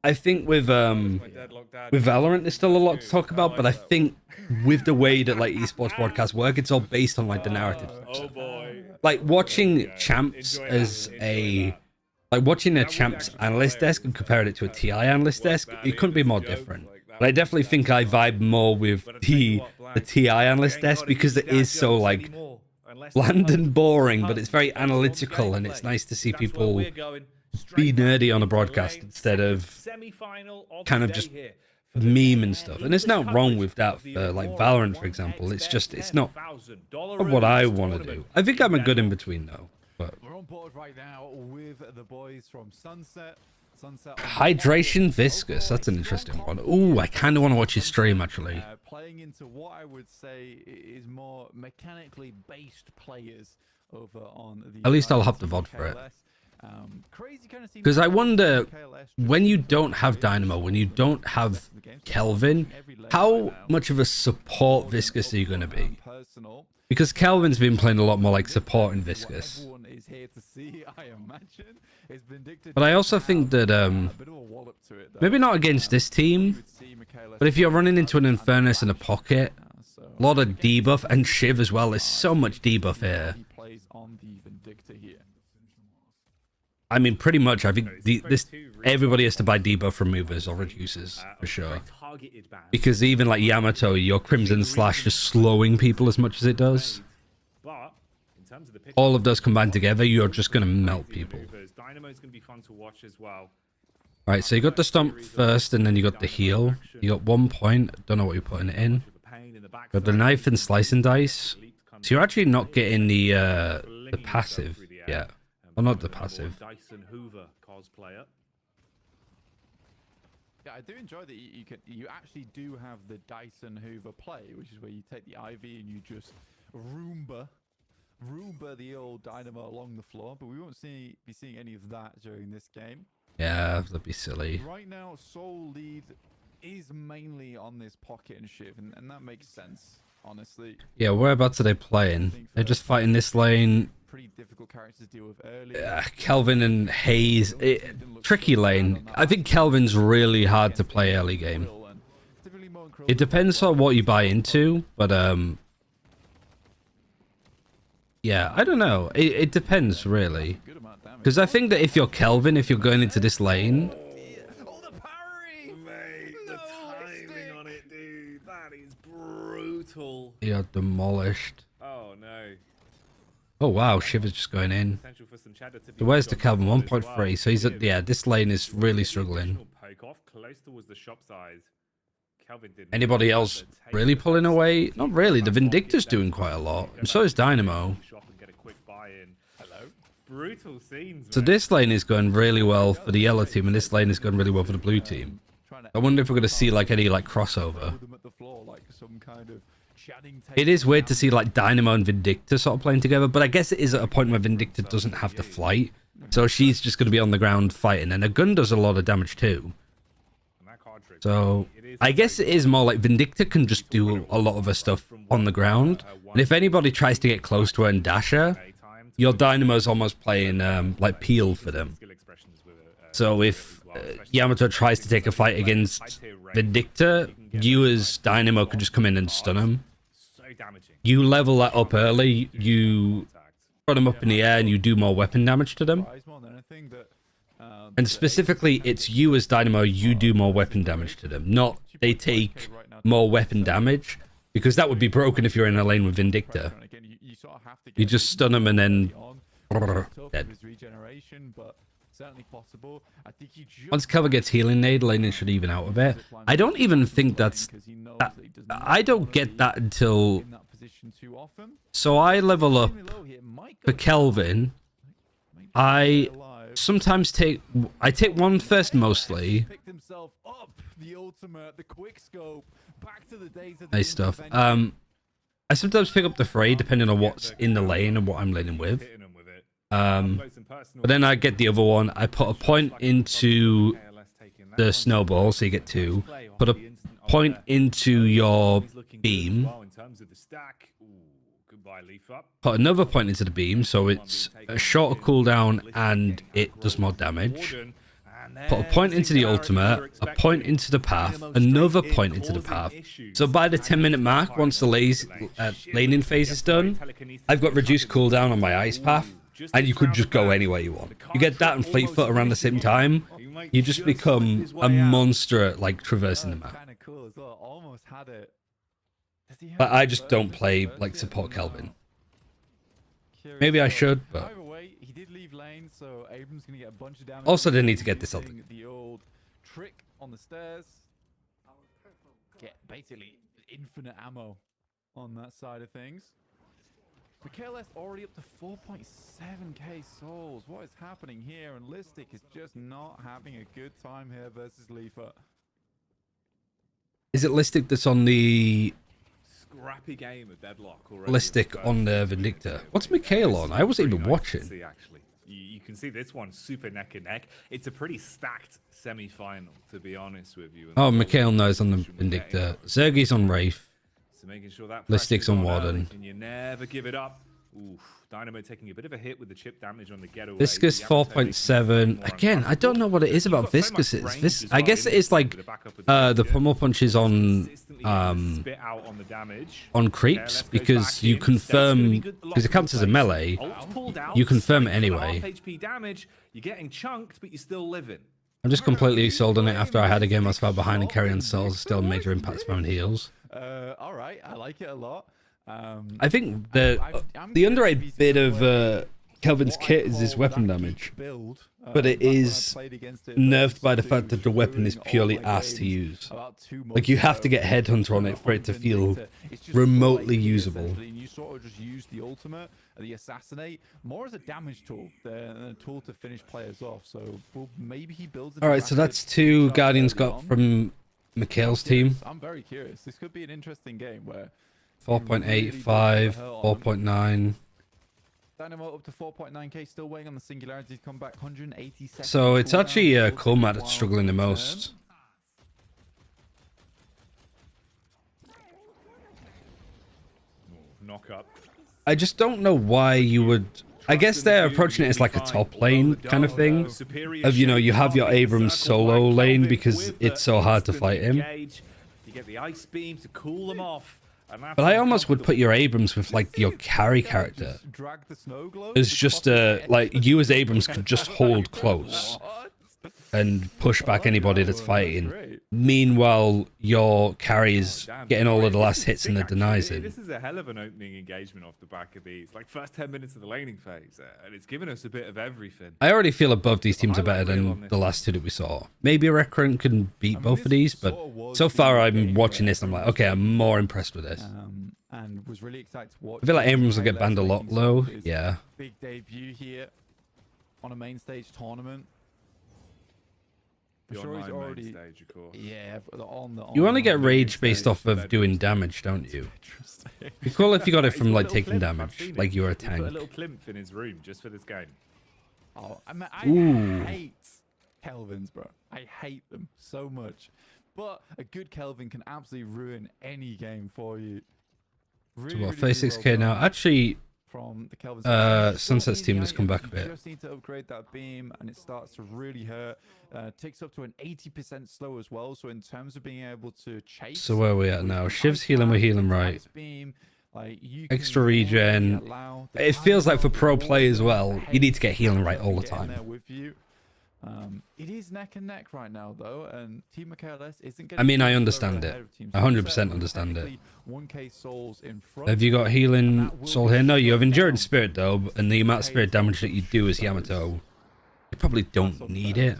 I think with Valorant, there's still a lot to talk about, but I think with the way that like esports broadcasts work, it's all based on like the narrative. Oh boy. Like watching champs as watching a champs analyst desk and comparing it to a TI analyst desk, it couldn't be more different. But I definitely think I vibe more with the TI analyst desk because it is so like bland and boring, but it's very analytical, and it's nice to see people be nerdy on a broadcast instead of kind of just meme and stuff. And there's nothing wrong with that for like Valorant, for example. It's not what I want to do. I think I'm a good in between though. But we're on board right now with the boys from Sunset. Hydration Viscous, that's an interesting one. Ooh, I kind of want to watch his stream actually. Playing into what I would say is more mechanically based players over on the. At least I'll have the VOD for it. Because I wonder, when you don't have Dynamo, when you don't have Kelvin, how much of a support Viscous are you going to be? Because Kelvin's been playing a lot more like support in Viscous. But I also think that, maybe not against this team, but if you're running into an Infernus and a Pocket, a lot of debuff, and Shiv as well, there's so much debuff here. I mean, pretty much, I think everybody has to buy debuff removers or reducers, for sure. Because even like Yamato, your Crimson Slash just slowing people as much as it does. All of those combined together, you're just going to melt people. Right, so you got the stomp first, and then you got the heal. You got 1 point, don't know what you're putting it in. Got the knife and slice and dice. So you're actually not getting the passive yet. Well, not the passive. Yeah, I do enjoy that you actually do have the Dyson Hoover play, which is where you take the IV and you just Roomba the old Dynamo along the floor, but we won't be seeing any of that during this game. Yeah, that'd be silly. Right now, Soul lead is mainly on this Pocket and Shiv, and that makes sense, honestly. Yeah, whereabouts are they playing? They're just fighting this lane. Pretty difficult characters to deal with early. Kelvin and Hayes, tricky lane. I think Kelvin's really hard to play early game. It depends on what you buy into, but yeah, I don't know. It depends really, because I think that if you're Kelvin, if you're going into this lane, you're demolished. Oh no. Oh wow, Shiver's just going in. So where's the Kelvin? 1.3. So he's at, yeah, this lane is really struggling. Anybody else really pulling away? Not really. The Vindictor's doing quite a lot. And so is Dynamo. So this lane is going really well for the yellow team, and this lane is going really well for the blue team. I wonder if we're going to see like any like crossover. It is weird to see like Dynamo and Vindictor sort of playing together, but I guess it is at a point where Vindictor doesn't have to fight. So she's just going to be on the ground fighting, and her gun does a lot of damage too. So I guess it is more like Vindictor can just do a lot of her stuff on the ground. And if anybody tries to get close to her and dash her, your Dynamo's almost playing like peel for them. So if Yamato tries to take a fight against Vindictor, you as Dynamo could just come in and stun him. You level that up early, you put them up in the air, and you do more weapon damage to them. And specifically, it's you as Dynamo, you do more weapon damage to them, not they take more weapon damage, because that would be broken if you're in a lane with Vindictor. You just stun them and then dead. Once cover gets healing nade, laning should even out a bit. I don't even think that's... I don't get that until... So I level up for Kelvin. I sometimes take one first mostly. Nice stuff. I sometimes pick up the fray depending on what's in the lane and what I'm laning with. But then I get the other one. I put a point into the snowball, so you get 2. Put a point into your beam. Put another point into the beam, so it's a shorter cooldown and it does more damage. put a point into the ultimate, a point into the path, another point into the path. So by the 10-minute mark, once the laning phase is done, I've got reduced cooldown on my ice path, and you could just go anywhere you want. You get that and Fleetfoot around the same time, you just become a monster at like traversing the map. But I just don't play like support Kelvin. Maybe I should, but he did leave lane, so Abram's gonna get a bunch of damage. also didn't need to get this ulti. The old trick on the stairs. Get basically infinite ammo on that side of things. Michaelis already up to 4.7k souls. What is happening here? And Listic is just not having a good time here versus Leafa. Is it Listic that's on the Scrappy game of Deadlock already. Listic on the Vindicta? What's Mikhail on? I wasn't even watching. See, actually. You can see this one super neck and neck. It's a pretty stacked semi-final, to be honest with you. Oh, Mikhail knows on the Vindicta. Zergi's on Wraith. So making sure that Listic's on Warden. And you never give it up. Oof, Dynamo taking a bit of a hit with the chip damage on the getaway. Viscous 4.7. Again, I don't know what it is about Viscous. I guess it is like the pummel punches on creeps, because you confirm, because it counts as a melee, you confirm it anyway. You're getting chunked, but you're still living. I'm just completely sold on it after I had a game I was far behind and carry on souls, still major impact spam and heals. All right, I like it a lot. I think the underrated bit of Kelvin's kit is his weapon damage, but it is nerfed by the fact that the weapon is purely ass to use. Like, you have to get Headhunter on it for it to feel remotely usable. You sort of just use the ultimate, the assassinate, more as a damage tool than a tool to finish players off. So maybe he builds. All right, so that's 2 Guardians got from Mikhail's team. I'm very curious. This could be an interesting game where 4.85, 4.9. Dynamo up to 4.9k, still waiting on the singularity to come back. 180 seconds. So it's actually Coolmat that's struggling the most. Knock up. I just don't know why you would. I guess they're approaching it as like a top lane kind of thing. Of, you know, you have your Abrams solo lane because it's so hard to fight him. You get the ice beam to cool them off. But I almost would put your Abrams with like your carry character. It's just like you as Abrams could just hold close and push back anybody that's fighting. Meanwhile, your carry is getting all of the last hits and the denies in. This is a hell of an opening engagement off the back of these. Like, first 10 minutes of the laning phase, and it's given us a bit of everything. I already feel above these teams are better than the last 2 that we saw. Maybe a Recurrent can beat both of these, but so far I'm watching this and I'm like, okay, I'm more impressed with this. And was really excited to watch. I feel like Abrams will get banned a lot low. Yeah. Big debut here on a main stage tournament. I'm sure he's already stage, of course. Yeah, you only get rage based off of doing damage, don't you? It'd be cool if you got it from like taking damage, like you were a tank. Put a little plinth in his room just for this game. Oh, I mean, I hate Kelvins, bro. I hate them so much. But a good Kelvin can absolutely ruin any game for you. Really, so what, 36k now? Actually, from the Kelvin Sunset's team has come back a bit. You just need to upgrade that beam, and it starts to really hurt. Takes up to an 80% slow as well. So in terms of being able to chase. So where are we at now? Shiv's healing, we're healing right. Extra regen. It feels like for pro play as well, you need to get healing right all the time. It is neck and neck right now, though, and Team Michaelis isn't going. I mean, I understand it. 100% understand it. 1k souls in front. Have you got healing soul here? No, you have Endurance Spirit, though, and the amount of spirit damage that you do as Yamato, you probably don't need it.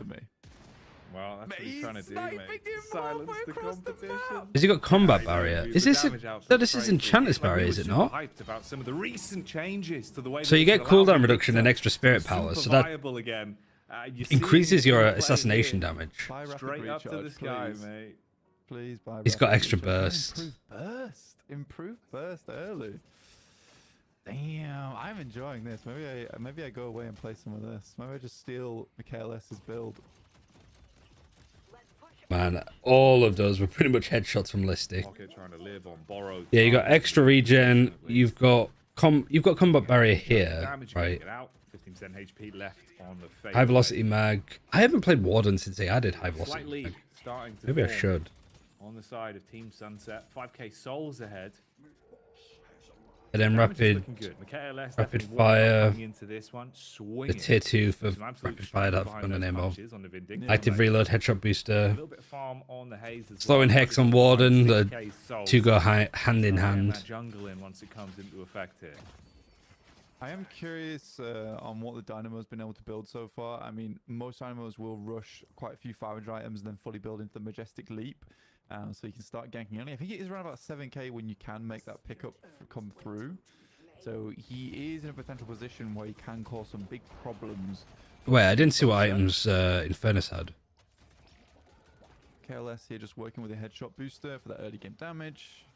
Well, that's what he's trying to do, mate. Silence the competition. Has he got combat barrier? Is this no, this is Enchantress barrier, is it not? About some of the recent changes to the way so you get cooldown reduction and extra spirit power, so that increases your assassination damage. Straight up to the sky, mate. Please, he's got extra burst. Improved burst early. Damn, I'm enjoying this. Maybe I go away and play some of this. Maybe I just steal Michaelis's build. Man, all of those were pretty much headshots from Listic. Trying to live on borrowed. Yeah, you got extra regen. You've got combat barrier here, right? 15% HP left on the face. High velocity mag. I haven't played Warden since they added high Slight velocity lead mag. starting to Maybe I form should. on the side of Team Sunset. 5k souls ahead. And then Damage is rapid looking good. MKLS rapid definitely warming up fire. going into this one. The Swinging. tier 2 for Some absolute rapid fire that I've behind got the those name of. punches on the Vindictive. Active reload, headshot A booster. little bit of farm on the haze as Slowing well. Hex on Warden. The 6k souls. two go hand in Getting hand. that jungle in once it comes into effect here. I am curious on what the Dynamo's been able to build so far. I mean, most Dynamos will rush quite a few 500 items and then fully build into the Majestic Leap. So you can start ganking early. I think it is around about 7k when you can make that pickup come through. So he is in a potential position where he can cause some big problems. Wait, I didn't see what items Infernus had. KLS here just working with a headshot booster for that early game damage.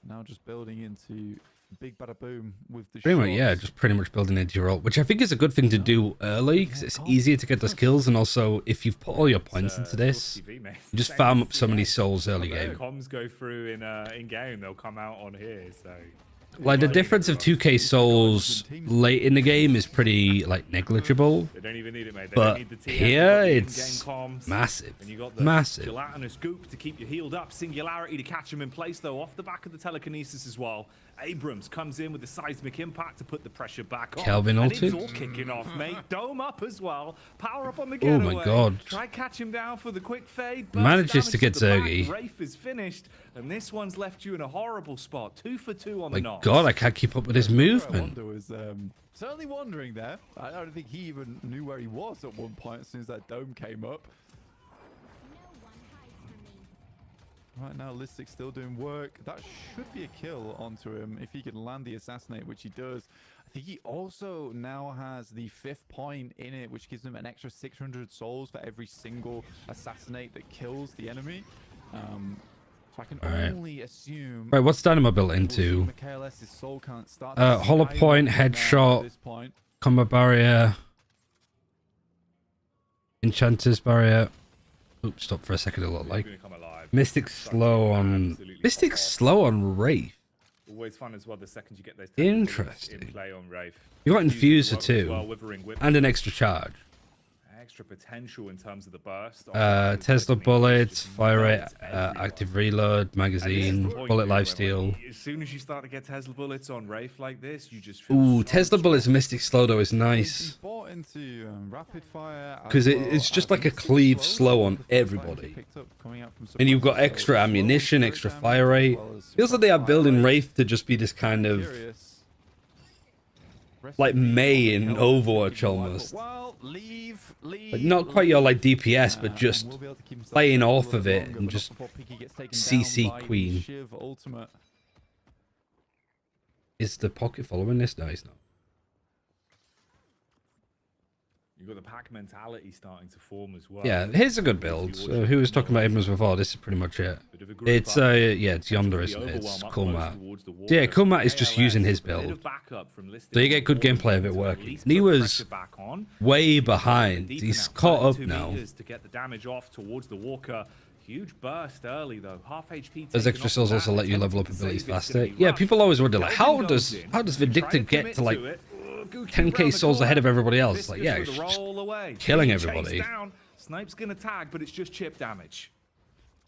Now just building into big bada boom with the Pretty much, shots. yeah, just pretty much building into your ult, which I think is a good thing to do early because it's easier to get those kills, and also if you've put all your points into this, you just farm up so many souls early game. Comms go through in game, they'll come out on here. So Like the difference of 2k souls late in the game is pretty like negligible, they don't even need it, mate. They but don't need the TF, here you've got the it's in-game comms, massive, and you got the massive. gelatinous goop to keep you healed up. Singularity to catch him in place though, off the back of the telekinesis as well. Abrams comes in with the seismic impact to put the pressure back on. Kelvin and it's ulted. all kicking off, mate. Dome up as well. Power up on the Oh getaway. my god. Try catch him down for the quick fade. Manages to get the back. Zergy. Rafe is finished, and this one's left you in a horrible spot. 2 for 2 on the My knocks. god, I can't keep up with his movement. I was certainly wondering there. I don't think he even knew where he was at one point as soon as that dome came up. Right now, Listic still doing work. That should be a kill onto him if he can land the assassinate, which he does. I think he also now has the 5th point in it, which gives him an extra 600 souls for every single assassinate that kills the enemy. So I can only assume... Right, what's Dynamo built into? MKLS's soul count starts Hollow to point, skyrocket now at headshot, this point. combat barrier, Enchanter's barrier. Oops, stop for a second, it looked like. Mystic slow on... Mystic slow on Wraith. Always fun as well the second you get those Interesting. in play on Wraith. You got Infuser Well, too, Withering Whip. and an extra charge. Extra potential in terms of the burst. Tesla bullets, fire rate, active reload, magazine, bullet lifesteal. As soon as you start to get Tesla bullets on Wraith like this, you just feel Ooh, so Tesla bullets and Mystic slow though is He's nice. bought into rapid fire as Because well it's just as like a Mystic cleave slow on the first items he everybody. picked up coming out from And you've got support, extra so ammunition, slow, extra direct fire damage, rate. as well as Feels like they are fire building rate. Wraith to just be this kind of Furious. like May in Recipe Overwatch for life, almost. but, well, leave, Like not quite your like DPS, but and just we'll be able to keep himself playing a off little of bit it longer, and but just not before Piki gets taken CC down by the Queen. Shiv ultimate. Is the pocket following this? No, he's not. You've got the pack mentality starting to form as well. Yeah, here's a good build. Who was talking about Abrams before? This is pretty much it. It's yeah, it's Yonder, isn't it? It's Cool Matt. Yeah, Cool Matt is just using his build. So you get good gameplay of it working. And he was way behind. He's caught up now. To get the damage off towards the Walker. Huge burst early though. Half HP. Those extra souls also let you level up abilities faster. Yeah, people always wonder like, how does Vindictive get to like 10k souls ahead of everybody else? Like, yeah, it's just killing everybody. Snipe's gonna tag, but it's just chip damage.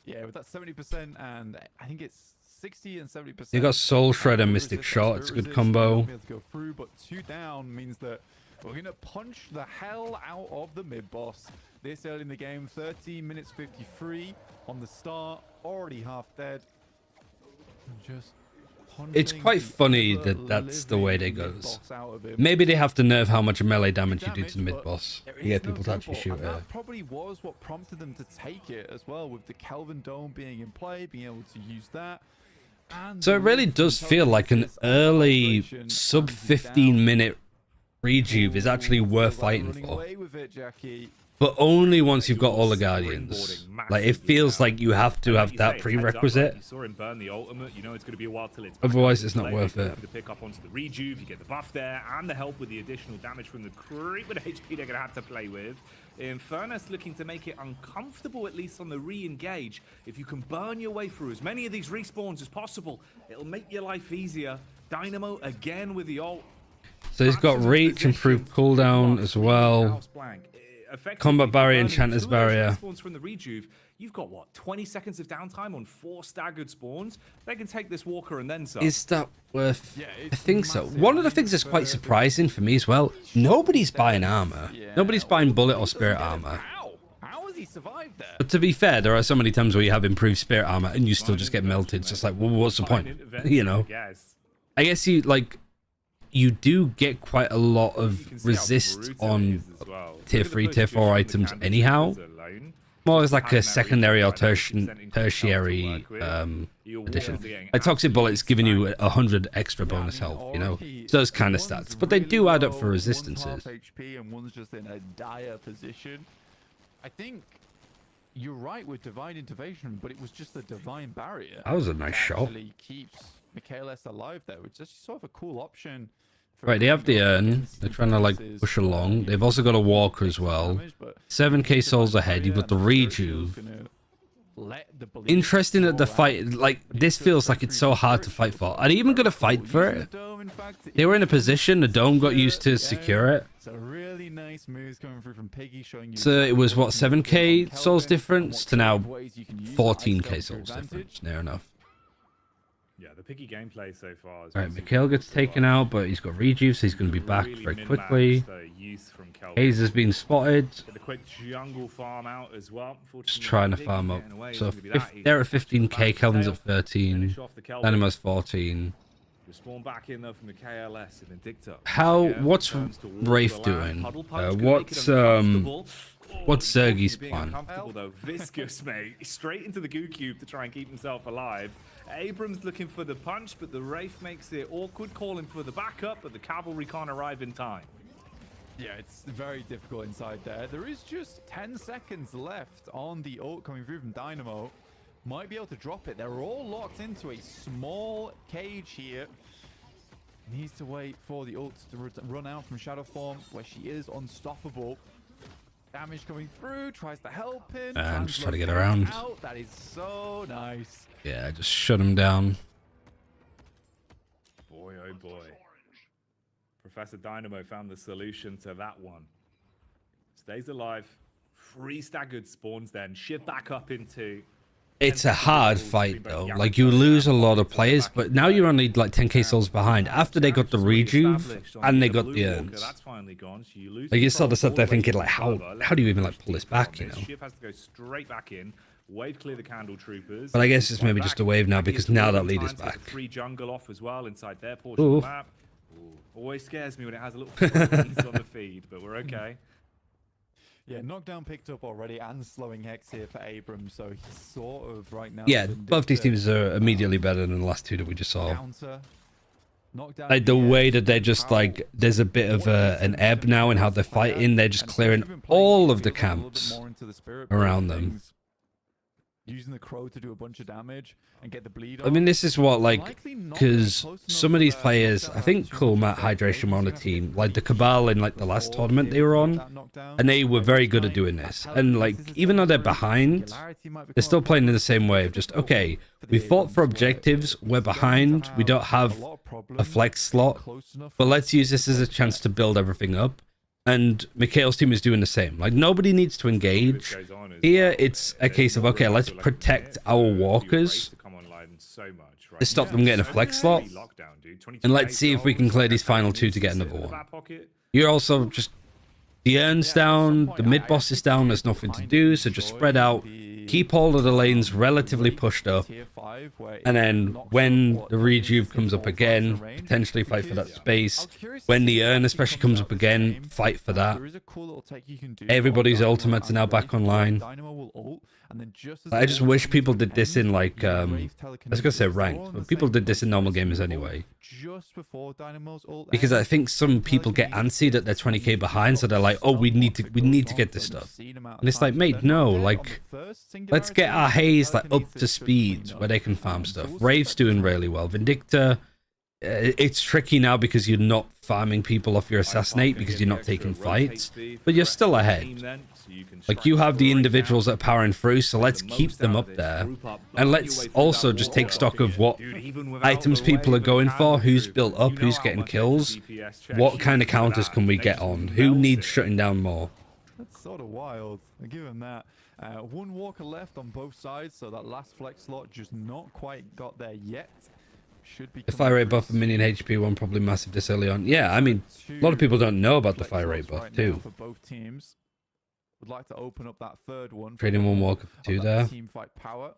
Yeah, with that 70% and I think it's 60 and 70%. You got Soul Shred and Mystic Shot. It's a good combo. Be able to go through, but 2 down means that we're gonna punch the hell out of the mid boss this early in the game. 13 minutes 53 on the start, already half dead. Just It's quite funny that that's the way they goes. Maybe they have to nerf how much melee damage you do to the mid boss. You get people to actually shoot it. That probably was what prompted them to take it as well, with the Kelvin Dome being in play, being able to use that. And So it really does feel like an early sub 15-minute rejuve is actually worth fighting running for. away with it, Jackie. But only once you've got all the Guardians. Like, it feels like you have to have that prerequisite. You saw him burn the ultimate. You know it's going to be a while till it's Otherwise, it's not worth it. To pick up onto the rejuve, you get the buff there, and the help with the additional damage from the creep with HP they're going to have to play with. Infernus looking to make it uncomfortable, at least on the re-engage. If you can burn your way through as many of these respawns as possible, it'll make your life easier. Dynamo again with the ult. So he's got reach, improved cooldown as well. Combat barrier, enchanter's barrier. Spawns from the rejuve. You've got what, 20 seconds of downtime on 4 staggered spawns? They can take this walker and then some. Is that worth? I think so. One of the things that's quite surprising for me as well, nobody's buying armor. Nobody's buying bullet or spirit armor. How has he survived there? But to be fair, there are so many times where you have improved spirit armor and you still just get melted. It's just like, well, what's the point? You know? I guess you do get quite a lot of resist on tier 3, tier 4 items anyhow. More as like a secondary or tertiary addition. Like Toxic Bullet's giving you 100 extra bonus health, you know? Those kind of stats. But they do add up for resistances. HP and one's just in a dire position. I think you're right with Divine Intervention, but it was just the Divine Barrier. That was a nice shot. Actually keeps Michaelis alive there, which is sort of a cool option. Right, they have the urn. They're trying to like push along. They've also got a walker as well. 7k souls ahead. You've got the rejuve. Interesting that the fight, like, this feels like it's so hard to fight for. Are they even going to fight for it? They were in a position. The dome got used to secure it. So really nice moves coming through from Piggy, showing you. So it was what, 7k souls difference to now 14k souls difference. Near enough. Yeah, the Piggy gameplay so far. Alright, Mikhail gets taken out, but he's got rejuve, so he's going to be back very quickly. Hayes has been spotted. The quick jungle farm out as well. Just trying to farm up. So they're at 15k, Kelvin's at 13, Dynamo's 14. Spawn back in though from the KLS and Indictor. What's Wraith doing? What's Zergi's plan? Though. Viscous, mate. Straight into the goo cube to try and keep himself alive. Abrams looking for the punch, but the Wraith makes it awkward, calling for the backup, but the cavalry can't arrive in time. Yeah, it's very difficult inside there. There is just 10 seconds left on the ult coming through from Dynamo. Might be able to drop it. They're all locked into a small cage here. Needs to wait for the ult to run out from Shadow Form, where she is unstoppable. Damage coming through, tries to help him. And just try to get around. That is so nice. Yeah, just shut him down. Boy, oh boy. Professor Dynamo found the solution to that one. Stays alive. 3 staggered spawns then. Shift back up into... It's a hard fight though. Like, you lose a lot of players, but now you're only like 10k souls behind after they got the rejuve and they got the urns. Like, you sort of sat there thinking like, how do you even like pull this back, you know? Has to go straight back in. Wave clear the candle troopers. But I guess it's maybe just a wave now because now that lead is back. Free jungle off as well inside their portion of the map. Always scares me when it has a little freeze on the feed, but we're okay. Yeah, knockdown picked up already and slowing Hex here for Abrams, so he's sort of right now. Yeah, both these teams are immediately better than the last two that we just saw. Like the way that they're just like, there's a bit of an ebb now in how they're fighting. They're just clearing all of the camps around them. Using the crow to do a bunch of damage and get the bleed I mean, this is what, like, because some of these players, I think Cool Matt Hydration were on a team, like the Cabal in like the last tournament they were on, and they were very good at doing this. And like, even though they're behind, they're still playing in the same way of just, okay, we fought for objectives, we're behind, we don't have a flex slot, but let's use this as a chance to build everything up. And Mikhail's team is doing the same. Like, nobody needs to engage. Here, it's a case of, okay, let's protect our walkers to stop them getting a flex slot. And let's see if we can clear these final 2 to get another one. You're also just... The urn's down, the mid-boss is down, there's nothing to do, so just spread out. Keep all of the lanes relatively pushed up, and then when the rejuve comes up again, potentially fight for that space. When the urn especially comes up again, fight for that. Everybody's ultimates are now back online. I just wish people did this in like, I was gonna say ranked, but people did this in normal gamers anyway. Because I think some people get antsy that they're 20k behind, so they're like, oh, we need to get this stuff. And it's like, mate, no, like, let's get our Haze like up to speed where they can farm stuff. Wraith's doing really well. Vindicta, it's tricky now because you're not farming people off your assassinate because you're not taking fights, but you're still ahead. Like, you have the individuals that are powering through, so let's keep them up there. And let's also just take stock of what items people are going for, who's built up, who's getting kills, what kind of counters can we get on, who needs shutting down more. That's sort of wild. I give him that. One walker left on both sides, so that last flex slot just not quite got there yet. Should be the fire rate buff and minion HP one probably massive this early on. Yeah, I mean, a lot of people don't know about the fire rate buff too. For both teams. Would like to open up that third one. Trading one walker for 2 there. Team fight power.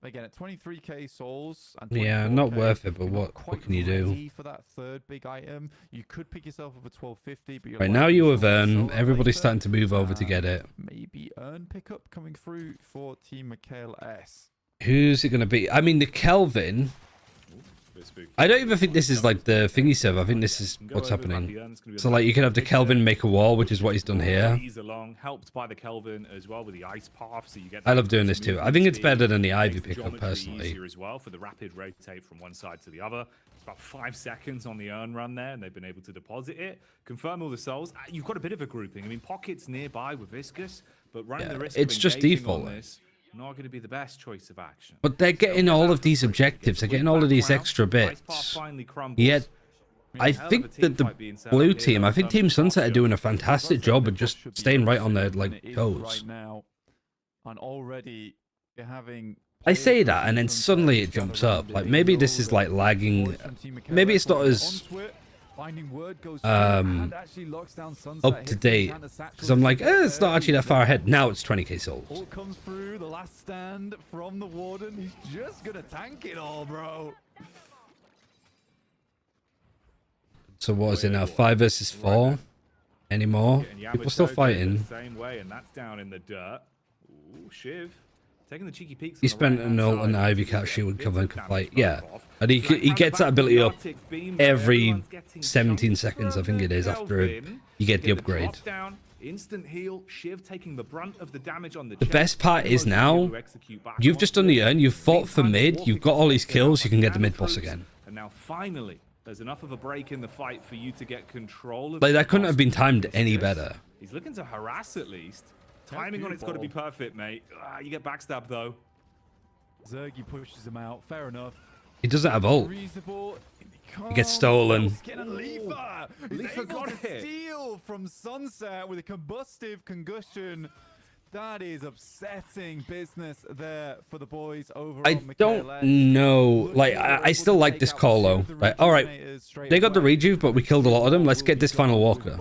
Again, at 23k souls. And yeah, not worth it, but what can you do? For that third big item, you could pick yourself up a 1250, but right now you have Earn. Everybody's starting to move over to get it. Maybe Earn pickup coming through for Team Mikhail S. Who's it going to be? I mean, the Kelvin. I don't even think this is like the thingy server. I think this is what's happening. So like you can have the Kelvin make a wall, which is what he's done here. Helped by the Kelvin as well with the ice path, so you get I love doing this too. I think it's better than the Ivy pickup personally. As well for the rapid rotate from one side to the other. It's about 5 seconds on the Earn run there, and they've been able to deposit it, confirm all the souls. You've got a bit of a grouping. I mean, Pocket's nearby with Viscous, but running the risk it's of just default. On this, not going to be the best choice of action. But they're getting all of these objectives. They're getting all of these extra bits. Yet, I think that the blue team, I think Team Sunset are doing a fantastic job of just staying right on their like toes. And already having. I say that, and then suddenly it jumps up. Like maybe this is like lagging. Maybe it's not as up to date, because I'm like, it's not actually that far ahead. Now it's 20k souls. All comes through, the last stand from the Warden. He's just gonna tank it all, bro. So what is it now? 5 versus 4 anymore? People still fighting. Same way, and that's down in the dirt. Ooh, Shiv. Taking the cheeky peeks. He spent an ult on the Ivy Cat shield cover and can fight. Yeah. And he gets that ability up every 17 seconds, I think it is, after you get the upgrade. Instant heal, Shiv taking the brunt of the damage on the best part is now, you've just done the Earn, you've fought for mid, you've got all these kills, you can get the mid boss again. And now finally, there's enough of a break in the fight for you to get control of like that couldn't have been timed any better. He's looking to harass at least. Timing on it's got to be perfect, mate. You get backstabbed though. Zergy pushes him out. Fair enough. He doesn't have ult. He gets stolen. Leafa got it. Steal from Sunset with a combustive concussion. That is upsetting business there for the boys over. I don't know. Like, I still like this call though. Like, all right, they got the rejuve, but we killed a lot of them. Let's get this final walker.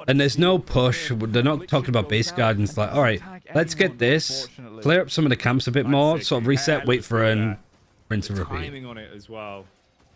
And there's no push. They're not talking about base guard. And it's like, all right, let's get this. Clear up some of the camps a bit more. Sort of reset. Wait for an rinse and repeat. Timing on it as well.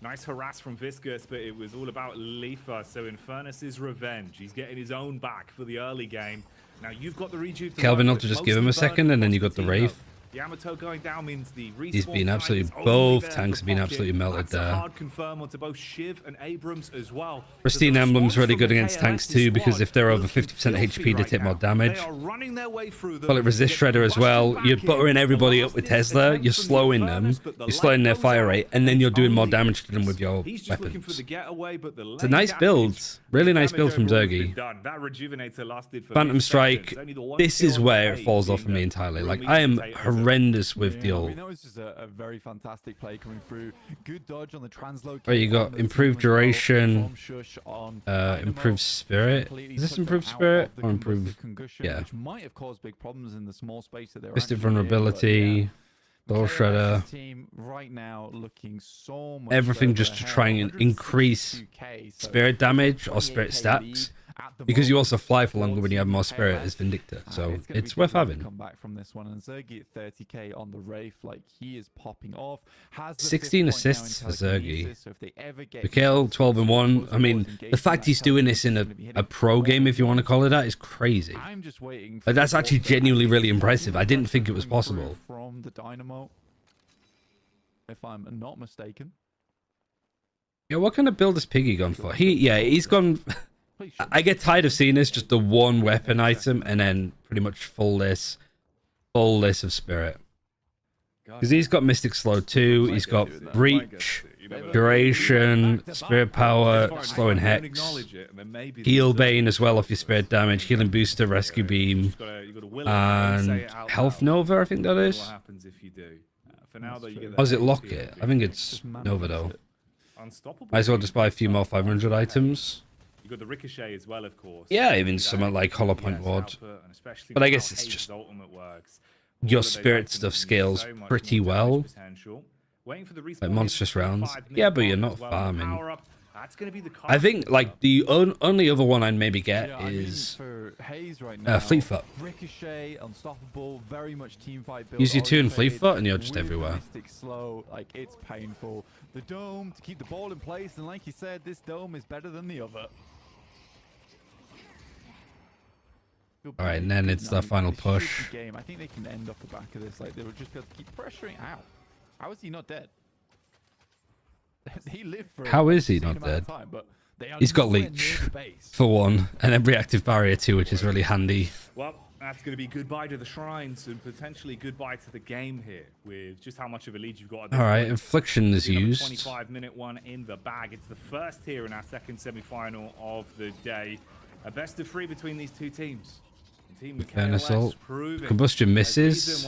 Nice harass from Viscous, but it was all about Leafa. So Infernus's revenge. He's getting his own back for the early game. Now you've got the rejuve. Kelvin not to just give him a second, and then you got the Wraith. Yamato going down means the he's been absolutely, both tanks have been absolutely melted there. Hard confirm onto both Shiv and Abrams as well. Pristine Emblem's really good against tanks too, because if they're over 50% HP, they take more damage. Bullet Resist Shredder as well. You're buttering everybody up with Tesla, you're slowing them, you're slowing their fire rate, and then you're doing more damage to them with your weapons. It's a nice build. Really nice build from Zergy. Phantom Strike, this is where it falls off for me entirely. Like, I am horrendous with the ult. This is a very fantastic play coming through. Good dodge on the translocate. Where you got improved duration, improved spirit. Is this improved spirit or improved? Yeah. Which might have caused big problems in the small space that they're Twisted vulnerability. Soul Shredder. Right now looking so much everything just to try and increase spirit damage or spirit stacks, because you also fly for longer when you have more spirit as Vindictor, so it's worth having. Come back from this one, and Zergy at 30k on the Wraith, like he is popping off. Has 16 assists for Zergy. Mikhail 12 and 1. I mean, the fact he's doing this in a pro game, if you want to call it that, is crazy. I'm just waiting. Like, that's actually genuinely really impressive. I didn't think it was possible. From the Dynamo, if I'm not mistaken. Yeah, what kind of build has Piggy gone for? He's gone. I get tired of seeing this, just the one weapon item, and then pretty much full list of spirit. Because he's got Mystic Slow too, he's got Breach, Duration, spirit power, slowing hex, heal bane as well off your spirit damage, healing booster, rescue beam, and health nova. I think that is. Oh, is it lock it? I think it's nova though. Might as well just buy a few more 500 items. You got the ricochet as well, of course. Yeah, even something like Hollow Point Ward. But I guess it's just your spirit stuff scales pretty well. Like monstrous rounds. Yeah, but you're not farming. I think like the only other one I'd maybe get is Fleetfoot. Ricochet, unstoppable, very much team fight build. Use your 2 in Fleetfoot and you're just everywhere. Slow, like it's painful. The dome to keep the ball in place, and like you said, this dome is better than the other. All right, and then it's the final push. Game. I think they can end off the back of this. Like they would just be able to keep pressuring. Ow! How is he not dead? He lived for. How is he not dead? Time, but he's got leech for one, and then reactive barrier too, which is really handy. Well, that's going to be goodbye to the shrines and potentially goodbye to the game here with just how much of a lead you've got. All right, infliction is used. 25-minute one in the bag. It's the first here in our second semi-final of the day. A best of 3 between these two teams. Fan assault. Combustion misses.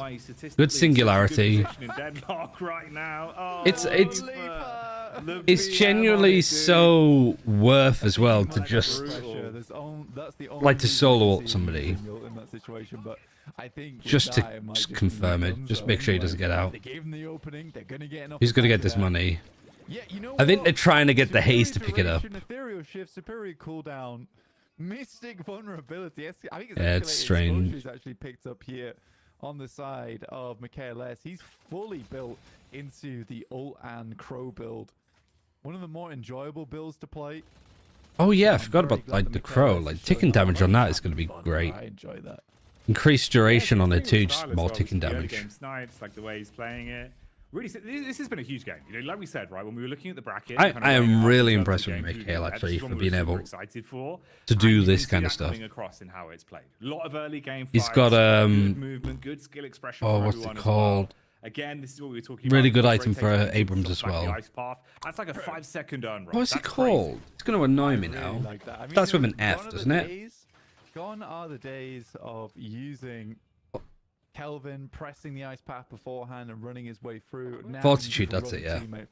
Good singularity. Deadlock right now. Oh, it's genuinely so worth as well to just like to solo ult somebody. Just to confirm it. Just make sure he doesn't get out. He's gonna get this money. I think they're trying to get the haze to pick it up. Mystic vulnerability. I think it's strange. He's actually picked up here on the side of Michaelis. He's fully built into the ult and crow build. One of the more enjoyable builds to play. Oh yeah, I forgot about like the crow. Like ticking damage on that is going to be great. I enjoy that. Increased duration on it too, just more ticking damage. Snipes, like the way he's playing it. Really, this has been a huge game. You know, like we said, right, when we were looking at the bracket, I am really impressed with Mikhail actually for being able to do this kind of stuff. Across in how it's played. A lot of early game He's got good movement, good skill expression. Oh, what's it called? Again, this is what we were talking really about. Good item for Abrams as well. That's like a 5-second earn. What's it called? It's going to annoy me now. Starts with an F, doesn't it? Gone are the days of using Kelvin pressing the ice path beforehand and running his way through. Now Fortitude, that's it, yeah. And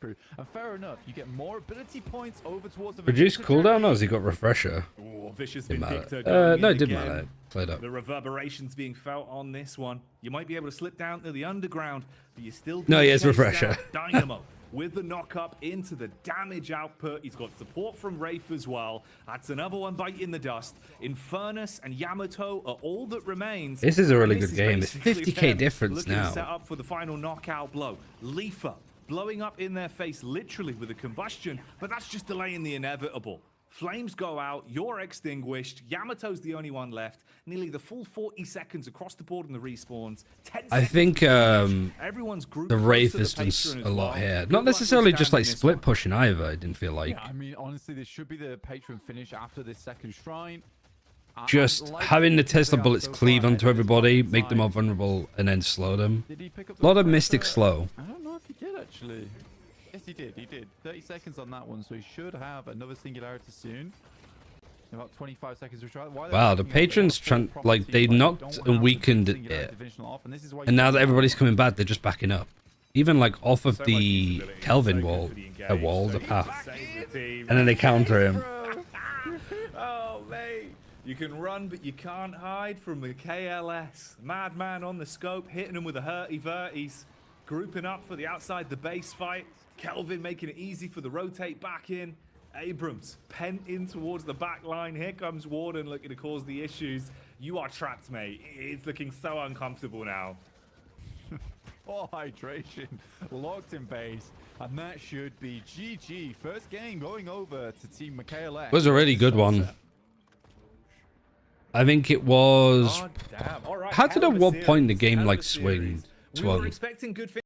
fair enough, you get more ability points over towards the reduce cooldown, or has he got refresher? Ooh, vicious didn't matter. No, it didn't matter. Played up. The reverberations being felt on this one. You might be able to slip down to the underground, but you still. No, he has refresher. Dynamo. With the knock up into the damage output. He's got support from Wraith as well. That's another one bite in the dust. Infernus and Yamato are all that remains. This is a really good game. It's 50k difference now. Set up for the final knockout blow. Leafa blowing up in their face literally with a combustion, but that's just delaying the inevitable. Flames go out, you're extinguished, Yamato's the only one left, nearly the full 40 seconds across the board in the respawns. I think the Wraith has done a lot here. Not necessarily just like split pushing either, I didn't feel like. Yeah, I mean, honestly, this should be the patron finish after this second shrine. Just having the Tesla bullets cleave onto everybody, make them more vulnerable, and then slow them. A lot of Mystic slow. I don't know if he did actually. Yes, he did. He did. 30 seconds on that one, so he should have another singularity soon. In about 25 seconds to try. Wow, the patrons like they knocked and weakened it, and now that everybody's coming back, they're just backing up. Even like off of the Kelvin wall, the path, and then they counter him. Oh mate, you can run, but you can't hide from the KLS. Madman on the scope, hitting him with a hurty verties, grouping up for the outside the base fight. Kelvin making it easy for the rotate back in. Abrams pent in towards the back line. Here comes Warden looking to cause the issues. You are trapped, mate. It's looking so uncomfortable now. Poor hydration. Locked in base. And that should be GG. First game going over to Team Michaelis. It was a really good one. I think it was... Oh, damn. All right. How did at what point the game like swing? We were expecting good things.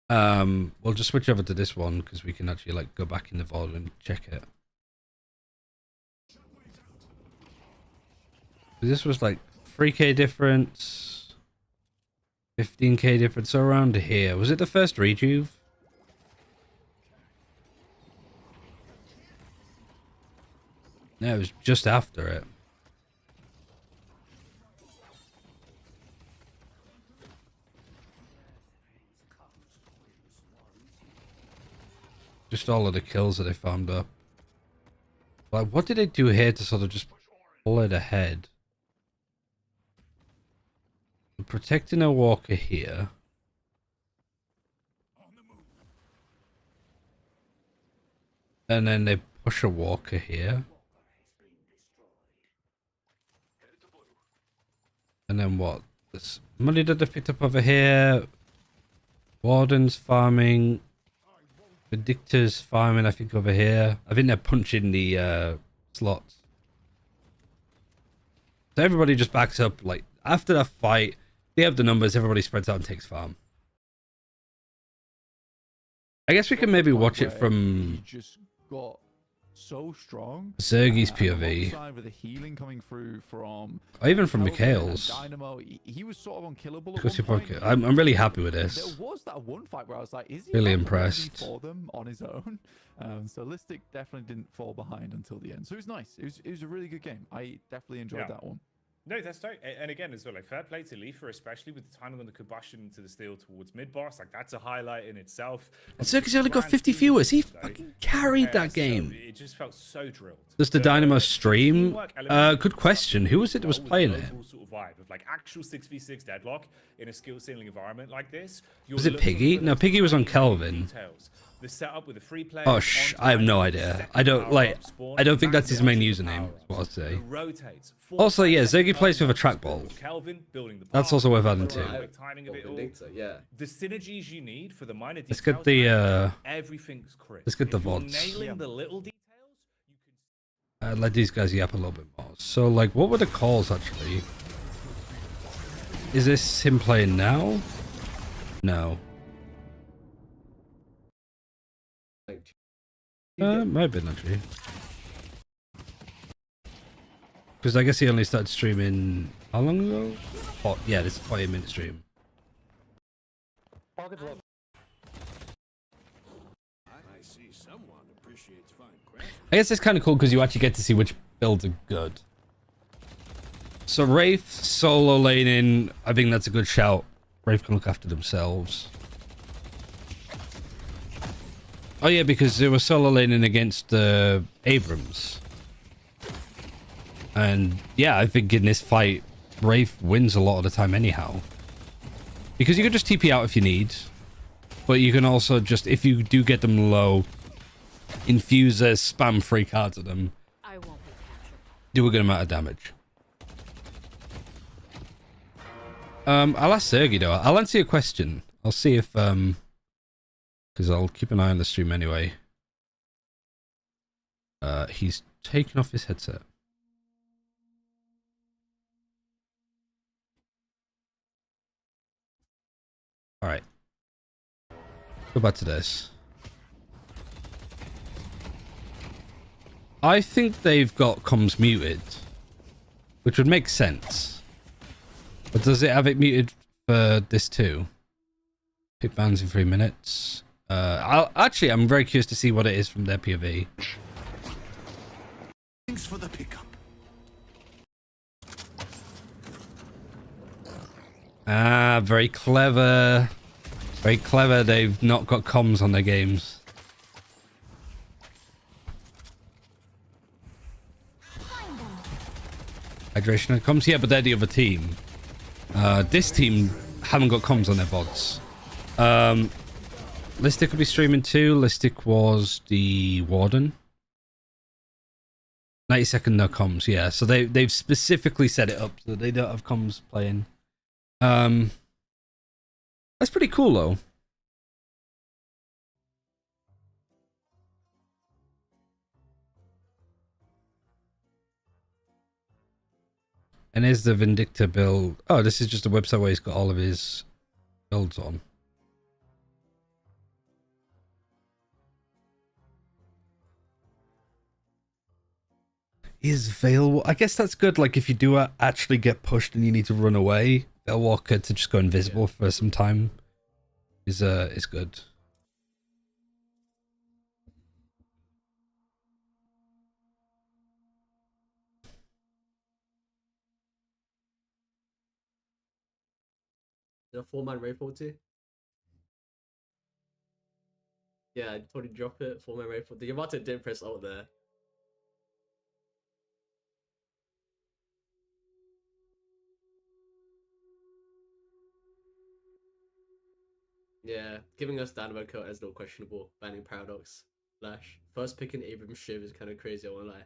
We'll just switch over to this one because we can actually like go back in the VOD and check it. This was like 3k difference, 15k difference, so around here. Was it the first rejuve? No, it was just after it. Just all of the kills that they farmed up. Like, what did they do here to sort of just pull it ahead? Protecting a walker here. And then they push a walker here. And then what? This money that they picked up over here. Warden's farming. Predictor's farming, I think, over here. I think they're punching the slots. So everybody just backs up. Like, after that fight, they have the numbers. Everybody spreads out and takes farm. I guess we can maybe watch it from... He just got so strong. Zergy's POV. With the healing coming through from, or even from Mikhail's. Dynamo, he was sort of unkillable. I'm really happy with this. There was that one fight where I was like, is he really impressed for them on his own? So Listic definitely didn't fall behind until the end. So it was nice. It was a really good game. I definitely enjoyed that one. No, that's right. And again, as well, like fair play to Leafer, especially with the timing on the combustion into the steel towards mid boss. Like that's a highlight in itself. And Circus only got 50 viewers. He fucking carried that game. So it just felt so drilled. Does the Dynamo stream? Good question. Who was it that was playing it? Sort of vibe of like actual 6v6 deadlock in a skill ceiling environment like this. Was it Piggy? No, Piggy was on Kelvin. The setup with a free player. Oh, I have no idea. I don't think that's his main username. Is what I'd say. Also, yeah, Zergy plays with a trackball. That's also worth adding too. Yeah. The synergies you need for the minor details. Let's get the everything's crisp. Let's get the VODs. Nailing the little details. Let these guys yap a little bit more. So, like, what were the calls actually? Is this him playing now? No. Might have been actually. Because I guess he only started streaming how long ago? Oh, yeah, this is a 40-minute stream. I guess it's kind of cool because you actually get to see which builds are good. So Wraith solo laning, I think that's a good shout. Wraith can look after themselves. Oh yeah, because they were solo laning against Abrams. And yeah, I think in this fight, Wraith wins a lot of the time anyhow. Because you can just TP out if you need. But you can also just, if you do get them low, infuse a spam free cards at them. Do a good amount of damage. I'll ask Sergey though. I'll answer your question. I'll see if because I'll keep an eye on the stream anyway. He's taken off his headset. Alright. Go back to this. I think they've got comms muted, which would make sense. But does it have it muted for this too? Pick bans in 3 minutes. I'm very curious to see what it is from their POV. Thanks for the pickup. Ah, very clever. Very clever. They've not got comms on their games. Hydration and comms, yeah, but they're the other team. This team haven't got comms on their VODs. Listic could be streaming too. Listic was the Warden. 90-second no comms, yeah. So they've specifically set it up so that they don't have comms playing. That's pretty cool though. And here's the Vindicta build. Oh, this is just a website where he's got all of his builds on. Is Veil... I guess that's good, like if you do actually get pushed and you need to run away, Veil Walker to just go invisible for some time is good. The 4-man Wraith ulti. Yeah, I totally drop it. 4-man Wraith ulti. Yamato didn't press ult there. Yeah, giving us Dynamo Coat as no questionable. Banning Paradox. Flash. First picking Abrams Shiv is kind of crazy, I won't lie.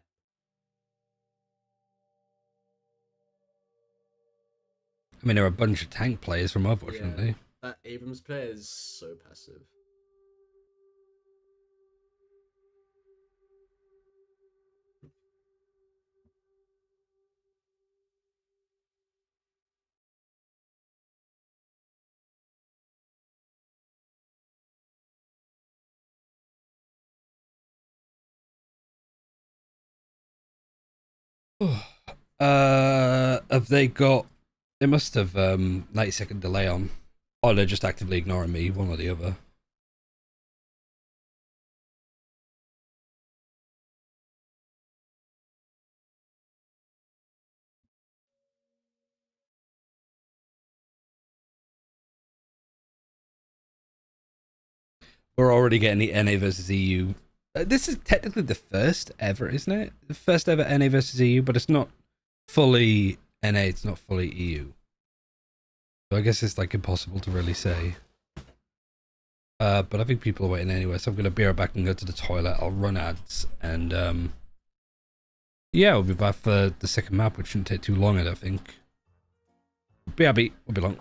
I mean, there are a bunch of tank players from Overwatch, aren't they? That Abrams player is so passive. Have they got? They must have 90-second delay on. Or they're just actively ignoring me, one or the other. We're already getting the NA versus EU. This is technically the first ever, isn't it? The first ever NA versus EU, but it's not fully NA, it's not fully EU. So I guess it's like impossible to really say. But I think people are waiting anyway, so I'm going to be right back and go to the toilet. I'll run ads, and yeah, we'll be back for the second map, which shouldn't take too long, I don't think. BRB, won't be long.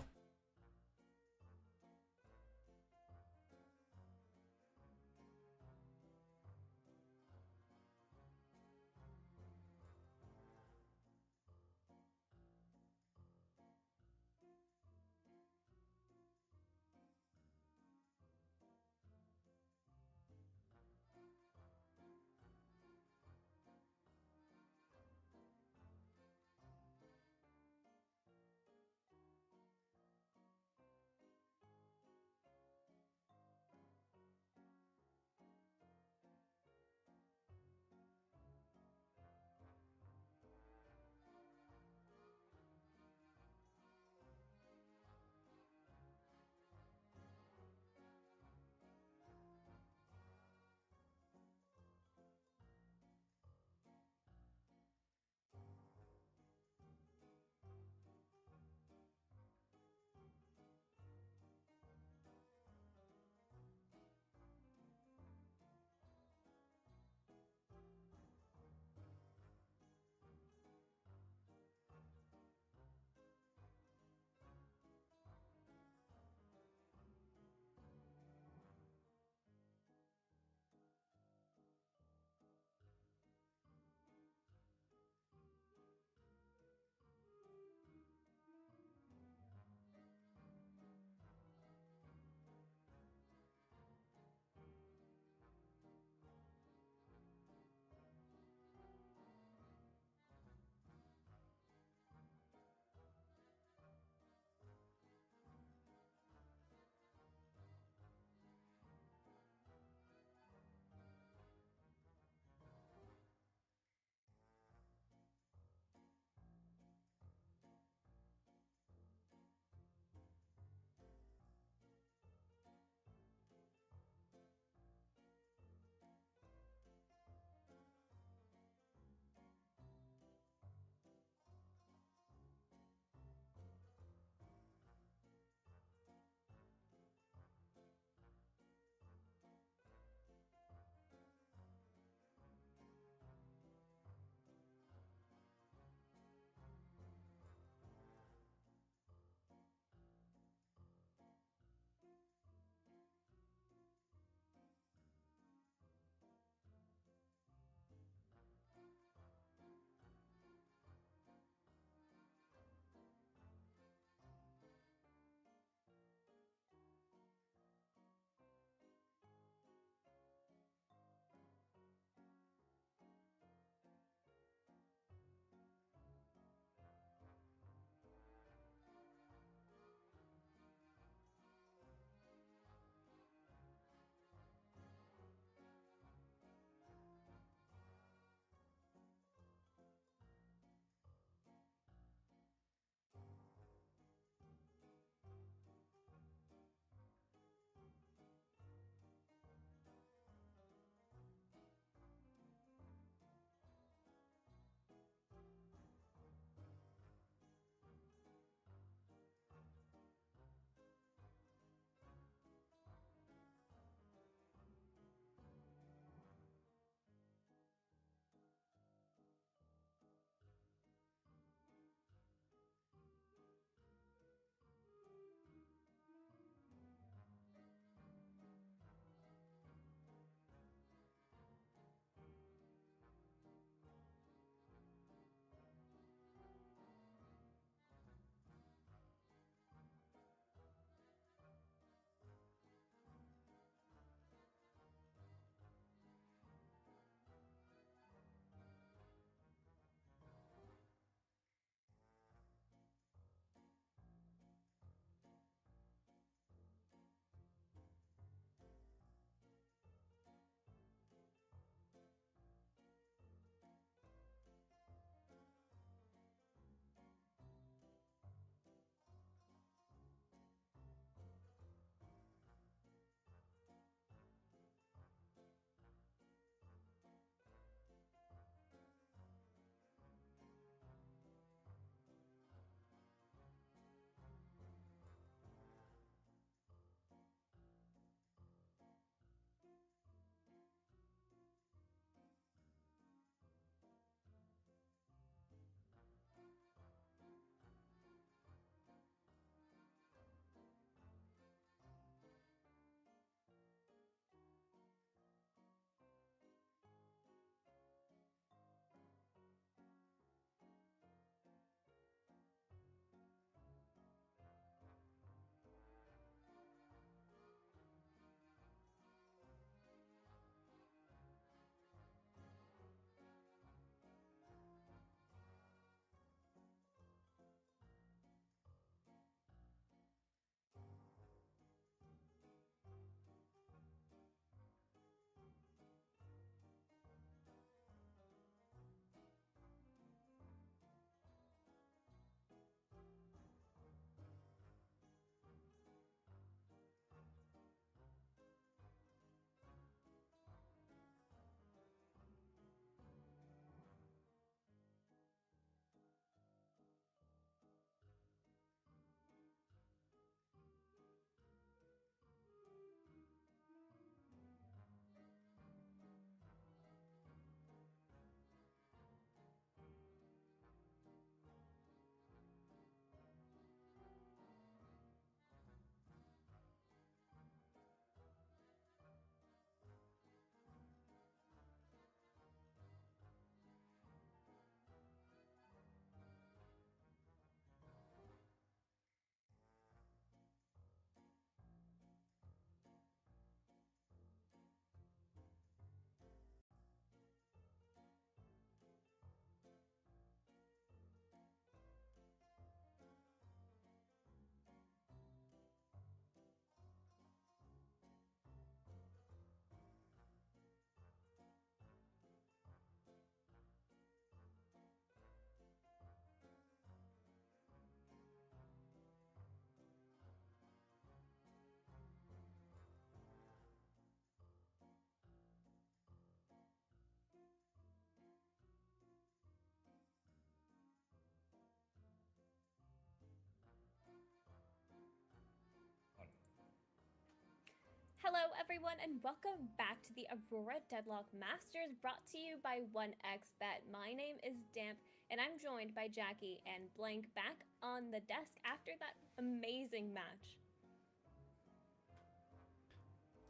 Hello everyone and welcome back to the Aurora Deadlock Masters, brought to you by 1xBet. My name is Damp and I'm joined by Jackie and Blank back on the desk after that amazing match.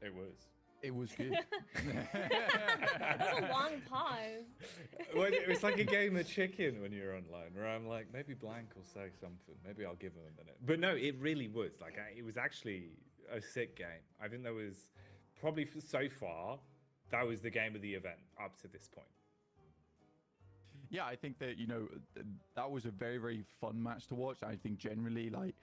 It was. It was good. That was a long pause. Well, it was like a game of chicken when you're online, where I'm like, maybe Blank will say something. Maybe I'll give him a minute. But no, it really was. Like, it was actually a sick game. I think there was probably, so far, that was the game of the event up to this point. Yeah, I think that, you know, that was a very, very fun match to watch. I think generally, like,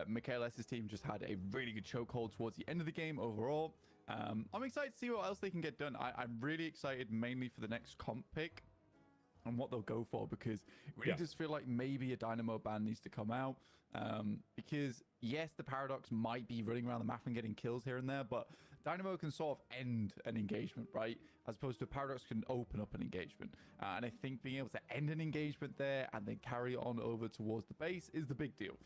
Michaelis' team just had a really good chokehold towards the end of the game overall. I'm excited to see what else they can get done. I'm really excited mainly for the next comp pick and what they'll go for, because it really does feel like maybe a Dynamo ban needs to come out. Because, yes, the Paradox might be running around the map and getting kills here and there, but Dynamo can sort of end an engagement, right? As opposed to Paradox can open up an engagement. And I think being able to end an engagement there and then carry on over towards the base is the big deal.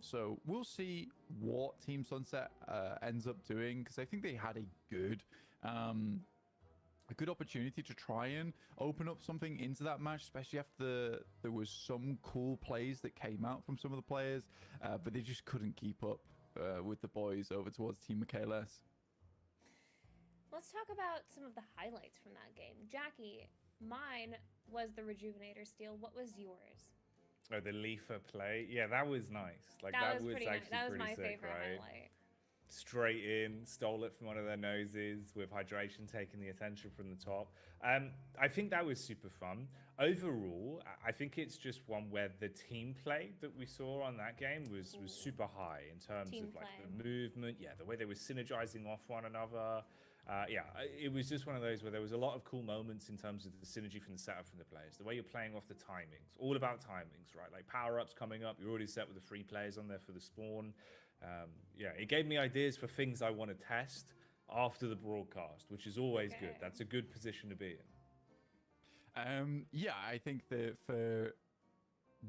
So we'll see what Team Sunset ends up doing, because I think they had a good opportunity to try and open up something into that match, especially after there was some cool plays that came out from some of the players, but they just couldn't keep up with the boys over towards Team Michaelis. Let's talk about some of the highlights from that game. Jackie, mine was the Rejuvenator steal. What was yours? Oh, the Leafer play. Yeah, that was nice. Like, that was pretty actually nice. That was pretty my sick, favorite right? highlight. Straight in, stole it from one of their noses with hydration taking the attention from the top. I think that was super fun. Overall, I think it's just one where the team play that we saw on that game was super high in terms of like the movement, the way they were synergizing off one another. It was just one of those where there was a lot of cool moments in terms of the synergy from the setup from the players, the way you're playing off the timings, all about timings, right? Like power-ups coming up, you're already set with the 3 players on there for the spawn. It gave me ideas for things I want to test after the broadcast, which is always good. That's a good position to be in. I think that for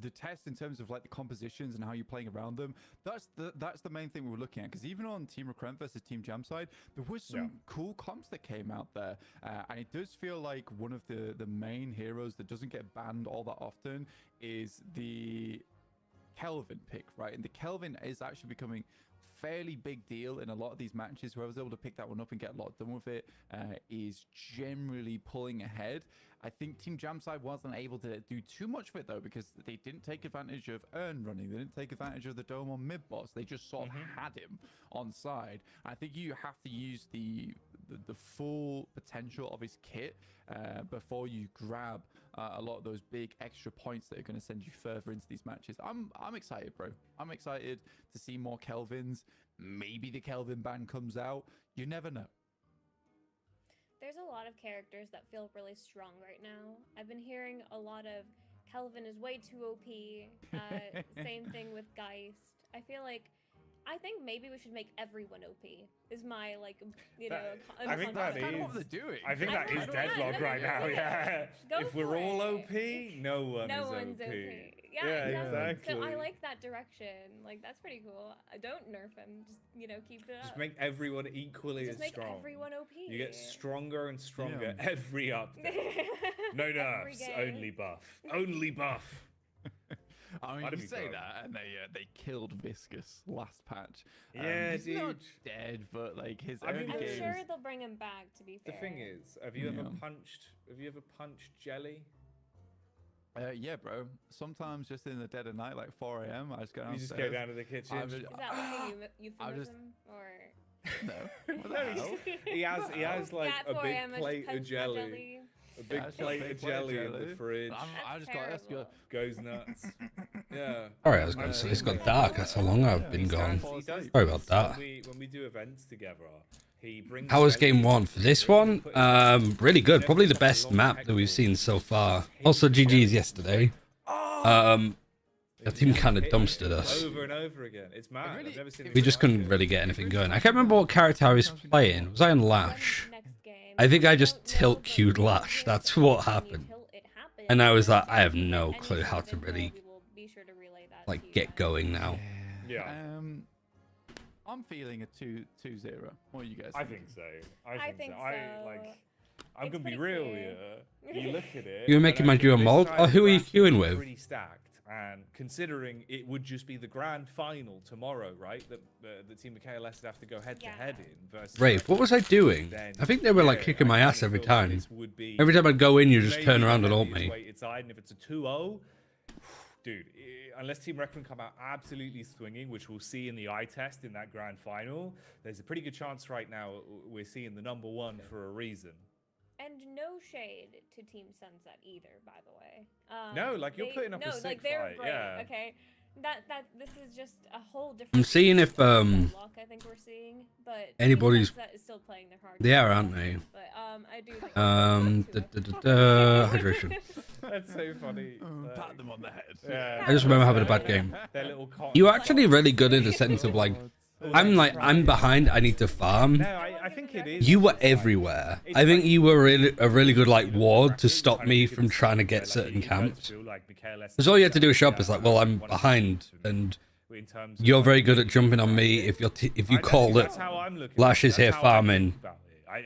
the test in terms of like the compositions and how you're playing around them, that's the main thing we were looking at, because even on Team Recruit versus Team Jam side, there was some cool comps that came out there, and it does feel like one of the main heroes that doesn't get banned all that often is the Kelvin pick, right? And the Kelvin is actually becoming fairly big deal in a lot of these matches. Whoever's able to pick that one up and get a lot done with it is generally pulling ahead. I think Team Jam side wasn't able to do too much of it though, because they didn't take advantage of Earn running. They didn't take advantage of the dome on mid boss. They just sort of had him on side. I think you have to use the full potential of his kit before you grab a lot of those big extra points that are going to send you further into these matches. I'm excited, bro. I'm excited to see more Kelvins. Maybe the Kelvin ban comes out. You never know. There's a lot of characters that feel really strong right now. I've been hearing a lot of Kelvin is way too OP. Same thing with Geist. I think maybe we should make everyone OP. Is my I think that is what they're doing. I think that is Deadlock right now. Yeah. If we're all OP, no one's OP. Yeah, exactly. So I like that direction. Like, that's pretty cool. Don't nerf him. Just keep it up. Just make everyone equally as strong. Just make everyone OP. You get stronger and stronger every update. No nerfs, only buff. Only buff. I mean, you say that, and they killed Viscous last patch. He's not dead, but like his I'm sure they'll bring him back. To be fair, the thing is, have you ever punched Jelly? Yeah, bro. Sometimes just in the dead of night, like 4 a.m., I just go downstairs. You just go down to the kitchen. Is that like a euphemism or? No. He has like a big plate of jelly. A big plate of jelly in the fridge. I just got that's goes nuts. Yeah. Sorry, I was going to say it's got dark. That's how long I've been gone. Sorry about that. When we do events together, he brings. How was game 1 for this one? Really good. Probably the best map that we've seen so far. Also, GG's yesterday. The team kind of dumpstered us. Over and over again. It's mad. I've never seen We just couldn't really get anything going. I can't remember what character I was playing. Was I on Lash? I think I just tilt queued Lash. That's what happened. And I was like, I have no clue how to really like get going now. Yeah. I'm feeling a 2-0. What are you guys? I thinking? think so. I think so. I'm It's gonna be pretty real clear. here. You look at it. You were and making I my think duo this mold? side Oh, of who are you bracket queuing is with? Pretty stacked, and considering it would just be the grand final tomorrow, right? That the team of KLS would have to go head to head in versus. Rafe, what was I doing? Then, I think they were like kicking my ass every time. Every time I'd go in, you just turn around and ult me. And if it's a 2-0, dude, unless Team Reckon come out absolutely swinging, which we'll see in the eye test in that grand final, there's a pretty good chance right now we're seeing the number one for a reason. And no shade to Team Sunset either, by the way. No, like you're putting up a sick they're fight, great, yeah. Okay, that this is just a whole different. I'm seeing if Deadlock, I think we're seeing, but anybody's. Team Sunset is still playing their hard. They are, aren't they? But I do think. Hydration. That's so funny. Pat them on the head. Yeah. I just remember having a bad game. Their little You're actually really good in the sense of like, I'm behind. I need to farm. No, I think it is. You were everywhere. I think you were a really good like ward to stop me from trying to get certain camps. Because all you had to do is show up is like, well, I'm behind, and you're very good at jumping on me. If you call that Lash is here farming,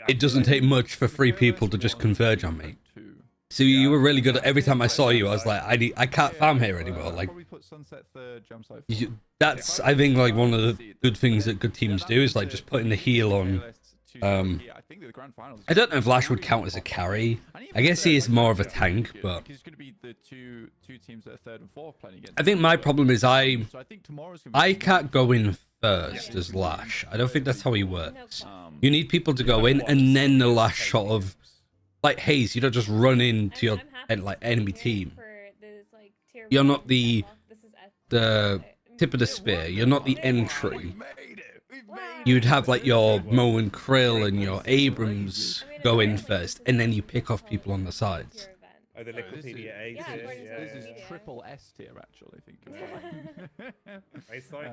it doesn't take much for 3 people to just converge on me. So you were really good at every time I saw you. I was like, I can't farm here anymore. Like, that's I think like one of the good things that good teams do is like just putting the heal on. I don't know if Lash would count as a carry. I guess he is more of a tank, but I think my problem is I can't go in first as Lash. I don't think that's how he works. You need people to go in, and then the Lash sort of like Haze. You don't just run into your like enemy team. You're not the tip of the spear. You're not the entry. You'd have like your Mo and Krill and your Abrams go in first, and then you pick off people on the sides. Oh, the Liquipedia A tier. This is triple S tier, actually. It's like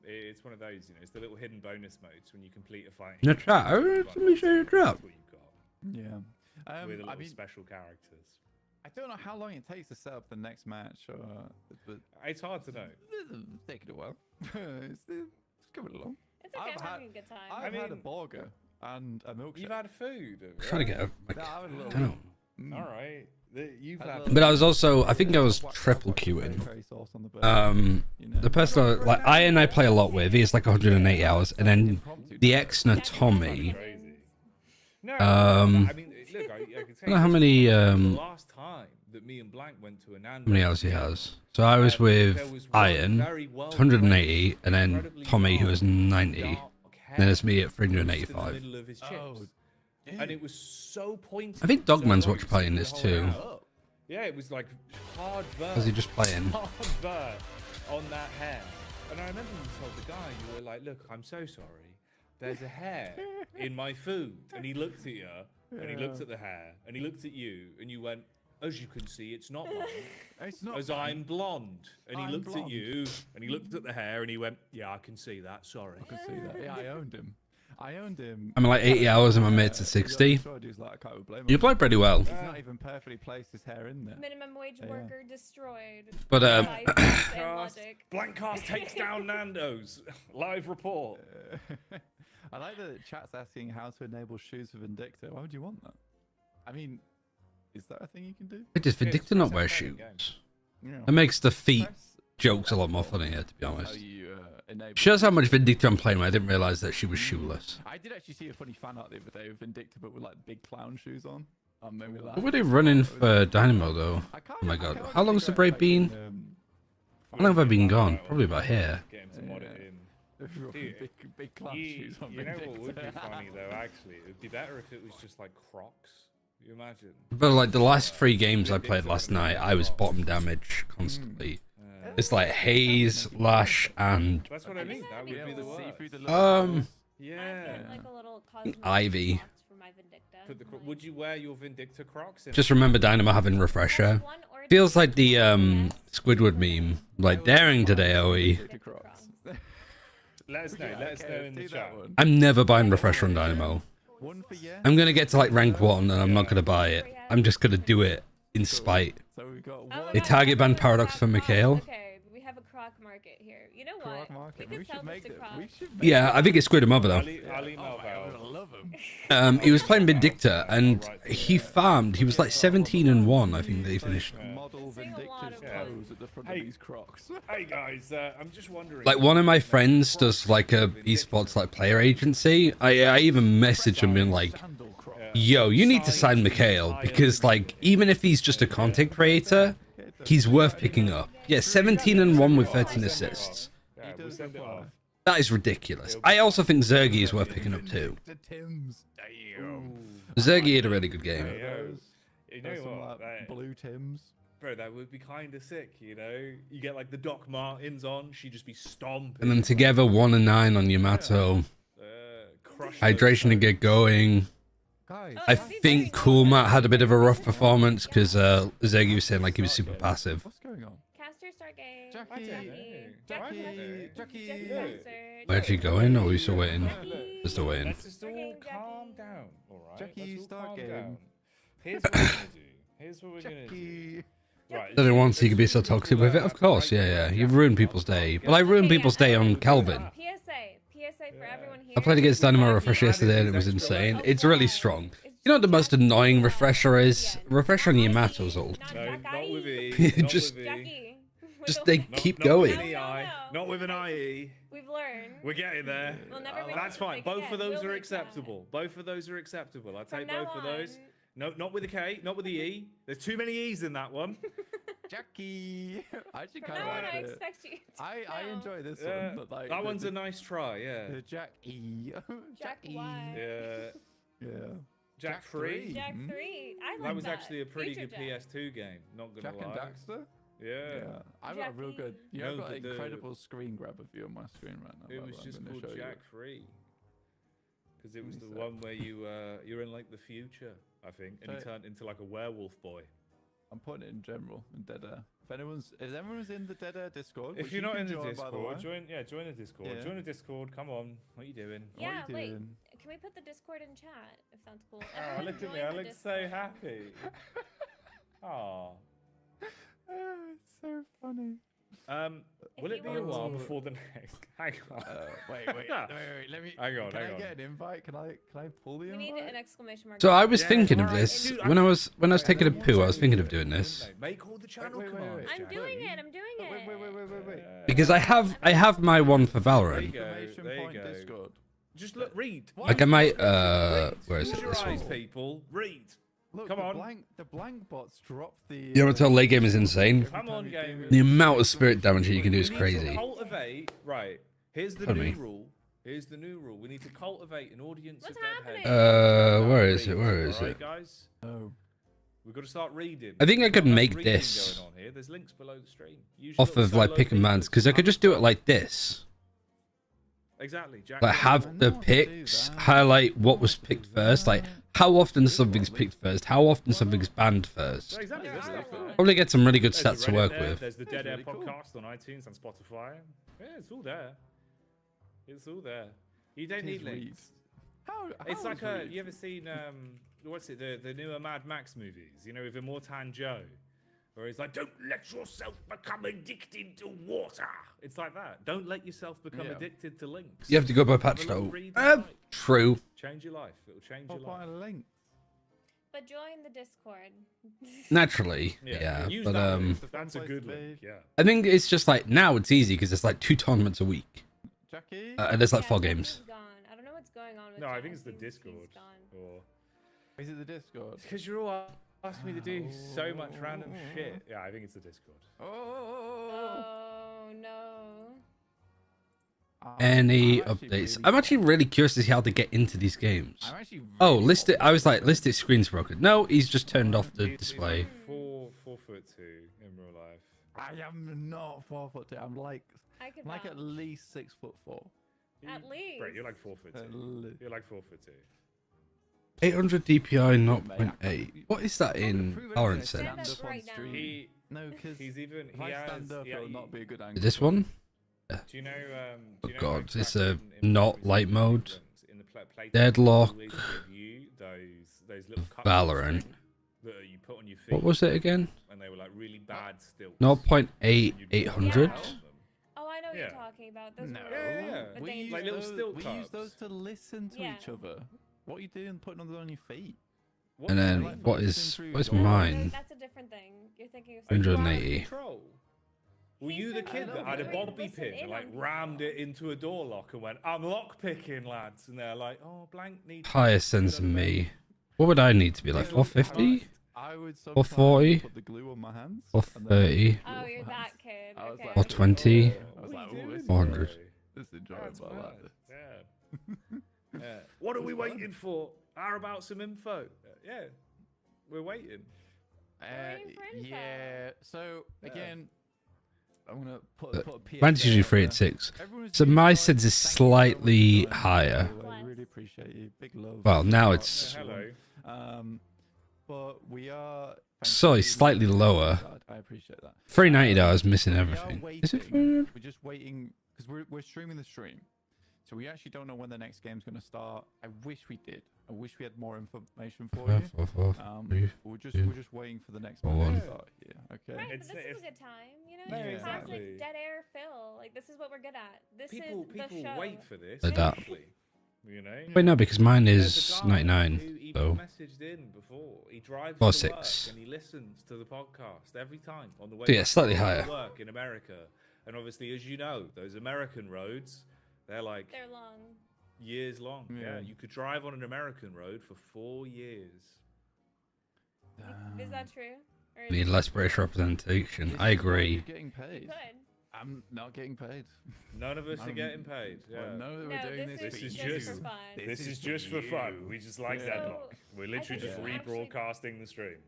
it's one of those, you know, it's the little hidden bonus modes when you complete a fight. No trap. Let me show you a trap. That's what you've got. Yeah. With the little special characters. I don't know how long it takes to set up the next match, but it's hard to know. It's taking a while. It's coming along. It's okay, I'm having a good time. I've had a burger and a milkshake. You've had food. I'm trying to get a, like, No, I I don't know. All right. You've had. But I was also, I think I was triple queuing. The person like I play a lot with, he's like 180 hours, and then the Exner Tommy. No, I mean, look, I can I don't know how many the last time that me and Blank went to an how many hours he has. So I was with Iron, 180, and then Tommy, who was 90. And then it's me at 385. And it was so pointy. I think Dogman's watch playing this too. Yeah, it was like hard vert. Was he just playing? Hard vert on that hair. And I remember you told the guy, you were like, look, I'm so sorry. There's a hair in my food. And he looked at you, and he looked at the hair, and he looked at you, and you went, as you can see, it's not mine. It's not as mine. I'm blonde. And he I'm looked blonde. at you, and he looked at the hair, and he went, yeah, I can see that, sorry. I can see that. Yeah, I owned him. I'm like 80 hours and my mate's at 60. You played pretty well. He's not even perfectly placed his hair in there. Minimum wage worker destroyed. But Blank Cast takes down Nando's. Live report. I like that chat's asking how to enable shoes for Vindicta. Why would you want that? I mean, is that a thing you can do? Does Vindicta not wear shoes? Yeah. That makes the feet jokes a lot more funnier, to be honest. Shows how much Vindicta I'm playing. I didn't realize that she was shoeless. I did actually see a funny fan art the other day of Vindicta, but with like big clown shoes on. Made me laugh. What were they running for Dynamo though? Oh my god. How long's the break been? How long have I been gone? Probably about here. Get him to mod it in. Dude, big clown shoes on you know what would be Vindicta. funny though, actually? It would be better if it was just like Crocs. You imagine? But like the last 3 games I played last night, I was bottom damage constantly. It's like Haze, Lash, and That's what I mean. That would be the worst. Yeah. Like a little cosmetic Ivy. box for my Vindicta. Put the would you wear your Vindicta Crocs? Just remember Dynamo having refresher. Feels like the Squidward meme. Like daring today, OE. Let us know. Let us know in the chat. I'm never buying refresher on Dynamo. I'm gonna get to like rank 1 and I'm not gonna buy it. I'm just gonna do it in spite. They target ban Paradox for Mikhail. Okay, we have a Croc Market here. You know Croc what? Market. We could sell this to Croc. Yeah, I think it screwed him over though. I'll email Val. I love him. He was playing Vindicta and he farmed. He was like 17-1, I think that he finished. Model Seeing a lot Vindicta's of pose at the front Hey. of these Crocs. Hey guys, I'm just wondering. Like one of my friends does like a esports like player agency. I even messaged him being like, yo, you need to sign Mikhail because like even if he's just a content creator, he's worth picking up. Yeah, 17-1 with 13 assists. Yeah, we'll send it off. That is ridiculous. I also think Zergy is worth picking up too. The Tims. Damn. Zergy had a really good game. You know what? Blue Tims. Bro, that would be kind of sick, you know? You get like the Doc Martens on, she'd just be stomping. And then together 1 and 9 on Yamato. Crush Hydration to get going. Guys, I think Cool Matt had a bit of a rough performance because Zergy was saying like he was super passive. what's going on? Caster start game. Jackie. Where'd you going? Or are we still waiting? We're still waiting. Let's just all calm down, alright? Jackie, Let's all start calm game. down. Here's what we're gonna do. Here's what we're gonna do. Jackie. Right. Didn't want so you could be so toxic with it? Of course, yeah. You've ruined people's day. But I ruined people's day on Calvin. PSA for everyone here. I played against Dynamo Refresher yesterday and it was insane. It's really strong. You know what the most annoying refresher is? Refresher on Yamato's ult. No, not with E. Not Just- with E. Just they Not- keep not going. With an EI. Not with an IE. We've learned. We're getting there. We'll never make That's that fine. mistake Both again. of those We'll are make that. acceptable. Both of those are acceptable. I'll From take now both of those. on- No, not with the K, not with the E. There's too many E's in that one. Jackie. I actually From kind of now on, like I it. expect you to I know. enjoy this Yeah, one, but like that one's a nice try, yeah. the Jack E. Jack E. Y. Yeah. Yeah. Jack Jack 3. Jack Mhm. 3. I like That was actually a pretty Future good Jack. PS2 game, not gonna Jack and lie. Daxter. Yeah. I've got a real good. Jackie. I've No, got but an the- incredible screen grab of you on my screen right now. It by was the way, just I'm gonna called show you. Jack 3. Because it was the Let me one where you're in like the future, I think, and you So- turned into like a werewolf boy. I'm putting it in general in Dead Air. If everyone's in the Dead Air Discord, If which you're you not can in the join, by the Discord, way. join the Discord. Yeah. Join the Discord. Come on, what are you doing? What Yeah, are you wait. doing? Can we put the Discord in chat if that's cool? Oh, Everyone look at me! join I the look so Discord. happy. Oh. It's so funny. If Will you it be a want while to- before the next? Hang on. Wait. Let me. Hang on, Can hang I on. get an invite? Can I pull the We invite? need an exclamation mark. So I was Yeah, thinking of alright, this dude, when I was taking a poo. I was thinking of doing this Make all the channel wait, commands. I'm Jack. doing it. I'm doing it. Wait. because I have my one for There you Valorant. go. Exclamation There you point go. Discord. Just look, read. Like I might Read. where is Use it? your This one. eyes, people. Read. Look, Come on. The blank bots drop the. Yamato late game is insane. Come on, game. The amount of spirit damage that you can do is We need crazy. to cultivate. Right. Here's the Pardon new me. rule. Here's the new rule. We need to cultivate an audience What's of happening? deadheads. Where is it? Where is Alright, it? guys? Oh. We've got to start reading. I think I could We've got make reading this going on here. There's links below the stream. Use off your of like solo pick and bans videos. because I could just do it like this. Exactly. Jack. Like have the picks, highlight what was picked first, like how often something's picked first, how often something's banned first. Exactly. There's stuff there. Probably get some really good There's stats to Reddit work there, with. There's the Dead Air really cool. podcast on iTunes and Spotify. Yeah, it's all there. It's all there. You don't need Tis read. links. How It's is like read? you ever seen what's it the newer Mad Max movies? You know, with Immortan Joe, where he's like, "Don't let yourself become addicted to water." It's like that. Don't let yourself become Yeah. addicted to links. You have to go by Have patch a little though. read at night. True. Change your life. It'll change your Pop life. on a link. But join the Discord. Naturally, yeah. Use But that link. It's a That's a fun good place to link. Yeah. I think it's just like now it's easy because it's like 2 tournaments a week, Jackie. and there's like Yeah, 4 Jackie's games. Gone. I don't know what's going on with No, I Jack. think it's the He's Discord. gone. Or Is it the Discord? because you're all asking me to do so much random shit. Yeah, I think it's the Discord. Oh. Oh no. Any I'm actually updates? really- I'm actually really curious to see how to get into these games. I'm actually Oh, really list it. I was like, list it. Screen's broken. No, he's just turned off the He's display. 4'2" in real life. I am not 4'2". I'm like I could like at vouch. least 6'4". At least. Bro, you're like 4'2". You're like 4'2". 800 DPI, Mate, 0.8. What is that in Prove it Valorant anyway, Stand stand up sense? up on right now. stream. He No, because he's even if he I has. stand up, yeah, it'll not be a good angle. This one? Do you know? Oh do you know God, like it's back a in not previous light mode. games, in the play Deadlock. always give you those little cups Valorant. that you put on your feet. What was it again? And they were like really bad still. 0.8, 800. what Yeah. you're talking about. Those No. were Yeah. the We dangerous. use Like little those, stilt we use those cups. to listen to Yeah. each other. What are you doing putting them on your feet? What And do you then mean? what listening is through your- mine? That's a different thing. You're thinking of Are you something. out of 180. control? Were He's you the been kid that had a really bobby listen pin in and like on rammed people. it into a door lock and went, I'm lock picking, lads? And they're like, oh, blank needs. Highest sense of me. What would I need to be like? 450? I would 440? sometimes put the glue on my hands. Or and then 30? glue Oh, on you're my that hands. kid. I was Okay. like, Or 20? I was What like, are you oh, doing, this is 400. bro? This is enjoyable. That's I like mad. this. Yeah. Yeah. What are we It's fun. waiting for? How about some info? Yeah, we're waiting. waiting for info. Yeah. So Yeah. again, I'm gonna put a PSA Mine's usually out there. 386. Everyone's So doing my fine. sense is Thank you so much for slightly joining, by the higher. way. Bless. Really appreciate you. Big love. Well, now Heart it's- to everyone. Hello. But we are. So it's slightly lower. I appreciate that. $390 missing We are everything. Is it waiting. 300? We're just waiting because we're streaming the stream, so we actually don't know when the next game's going to start. I wish we did. I wish we had more information for you. 4, 4, three. We're just two, we're just waiting for the next one. one to start here. Okay. Right, but It's- this is if- a good time. You know, Yeah, it's classic exactly. dead air fill. Like this is what we're good at. This People is the show. wait for this. Adapt. Actually, you know. Wait, no, because mine There's is a guy 99. who even So messaged in before. He drives Or to 6. work and he listens to the podcast every time on the way. So yeah, back slightly from higher. Work in America, and obviously, as you know, those American roads, they're like They're long. years long. Yeah. Yeah, you could drive on an American road for 4 years. Is that true? Or is need it- less British representation. This I is why agree. You're getting paid. Good. I'm not getting paid. None of us are I'm- getting paid. Well, Yeah. no, we're No, doing this this, is for just you. for fun. This is for just for fun. you. We just like Yeah. Deadlock. We're literally think just it's actually- rebroadcasting the stream.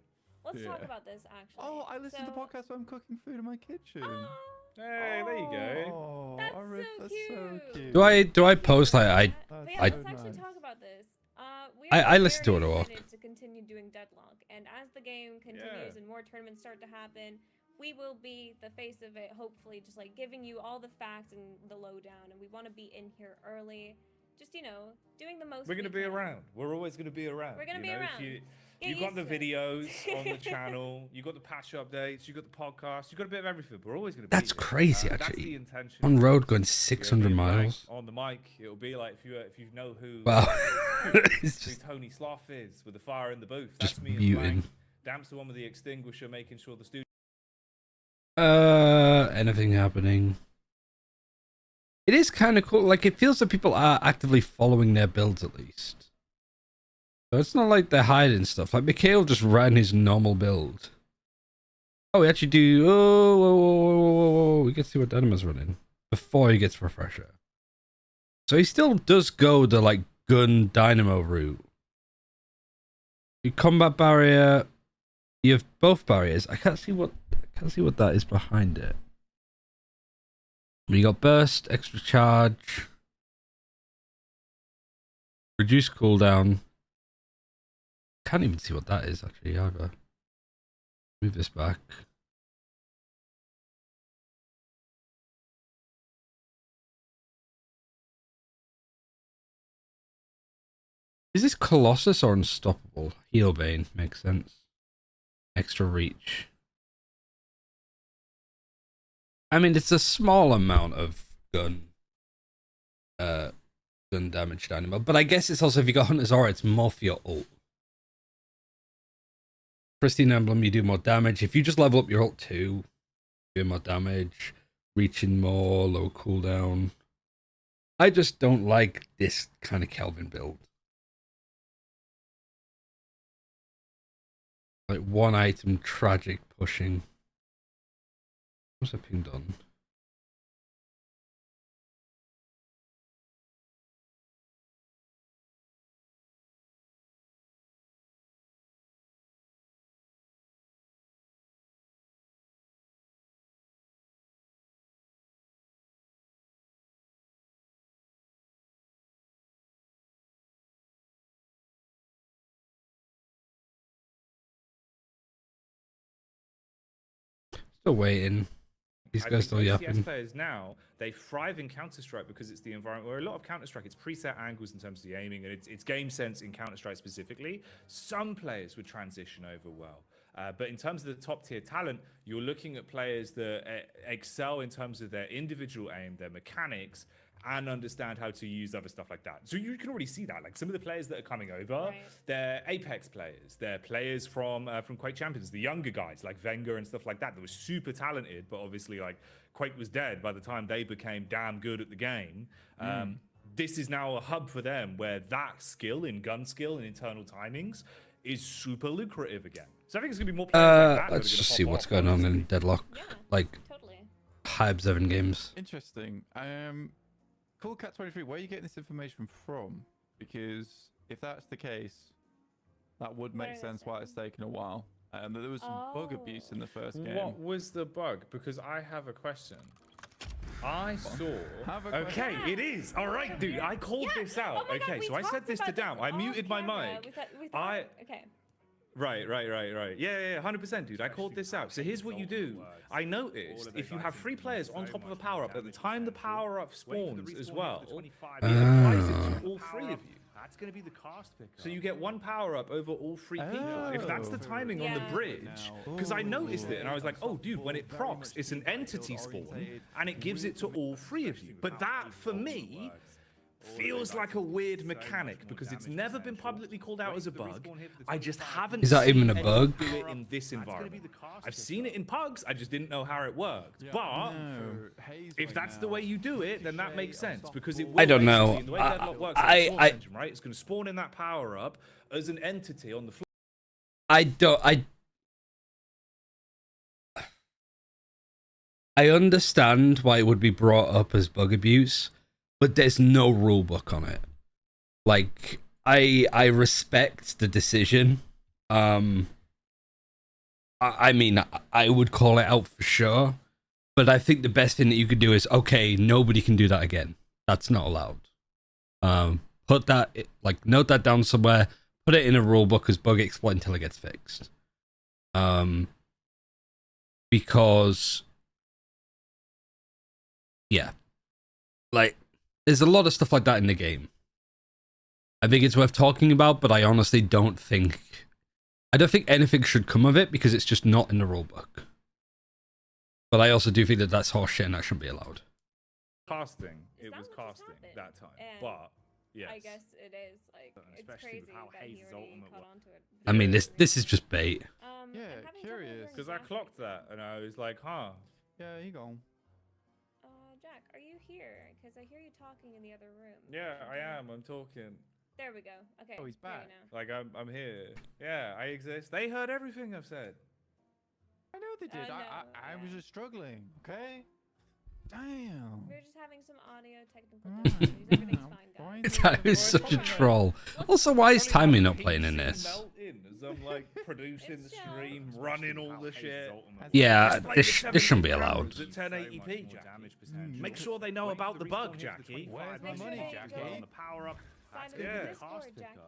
Let's talk Yeah. about this actually. Oh, I listen to the So- podcast while I'm cooking food in my kitchen. Oh, Hey, there you go. Oh, That's Arif, so that's so cute. cute. Do I post like But That's yeah, I- let's actually nice. talk about this. We I are listen to very it a lot. excited to continue doing Deadlock, and as the game continues Yeah. and more tournaments start to happen, we will be the face of it. Hopefully, just like giving you all the facts and the lowdown, and we want to be in here early, just doing the most. We're gonna we be can. around. We're always gonna be around. We're gonna you be know? around. Get You got the used to it. videos on the channel. You got the patch updates. You got the podcast. You got a bit of everything. We're always gonna. That's be here. crazy, That's actually. the intention. on road going You're 600 being blank miles? on the mic. It'll be like if you know who. Wow. It's who just Tony Sloth is with the fire in the booth. Just That's me. muting. And Blank. Damp's the one with the extinguisher, making sure the studio. anything happening. It is kind of cool. Like, it feels that people are actively following their builds at least. So it's not like they're hiding stuff. Like, Mikhail just ran his normal build. Oh, we actually do. Oh, whoa, whoa, whoa, whoa, whoa. We can see what Dynamo's running before he gets refresher. So he still does go the like gun dynamo route. You combat barrier. You have both barriers. I can't see what that is behind it. You got burst, extra charge, reduce cooldown. Can't even see what that is actually either. Move this back. Is this Colossus or Unstoppable? Healbane makes sense. Extra reach. I mean, it's a small amount of gun damage dynamo, but I guess it's also if you got Hunter's Aura, it's more for your ult. Pristine Emblem, you do more damage. If you just level up your ult too, you do more damage, reaching more, low cooldown. I just don't like this kind of Kelvin build. Like one item, tragic pushing. What's that ping done? Still waiting. These I guys think still ACS yapping. players now, they thrive in Counter-Strike because it's the environment where a lot of Counter-Strike, it's preset angles in terms of the aiming and it's game sense in Counter-Strike specifically. Some players would transition over well. But in terms of the top tier talent, you're looking at players that excel in terms of their individual aim, their mechanics, and understand how to use other stuff like that. So you can already see that. Like some of the players that are coming over, they're Apex players. They're players from Quake Champions, the younger guys like Wenger and stuff like that. That were super talented, but obviously like Quake was dead by the time they became damn good at the game. This is now a hub for them where that skill in gun skill and internal timings is super lucrative again. So I think it's gonna be more players like that. Let's just see what's going on in Deadlock. Yeah, Like totally. high observing games. Interesting. Cool Cat 23, where are you getting this information from? Because if that's the case, that would make sense why it's taken a while. There was some bug abuse in the first game. What was the bug? Because I have a question. I saw. Okay, it is. All right, dude. I called this out. Oh okay, God, so I said this to Dan. I muted my mic. Okay. Right. Yeah, 100%, dude. I called this out. So here's what you do. I noticed if you have 3 players on top of a power-up, at the time the power-up spawns as well, it applies it to all 3 of you. That's going to be the cast picker. So you get 1 power-up over all 3 people. If that's the timing on the bridge, because I noticed it and I was like, oh, dude, when it procs, it's an entity spawn and it gives it to all 3 of you. But that, for me, feels like a weird mechanic because it's never been publicly called out as a bug. I just haven't. Is that even a seen bug? anyone do it in this environment. I've seen it in pugs. I just didn't know how it worked. But if that's the way you do it, then that makes sense because it will. I don't know. The way Deadlock works, it's a spawn engine, right? It's going to spawn in that power up as an entity on the floor. I understand why it would be brought up as bug abuse, but there's no rule book on it. Like, I respect the decision. I mean, I would call it out for sure, but I think the best thing that you could do is, okay, nobody can do that again. That's not allowed. Put that, like, note that down somewhere, put it in a rule book as bug exploit until it gets fixed. Because, yeah, like, there's a lot of stuff like that in the game. I think it's worth talking about, but I honestly don't think anything should come of it because it's just not in the rulebook. But I also do think that that's horseshit and that shouldn't be allowed. Casting. It was casting that time. But, yes. I guess it is. Like, it's crazy that he already caught onto it. I mean, this is just bait. Yeah, curious. Because I clocked that and I was like, huh. Yeah, you go. Jack, are you here? Because I hear you talking in the other room. Yeah, I am. I'm talking. There we go. Okay. Oh, he's back. Like, I'm here. Yeah, I exist. They heard everything I've said. I know they did. No, I was just struggling, okay? Damn. We're just having some audio technical difficulties. Everything's fine, guys. That is such a troll. Also, why is Timmy not playing in this? As I'm like producing the stream, running all the shit. Yeah, this shouldn't be allowed. At 1080p, Jackie. Make sure they know about the bug, Jackie. Where's my money, Jackie? On the power up. Yeah. Discord, Jackie.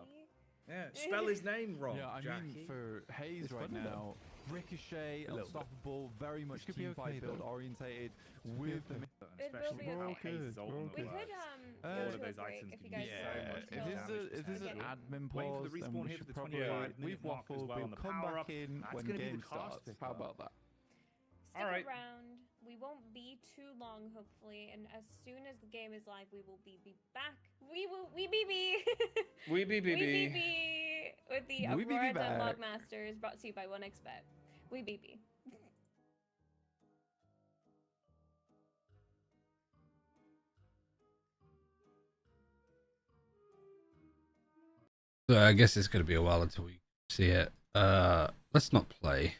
Yeah, spell his name wrong, Yeah, I Jackie. mean, for Hayes right now, Ricochet, Unstoppable, very much team fight build orientated with the... It will be okay. We could, all of those items if you can guys be if this is an admin pause, then we should probably... We've waffled, we'll come back in when game starts. How about that? Stick around. We won't be too long, hopefully, and as soon as the game is live, we will be back. We be with the Aurora Deadlock Masters, brought to you by 1xBet. We be. So I guess it's gonna be a while until we see it. Let's not play.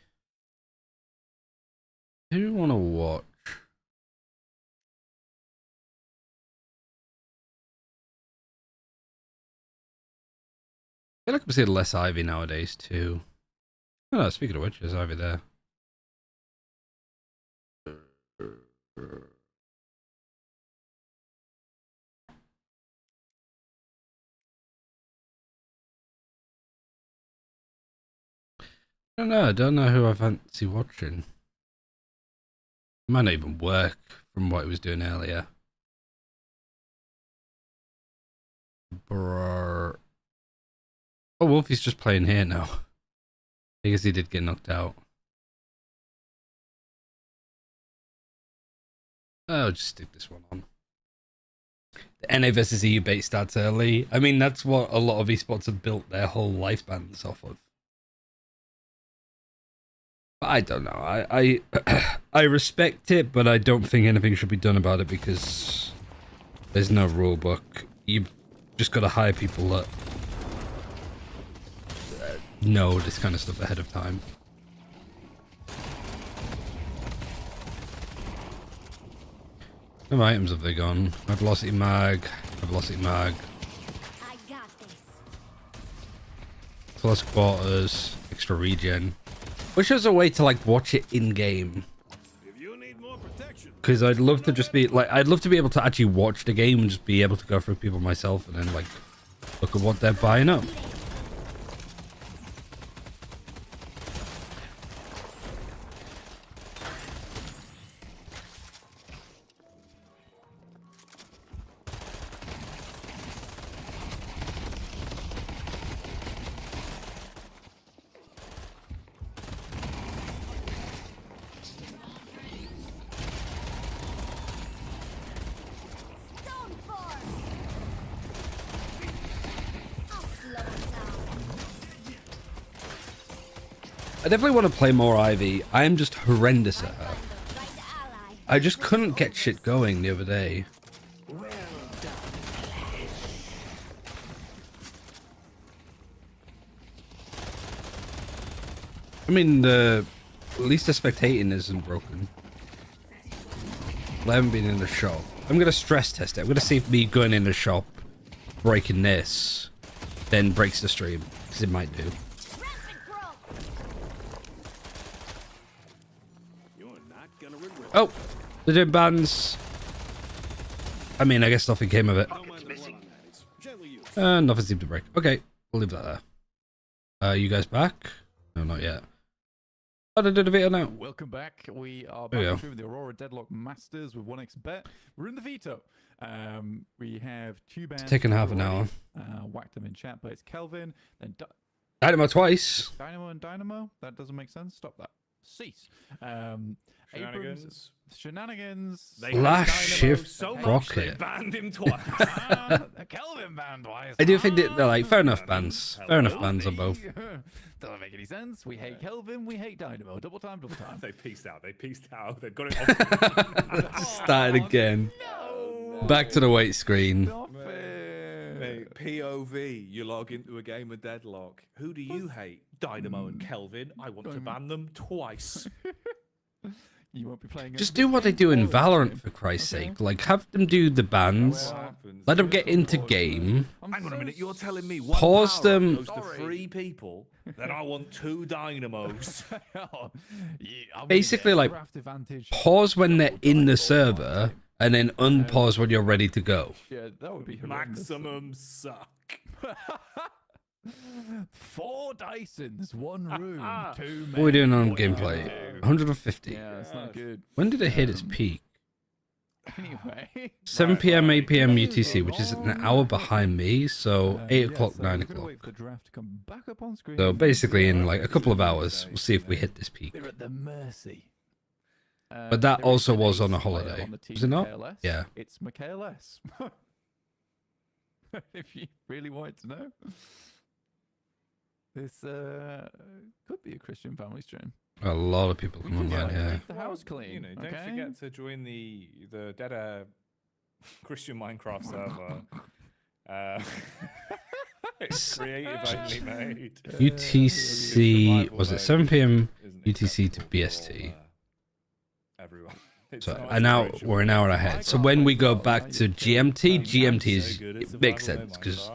Who do you want to watch? I feel like I'm seeing less Ivy nowadays too. Oh no, speaking of which, there's Ivy there. I don't know who I fancy watching. It might not even work from what he was doing earlier. Brrr. Oh, Wolfie's just playing here now. I guess he did get knocked out. I'll just stick this one on. The NA versus EU bait starts early. I mean, that's what a lot of esports have built their whole lifespans off of. I don't know. I respect it, but I don't think anything should be done about it because there's no rule book. You've just got to hire people that know this kind of stuff ahead of time. Some items have they gone? My velocity mag. My velocity mag. I got this. Close quarters. Extra regen. Wish there was a way to like watch it in game. Because I'd love to just be like, I'd love to be able to actually watch the game and just be able to go through people myself and then like look at what they're buying up. I definitely want to play more Ivy. I am just horrendous at her. I just couldn't get shit going the other day. I mean, at least the spectating isn't broken. I haven't been in the shop. I'm going to stress test it. I'm going to see if me going in the shop, breaking this, then breaks the stream. Because it might do. Oh, they're doing bans. I mean, I guess nothing came of it. Nothing seemed to break. Okay, we'll leave that there. You guys back? No, not yet. Oh, they did a video now. Welcome back. We are back with the Aurora Deadlock Masters with 1xbet. We're in the veto. We have two bands. It's taken half an hour. Whacked them in chat, but it's Kelvin. Then Dynamo twice. Dynamo and Dynamo? That doesn't make sense. Stop that. Cease. Shenanigans. Lash shift so rocket. they banned him twice. Kelvin banned twice. I do think they're like fair enough bans. Fair enough bans on both. Doesn't make any sense. We hate Kelvin. We hate Dynamo. Double time. Double time. They pieced out. They pieced out. They've got it off. Started again. No. Back to the wait screen. Stop it. Mate, POV, you log into a game of Deadlock. Who do you hate? Dynamo and Kelvin. I want to ban them twice. You won't be playing. Just do what they do in Valorant, for Christ's sake. Like, have them do the bans. Let them get into game. Hang on a minute, you're telling me one Pause power them. goes to 3 people, then I want 2 Dynamos. Basically, like, pause when they're in the server, and then unpause when you're ready to go. Yeah, that would be horrendous. Maximum suck. 4 Dysons, 1 room, 2 men. What are we doing on gameplay? 150. Yeah, it's not good. When did it hit its peak? Anyway. 7 p.m., 8 p.m. UTC, which is an hour behind me, so 8 o'clock, so 9 we're gonna o'clock. wait for the draft to come back up on screen. So basically in like a couple of hours, we'll see if we hit this peak. We're at the mercy. But that there is also an was on a ace player holiday. on the team Was it not? KLS. Yeah. It's Mikhail S. If you really wanted to know. This could be a Christian family stream. A lot of people come online, yeah. Keep the house clean. You know, don't okay? forget to join the Dead Air Christian Minecraft server. It's creative only made. UTC, was it 7 p.m. UTC to BST? Everyone. So we're an hour ahead. So when we go back to GMT, it makes sense because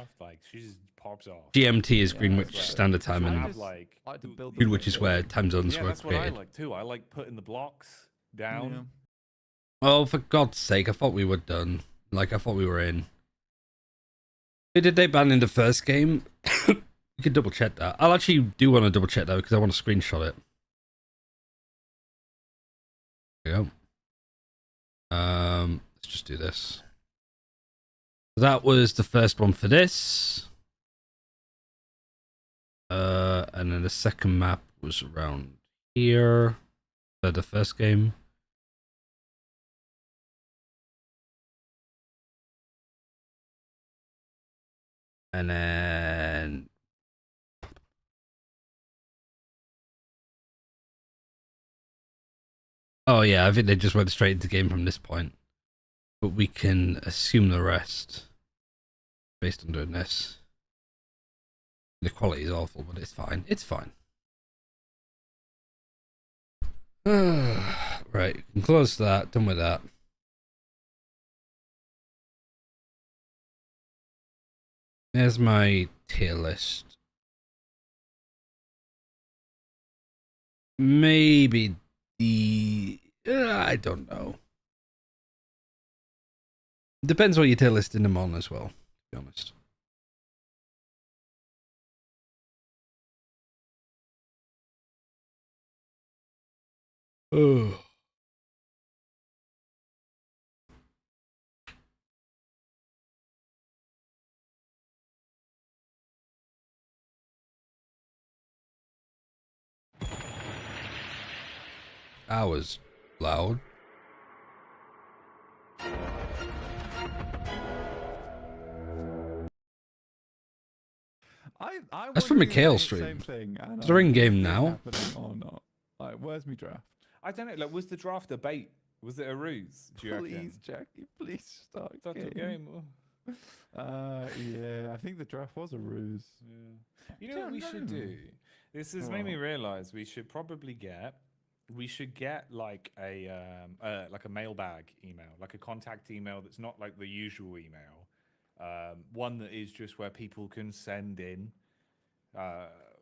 GMT is Greenwich Standard Time and Greenwich is where time zones were that's what I created. like too. I like putting the blocks down. Oh, for God's sake, I thought we were done. Like, I thought we were in. Did they ban in the first game? You can double check that. I'll actually do want to double check that because I want to screenshot it. There we go. Let's just do this. That was the first one for this. And then the second map was around here for the first game. And then oh yeah, I think they just went straight into game from this point. But we can assume the rest based on doing this. The quality is awful, but it's fine. It's fine. Right, you can close that. Done with that. There's my tier list. Maybe the... I don't know. Depends what you're tier listing them on as well, to be honest. Oh. That was loud. That's from Mikhail's stream. Is there in game now? Or not? Like, where's my draft? I don't know. Like, was the draft a bait? Was it a ruse? Do you Please, reckon? Jackie, please start Start the game. game. Yeah, I think the draft was a ruse. Yeah. You know what we should do? This has made me realize we should probably get. We should get like a mailbag email, like a contact email that's not like the usual email. One that is just where people can send in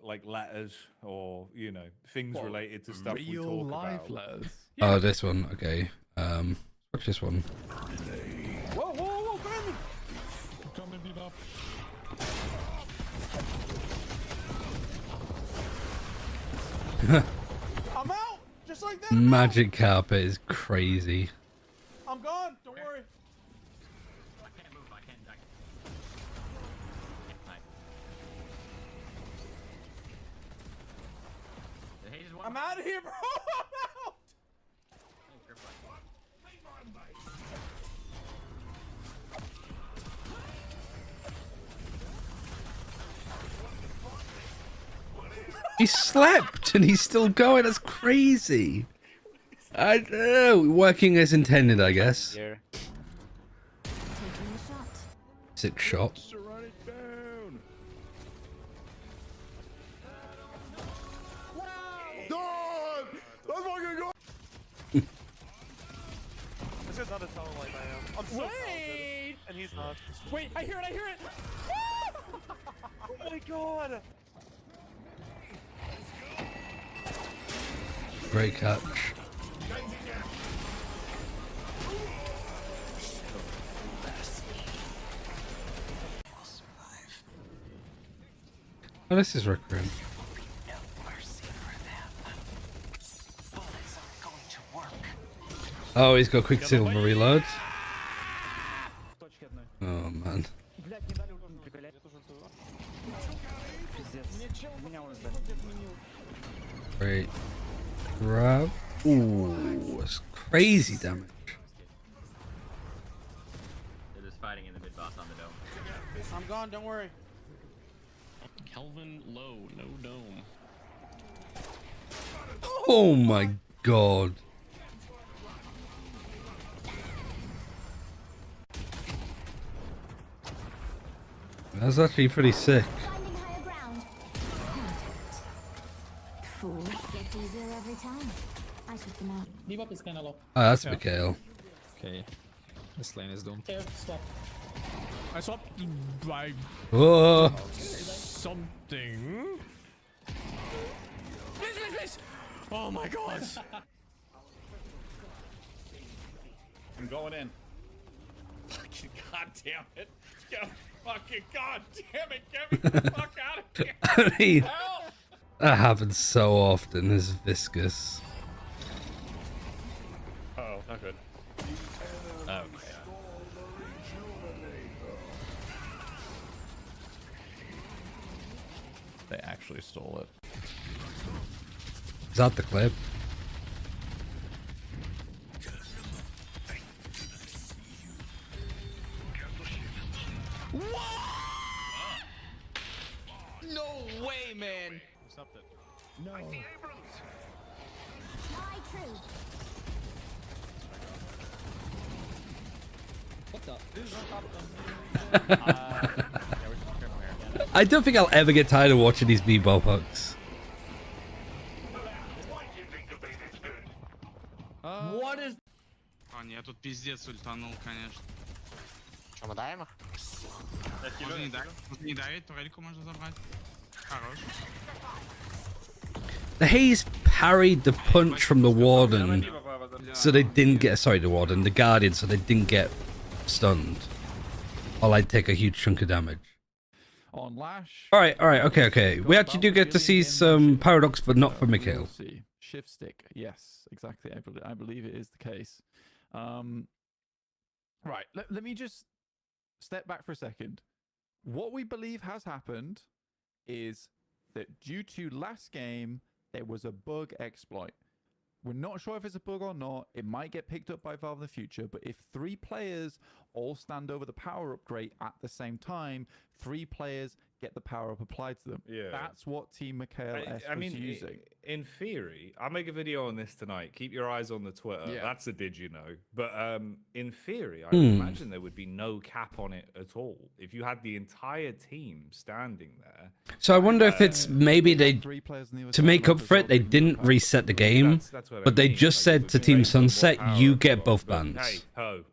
like letters or, you know, things related to stuff we talk about. Letters. Yeah. Oh, this one. Okay. Watch this one. Whoa, whoa, whoa, Come and beat up. I'm out! Just like that! Magic carpet is crazy. I'm gone! Don't worry! I can't move, I can't. I'm out of here, bro! I'm out! He slept and he's still going. That's crazy. I don't know. Working as intended, I guess. Taking the shot. 6 shots. Run it down. Dog! Let's fucking go! This is not as talented like I am. I'm so talented, and he's not. Wait, I hear it, I hear it! Oh my god! Great catch. Oh, this is recurrent. Oh, he's got Quicksilver reload. Oh man. Great grab. Ooh, that's crazy damage. They're just fighting in the mid boss on the dome. I'm gone, don't worry. Kelvin low, no dome. Oh my god. That's actually pretty sick. Finding higher ground. Fool. Gets easier every time. I took them out. Bebop is kinda low. Oh, that's Mikhail. Okay. This lane is doomed. Here, swap. I swapped by Oh, something. Please. Oh my god. I'm going in. Fucking goddamn it. Fucking goddamn it. Get me the fuck out of here. I mean, Help! that happens so often. This viscous. Uh-oh, not good. Okay. They actually stole it. that the clip? No way, man. No. My truth. What the? I don't think I'll ever get tired of watching these b-ball pucks. What is... А, нет, тут пиздец ультанул, конечно. Что, мы даем их? Можно не давить, турельку можно забрать. Хорош. The Haze parried the punch from the Warden, so they didn't get... Sorry, the Warden, the Guardian, so they didn't get stunned. Or like take a huge chunk of damage. On Lash. Alright, okay. We actually do get to see some Paradox, but not for Mikhail. Shift stick. Yes, exactly. I believe it is the case. Right, let me just step back for a second. What we believe has happened is that due to last game, there was a bug exploit. We're not sure if it's a bug or not. It might get picked up by Valve in the future, but if 3 players all stand over the power upgrade at the same time, 3 players get the power up applied to them. Yeah. That's what Team Mikhail S I was mean, using. in theory, I'll make a video on this tonight. Keep your eyes on the Twitter. Yeah. That's a did you know. But in theory, I would imagine there would be no cap on it at all. If you had the entire team standing there. So I wonder if it's maybe they, 3 players in the to make up for it, they didn't reset the game, That's what I but they mean. just Like, said to with Team based on what Sunset, power you you've get got, both but, bans. Hey, ho,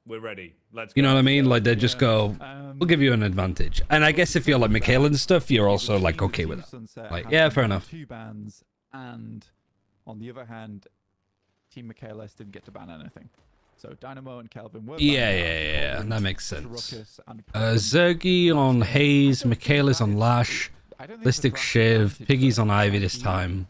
we're ready. Let's go. You know what I mean? Like they just go, Um, we'll give you an advantage. And I guess if you're like Mikhail and stuff, you're also like okay with that. Sunset Like, had yeah, fair enough. 2 bans, and on the other hand, Team Mikhail S didn't get to ban anything. So Dynamo and Kelvin were banned. Yeah, that makes sense. Ruckus and Zergy on Haze, Michaelis on Lash, I don't think Listic it's a Shiv, advantage, Piggy's though. on Ivy this time,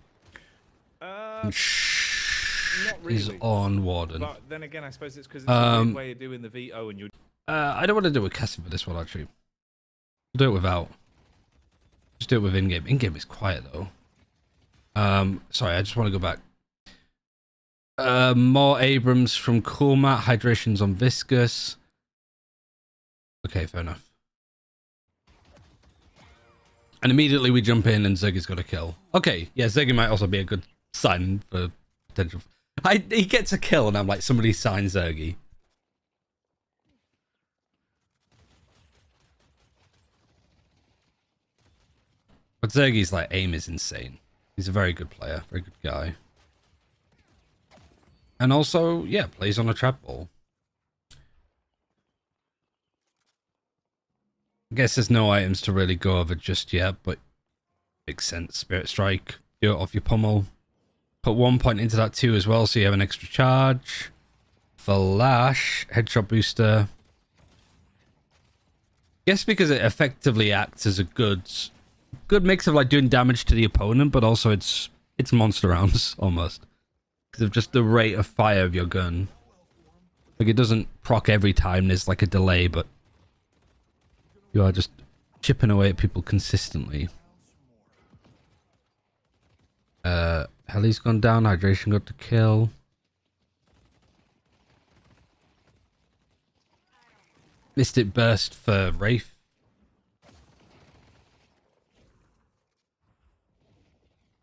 Uh, and Shh not is really. on Warden. But then again, I suppose it's because it's a weird way of doing the veto, and you're. I don't want to do it with Cassie for this one actually. We'll do it without. Just do it with in-game. In-game is quiet though. Sorry, I just want to go back. More Abrams from Coolmat. Hydrations on Viscous. Okay, fair enough. And immediately we jump in and Zergy's got a kill. Okay, yeah, Zergy might also be a good sign for potential. He gets a kill and I'm like, somebody sign Zergy. But Zergy's like aim is insane. He's a very good player, very good guy. And also, yeah, plays on a trap ball. I guess there's no items to really go over just yet, but makes sense. Spirit Strike, do it off your pummel. Put 1 point into that too as well, so you have an extra charge. Flash, headshot booster. Guess because it effectively acts as a good mix of like doing damage to the opponent, but also it's monster rounds almost. Because of just the rate of fire of your gun. Like it doesn't proc every time, there's like a delay, but you are just chipping away at people consistently. Heli's gone down, Hydration got the kill. Mystic Burst for Wraith.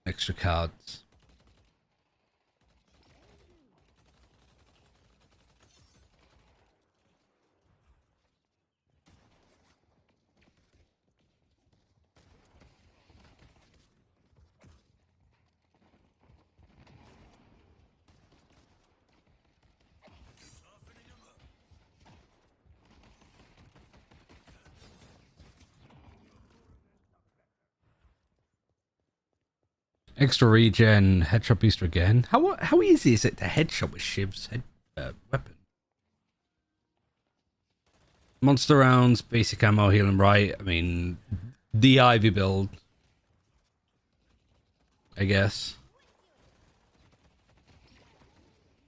Extra cards. Extra regen, headshot booster again. How easy is it to headshot with Shiv's weapon? Monster rounds, basic ammo, healing right. I mean, the Ivy build, I guess.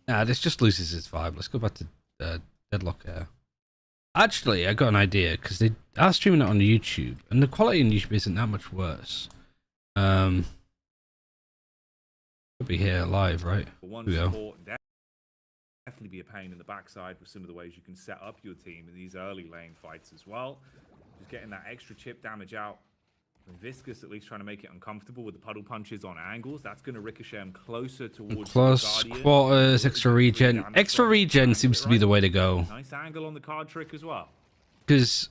Nah, this just loses its vibe. Let's go back to Deadlock here. Actually, I got an idea because they are streaming it on YouTube, and the quality on YouTube isn't that much worse. Could be here live, right? For one Here we go. support, definitely be a pain in the backside with some of the ways you can set up your team in these early lane fights as well. Just getting that extra chip damage out. And Viscous at least trying to make it uncomfortable with the puddle punches on angles. That's going to ricochet him closer towards Close the Guardian. quarters, extra regen. Extra regen seems to be the way to go. Nice angle on the card trick as well. Because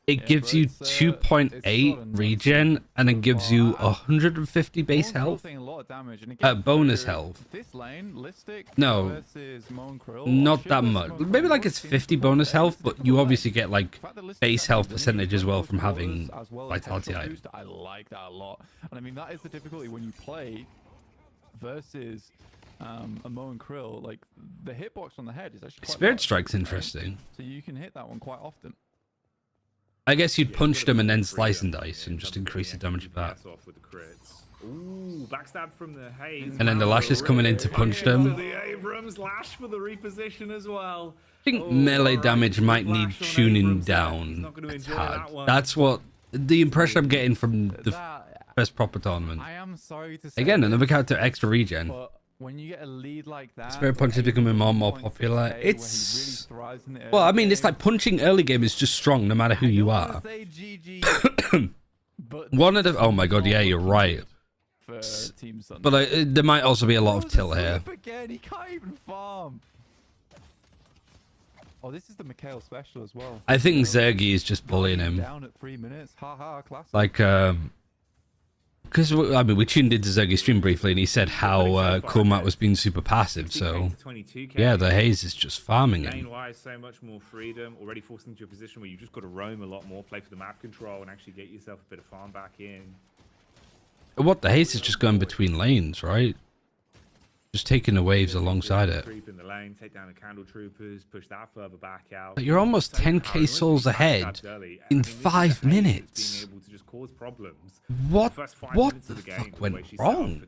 it gives you 2.8 regen and it gives you 150 base health. Bonus health. This lane, Listic No, versus Mo and Krill, not that much. Maybe like it's 50 bonus health, but you obviously get like base health percentage as well from having vitality item. I like that a lot. And I mean, that is the difficulty when you play versus a Mo and Krill. Like, the hitbox on the head is actually quite Spirit large, Strike's right? interesting. So you can hit that one quite often. I guess you'd punch them and then slice and dice and just increase the damage of that. Off with the crits. Ooh, backstab from the Haze. And then the Lash is coming in to punch them. The Abrams Lash for the reposition as well. I think melee damage might need tuning down a tad. That's what the impression I'm getting from the first proper tournament. I am sorry to say. Again, another character extra regen. But when you get a lead like that, Spirit Punch is becoming more and more popular. It's well, I mean, it's like punching early game is just strong no matter who you are. One of the oh my god, yeah, you're right. But there might also be a lot of tilt here. Again, he can't even farm. Oh, this is the Mikhail special as well. I think Zergy is just bullying him. Down at 3 minutes. Ha ha, classic. Like because I mean, we tuned into Zergy's stream briefly, and he said how Cool Matt was being super passive. So yeah, the Haze is just farming him. Lane-wise, so much more freedom. Already forced into a position where you've just got to roam a lot more, play for the map control, and actually get yourself a bit of farm back in. What the Haze is just going between lanes, right? Just taking the waves alongside it. Creep in the lane, take down the Candle Troopers, push that further back out. But you're almost 10k souls ahead in 5 minutes. Being able to just cause problems. What the fuck went wrong?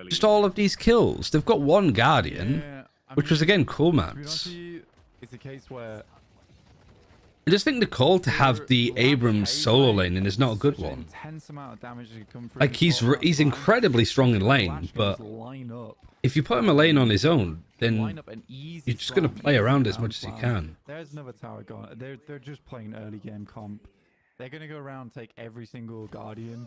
Just all of these kills. They've got one Guardian, which was again Cool Matt's. It's a case where I just think the call to have the Abrams solo lane and is not a good one. Like he's incredibly strong in lane, but if you put him a lane on his own, then you're just gonna play around as much as you can. There's another tower gone. They're just playing early game comp. They're gonna go around and take every single Guardian.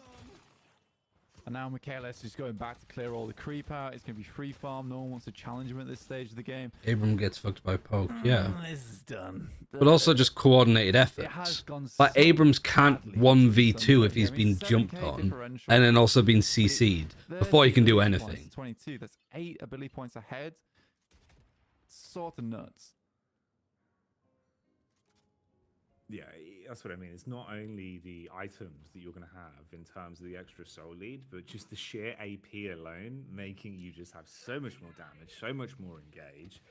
And now Michaelis is going back to clear all the creep out. It's going to be free farm. No one wants to challenge him at this stage of the game. Abram gets fucked by poke, yeah. This is done. But also just coordinated efforts. Like Abrams can't 1v2 if he's been jumped on and then also been CC'd before he can do anything. 22. That's 8 ability points ahead. Sort of nuts. Yeah, that's what I mean. It's not only the items that you're going to have in terms of the extra soul lead, but just the sheer AP alone, making you just have so much more damage, so much more engage.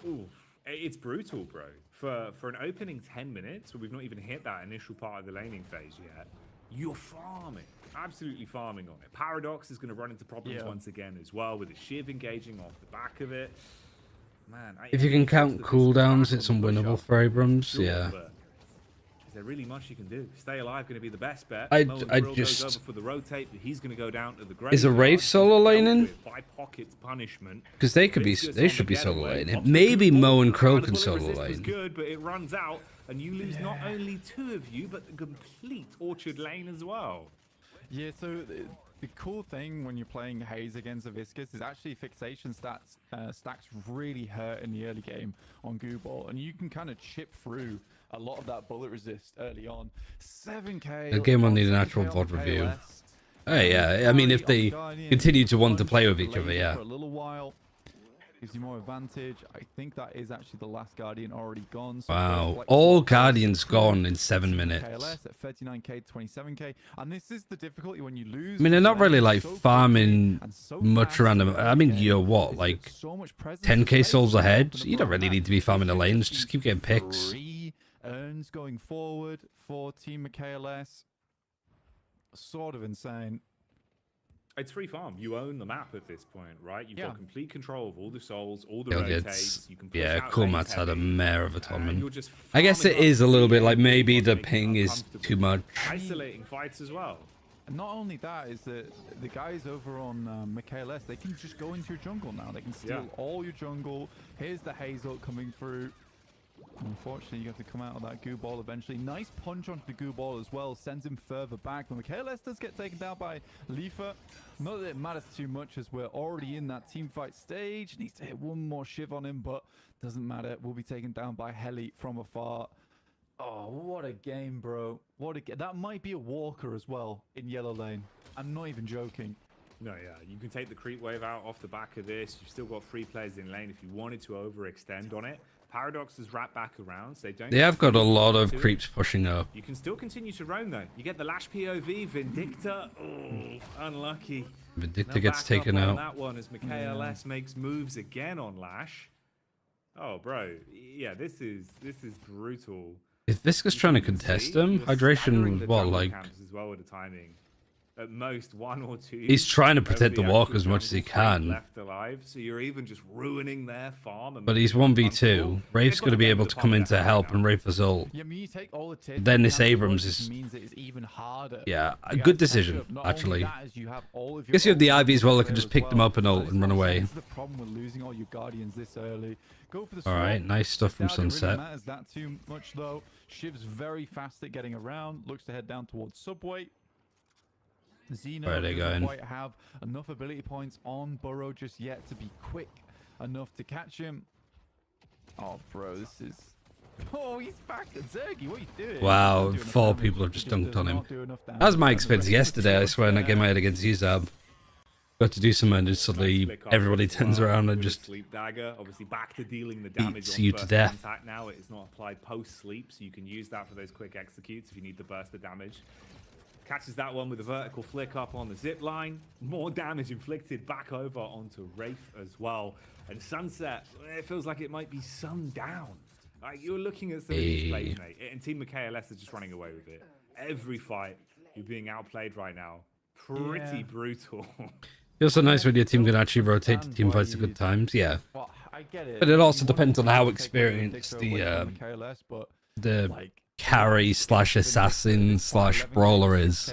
Ooh, it's brutal, bro. For an opening 10 minutes, where we've not even hit that initial part of the laning phase yet, you're farming, absolutely farming on it. Paradox is going to run into problems once again as well, with the Shiv engaging off the back of it. Man, if you can count cooldowns, it's unwinnable for Abrams. Yeah. Is there really much you can do? Stay alive going to be the best bet. I just goes over for the rotate, but he's going to go down to the grave. Is a Wraith solo laning? By Pocket's punishment. Because they should be solo laning. Maybe Mo and Crow can solo lane. Good, but it runs out, and you lose not only 2 of you, but the complete Orchard lane as well. Yeah, so the cool thing when you're playing Haze against a Viscous is actually fixation stacks really hurt in the early game on Goo Ball, and you can kind of chip through a lot of that bullet resist early on. 7k. The game will need a natural VOD review. Oh yeah, I mean if they continue to want to play with each other, yeah. For a little while. Gives you more advantage. I think that is actually the last Guardian already gone. So wow, all Guardians gone in 7 minutes. KLS at 39k, 27k, and this is the difficulty when you lose. I mean, they're not really like farming much around them. I mean, you're what, like 10k souls ahead? You don't really need to be farming the lanes. Just keep getting picks. 3 earns going forward for Team KLS. Sort of insane. It's free farm. You own the map at this point, right? You've got complete control of all the souls, all the rotates. You can push out Cool Matt's had a mare of a tournament. I guess it is a little bit like maybe the ping is too much. Isolating fights as well. And not only that, is that the guys over on Mikhail S, they can just go into your jungle now. They can steal all your jungle. Here's the Hazel coming through. Unfortunately, you have to come out of that goo ball eventually. Nice punch onto the goo ball as well. Sends him further back. But Mikhail S does get taken down by Leafa. Not that it matters too much as we're already in that team fight stage. Needs to hit one more shiv on him, but doesn't matter. We'll be taken down by Heli from afar. Oh, what a game, bro. What a game. That might be a walker as well in yellow lane. I'm not even joking. No, yeah. You can take the creep wave out off the back of this. You've still got 3 players in lane if you wanted to overextend on it. Paradox is wrapped back around, so they don't... They have got a lot of creeps pushing up. You can still continue to roam, though. You get the Lash POV, Vindicta. Oh, unlucky. Vindicta gets taken out. That one as Mikhail S makes moves again on Lash. Oh, bro. Yeah, this is brutal. If Visca's trying to contest him, hydration, what, like... As well with the timing. At most 1 or 2. He's trying to protect the walk as much as he can. Left alive, so you're even just ruining their farm. But he's 1v2. Rafe's going to be able to come in to help and Rafe ult. Then this Abrams is... Yeah, a good decision, actually. I guess you have the Ivy as well that can just pick them up and ult and run away. Alright, nice stuff from Sunset. That too much though. Shiv's very fast at getting around. Looks to head down towards Subway. Xeno doesn't quite have enough ability points on Burrow just yet to be quick enough to catch him. Oh, bro, this is... Oh, he's back at Zergy. What are you doing? Wow, 4 people have just dunked on him. That was my experience yesterday, I swear, in that game I had against Uzab. Got to do something and just suddenly everybody turns around and just sleep dagger. Obviously back to dealing the damage beats you to death. Now it is not applied post sleep, so you can use that for those quick executes if you need to burst the damage. Catches that one with a vertical flick up on the zip line. More damage inflicted back over onto Rafe as well. And Sunset, it feels like it might be sundown. Like you're looking at some of these plays, mate. And Team MKLS are just running away with it. Every fight, you're being outplayed right now. Pretty brutal. Feels so nice when your team can actually rotate to team fights at good times, yeah. Well, I get it. But it also depends on how experienced the carry slash assassin slash brawler is.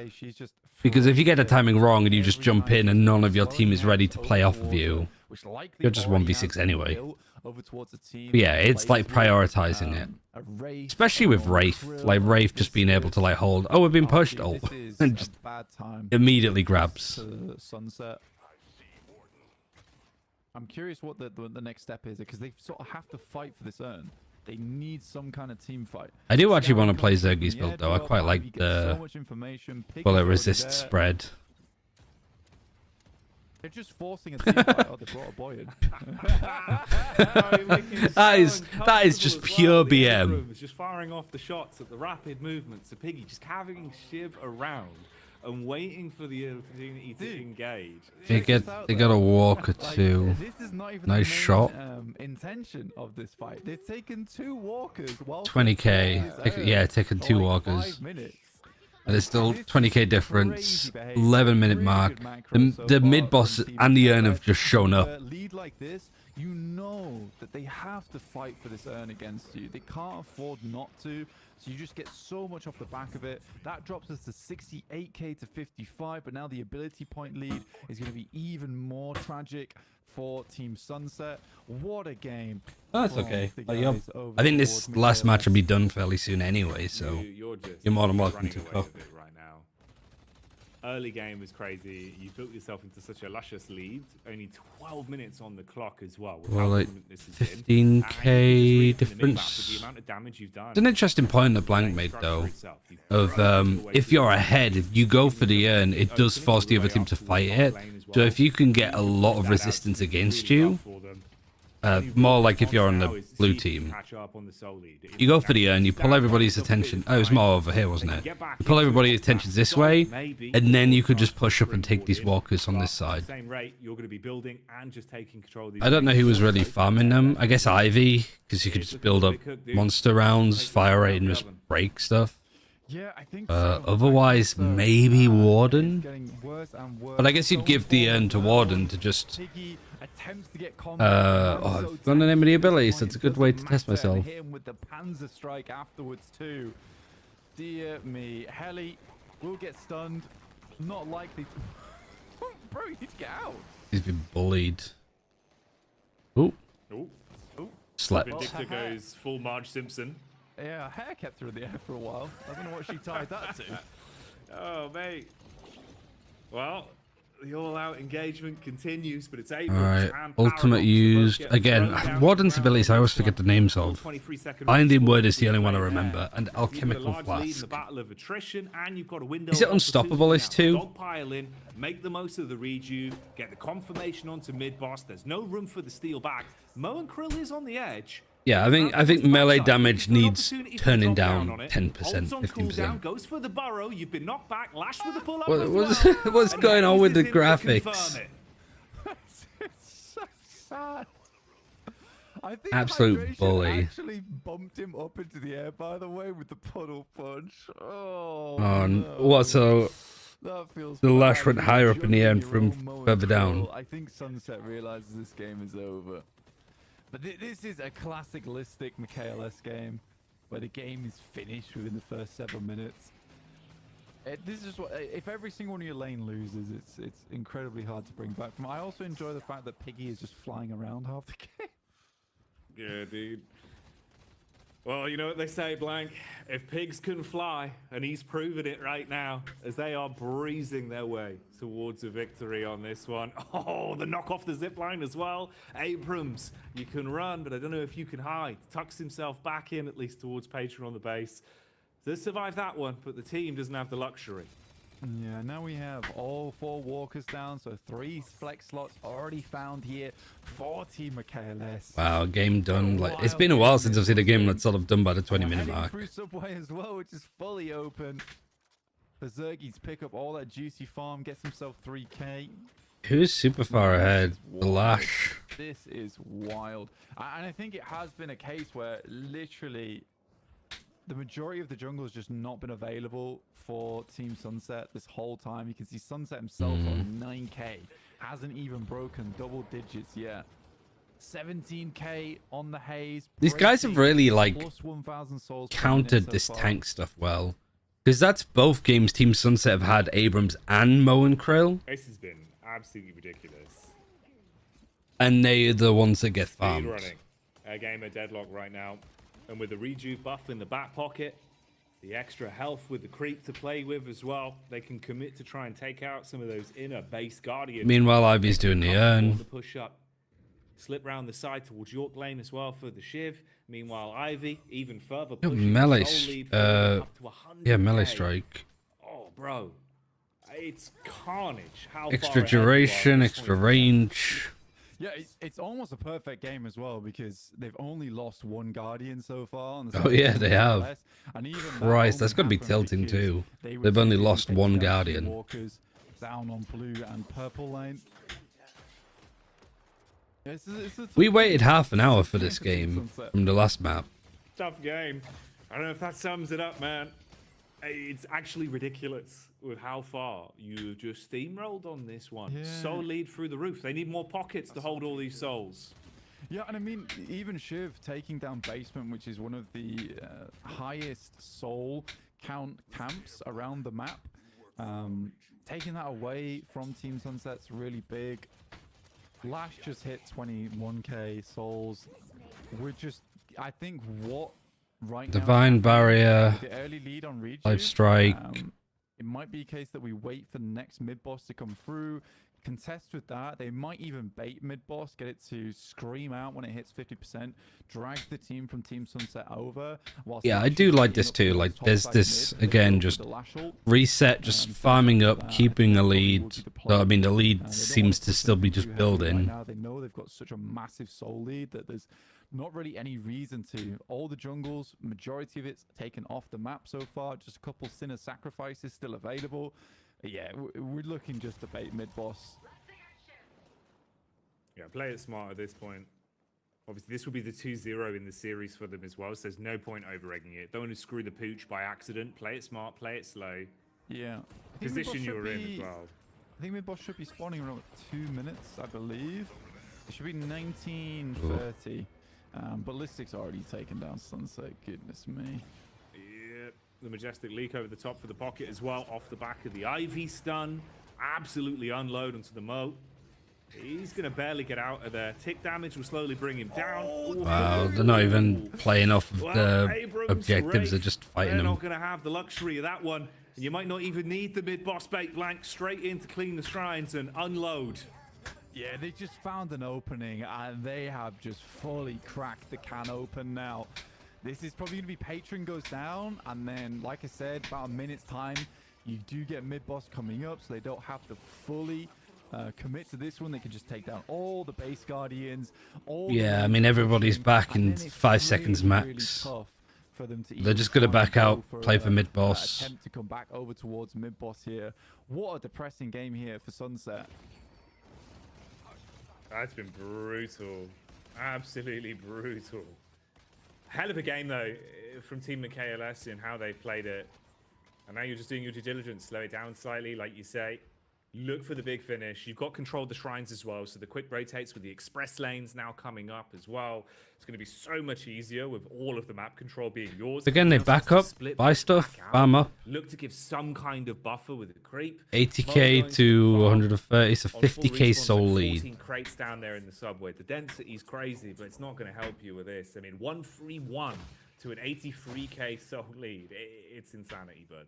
Because if you get the timing wrong and you just jump in and none of your team is ready to play off of you, you're just 1v6 anyway. But yeah, it's like prioritizing it. Especially with Wraith. Like Wraith just being able to like hold, oh, we've been pushed, oh, and just immediately grabs. I'm curious what the next step is, because they sort of have to fight for this urn. They need some kind of team fight. I do actually want to play Zergy's build though. I quite like the bullet resist spread. They're just forcing a team fight. Oh, they brought a boy in. that is just pure BM. Just firing off the shots at the rapid movements. So Piggy just carrying Shiv around and waiting for the opportunity to engage. They got a walker too. This is not even nice shot. Intention of this fight. They've taken 2 walkers. 20k. Yeah, taken 2 walkers. And there's still 20k difference. 11-minute mark. The mid boss and the urn have just shown up. Lead like this, you know that they have to fight for this urn against you. They can't afford not to. So you just get so much off the back of it. That drops us to 68k to 55, but now the ability point lead is going to be even more tragic for Team Sunset. What a game. Oh, that's okay. I think this last match will be done fairly soon anyway, so you're more than welcome to cook. Right now. Early game was crazy. You built yourself into such a luscious lead. Only 12 minutes on the clock as well. Well, like 15k difference. It's an interesting point that Blank made though. Of if you're ahead, if you go for the urn, it does force the other team to fight it. So if you can get a lot of resistance against you, more like if you're on the blue team, you go for the urn, you pull everybody's attention. Oh, it was more over here, wasn't it? You pull everybody's attention this way, and then you could just push up and take these walkers on this side. I don't know who was really farming them. I guess Ivy, because you could just build up monster rounds, fire rate, and just break stuff. Yeah, I think otherwise, maybe Warden. But I guess you'd give the urn to Warden to just... I've forgotten the name of the ability, so it's a good way to test myself. With the Panzer strike afterwards too. Dear me, Heli will get stunned. not likely to... Bro, you need to get out. He's been bullied. Ooh. Oh. Slept. Vindictor goes full Marge Simpson. Yeah, hair kept her in the air for a while. I don't know what she tied that to. Oh, mate. Well, the all-out engagement continues, but it's Abrams Alright, and ultimate Paradox used. that both get Again, thrown down Warden's to the abilities I ground. always forget the names of. 23-second Binding respawn Word is the only one I right remember, there. and You've got a Alchemical large lead in the Flask. battle of attrition, and you've got a window Is it of unstoppable, opportunity this too? now. Dogpile in, make the most of the rejuve, get the confirmation onto mid-boss. There's no room for the steal back. Mo and Krill is on the edge. Yeah, I think melee damage needs turning down 10%, 15%. Goes for the burrow. You've been knocked back. Lash with the pull up. What's going on with the graphics? It's so sad. I think Absolute Hydration bully. actually bumped him up into the air, by the way, with the puddle punch. Oh, What, so that feels the lash bad. went higher up in the air and Your from own Mo and further down? Krill. I think Sunset realizes this game is over. But this is a classic Listic MKLS game, where the game is finished within the first 7 minutes. This is what, if every single one of your lane loses, it's incredibly hard to bring back from. I also enjoy the fact that Piggy is just flying around half the game. Yeah, dude. Well, you know what they say, Blank? If pigs can fly, and he's proven it right now, as they are breezing their way towards a victory on this one. Oh, the knock off the zip line as well. Abrams, you can run, but I don't know if you can hide. Tucks himself back in, at least towards Patron on the base. Does survive that one, but the team doesn't have the luxury. Yeah, now we have all 4 walkers down, so 3 flex slots already found here for Team KLS. Wow, game done. Like, it's been a while since I've seen a game that's sort of done by the 20-minute mark. Through Subway as well, which is fully open. For Zergy to pick up all that juicy farm, gets himself 3k. Who's super far ahead? The Lash. This is wild. And I think it has been a case where literally the majority of the jungle has just not been available for Team Sunset this whole time. You can see Sunset himself on 9k. Hasn't even broken double digits yet. 17k on the haze. These guys have really, like, plus 1,000 souls per countered minute this so far. tank stuff well. Because that's both games Team Sunset have had Abrams and Mo and Krill. This has been absolutely ridiculous. And they're the ones that get farmed. Running a game of Deadlock right now. And with the rejuve buff in the back pocket, the extra health with the creep to play with as well, they can commit to try and take out some of those inner base guardians. Meanwhile, Ivy's doing the urn. The push up, slip round the side towards York Lane as well for the Shiv. Meanwhile, Ivy even further pushing Melee, soul lead up to 100K. yeah, melee strike. Oh, bro, it's carnage. How Extra far ahead you are duration, at this extra point. range. Yeah, it's almost a perfect game as well because they've only lost 1 Guardian so far. On the Oh yeah, side they have. KLS, and even that Christ, that's only got to be happened tilting because too. they were They've only taking lost 1 down 2 Guardian. Walkers down on blue and purple lane. We waited half an hour for this game from the last map. Tough game. I don't know if that sums it up, man. It's actually ridiculous with how far you just steamrolled on this one. Yeah. Soul lead through the roof. They need more pockets to hold all these souls. Yeah, and I mean, even Shiv taking down Basement, which is one of the highest soul count camps around the map. Taking that away from Team Sunset's really big. Lash just hit 21k souls. We're just, I think what right now... Divine Barrier, the early lead on Rejuve, Life Strike. It might be a case that we wait for the next mid-boss to come through, contest with that. They might even bait mid-boss, get it to scream out when it hits 50%, drag the team from Team Sunset over. Yeah, I do like this too. Like, there's this, again, just reset, just farming up, keeping a lead. Though, I mean, the lead seems to still be just building. Right now, they know they've got such a massive soul lead that there's not really any reason to. All the jungles, majority of it's taken off the map so far. Just a couple Sinner sacrifices still available. Yeah, we're looking just to bait mid-boss. Yeah, play it smart at this point. Obviously, this will be the 2-0 in the series for them as well, so there's no point over-egging it. Don't want to screw the pooch by accident. Play it smart, play it slow. Yeah. Position you're in as well. I think mid-boss should be spawning around 2 minutes, I believe. It should be 19:30. Ballistic's already taken down Sunset, goodness me. Yep. The Majestic leak over the top for the pocket as well, off the back of the Ivy stun. Absolutely unload onto the moat. He's going to barely get out of there. Tick damage will slowly bring him down. Wow, they're not even playing off of the objectives, they're just fighting They're them. not going to have the luxury of that one. You might not even need the mid-boss bait blank, straight in to clean the shrines and unload. Yeah, they just found an opening and they have just fully cracked the can open now. This is probably going to be Patron goes down, and then, like I said, about a minute's time, you do get mid-boss coming up, so they don't have to fully commit to this one. They can just take down all the base guardians. Yeah, I mean, everybody's back in 5 seconds max. For them to They're just going to back out, play for mid-boss. Attempt to come back over towards mid-boss here. What a depressing game here for Sunset. That's been brutal. Absolutely brutal. Hell of a game, though, from Team KLS in how they played it. And now you're just doing your due diligence. Slow it down slightly, like you say. Look for the big finish. You've got control of the shrines as well, so the quick rotates with the express lanes now coming up as well. It's going to be so much easier with all of the map control being yours. Again, they back up, buy stuff, farm up. Look to give some kind of buffer with the creep. 80k to 130, so 50k soul lead. 14 crates down there in the subway. The density's crazy, but it's not going to help you with this. I mean, 131 to an 83k soul lead. It's insanity, bud.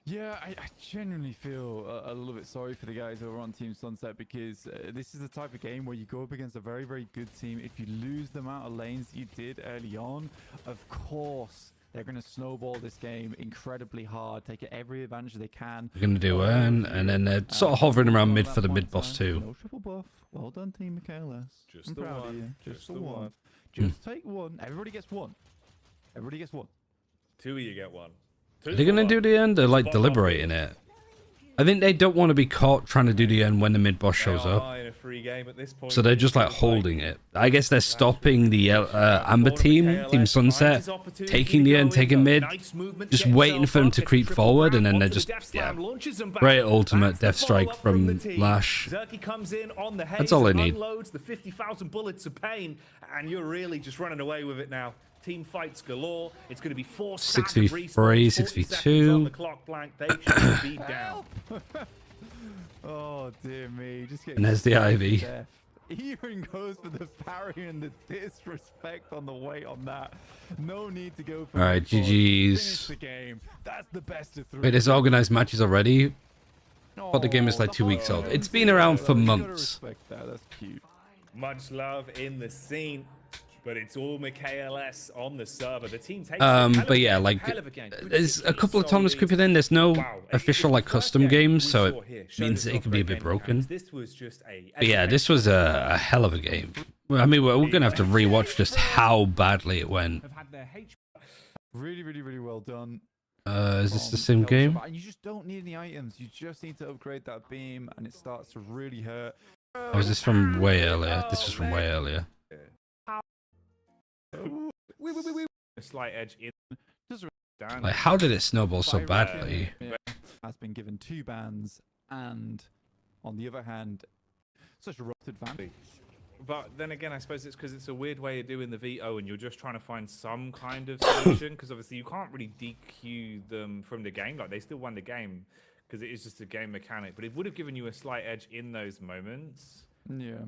Yeah, I genuinely feel a little bit sorry for the guys over on Team Sunset, because this is the type of game where you go up against a very, very good team. If you lose the amount of lanes you did early on, of course, they're going to snowball this game incredibly hard, take every advantage they can. They're going to do earn, and then they're sort of hovering around mid for the mid-boss too. No triple buff. Well done, Team KLS. Just I'm the proud one. of you. Just the one. Just take one. Everybody gets one. Everybody gets one. Two of you get one. Are they going to do the end? They're like deliberating it. I think they don't want to be caught trying to do the end when the mid-boss shows up. In a free game at this point. So they're just like holding it. I guess they're stopping the Amber team, Team Sunset, taking the end, taking mid, just waiting for them to creep forward, and then they're just, yeah. Great ultimate death strike from Lash. That's all they need. Unloads the 50,000 bullets of pain, and you're really just running away with it now. Team fights galore. It's going to be 4 6v3, 6v2 on the clock blank. They should be down. Oh dear me! Just and there's the Ivy. Even goes for the parry and the disrespect on the weight on that. No need to go for. All right, GG's. The game. That's the best of 3. Wait, there's organized matches already. But the game is like 2 weeks old. It's been around for months. That's cute. Much love in the scene. But it's all KLS on the server. The team takes but yeah, like there's a couple of tournaments creeping in. There's no official like custom games, so it means that it can be a bit broken. But yeah, this was a hell of a game. I mean, we're gonna have to rewatch just how badly it went. Really, really, really well done. Is this the same game? And you just don't need any items. You just need to upgrade that beam, and it starts to really hurt. Oh, is this from way earlier? This was from way earlier. A slight edge in. Like, how did it snowball so badly? Has been given 2 bans, and on the other hand, such a rough advantage. But then again, I suppose it's because it's a weird way of doing the veto, and you're just trying to find some kind of solution. Because obviously, you can't really DQ them from the game. Like, they still won the game because it is just a game mechanic. But it would have given you a slight edge in those moments. Yeah.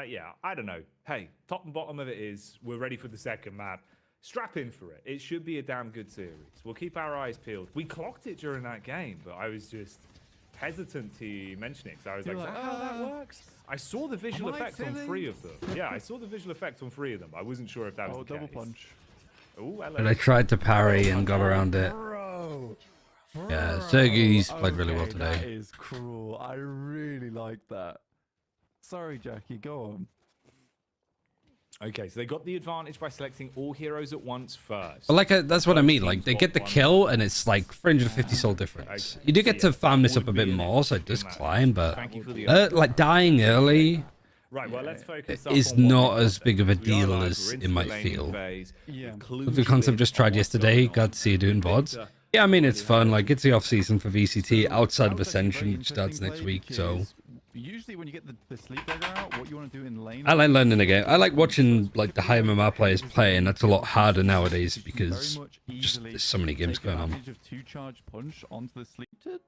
Yeah, I don't know. Hey, top and bottom of it is we're ready for the second map. Strap in for it. It should be a damn good series. We'll keep our eyes peeled. We clocked it during that game, but I was just hesitant to mention it because I was like, is that how that works? I saw the visual effect on 3 of them. Yeah, I saw the visual effect on 3 of them. I wasn't sure if that was the double case. punch. Oh, hello. And I tried to parry and got around it. Yeah, Sergey's played really well today. That is cruel. I really like that. Sorry, Jackie, go on. Okay, so they got the advantage by selecting all heroes at once first. But like, that's what I mean. Like, they get the kill, and it's like 350 soul difference. You do get to farm this up a bit more, so it does climb, but like dying early Right, well, let's focus is not as big of a deal as it might feel. Yeah. With the concept just tried yesterday, glad to see you doing VODs. Yeah, I mean, it's fun. Like, it's the off season for VCT outside of Ascension, which starts next week, so usually when you get the sleep dagger out, what you want to do in lane... I like learning the game. I like watching like the high MMR players play, and that's a lot harder nowadays because just there's so many games going on. Of 2-charge punch onto the sleep to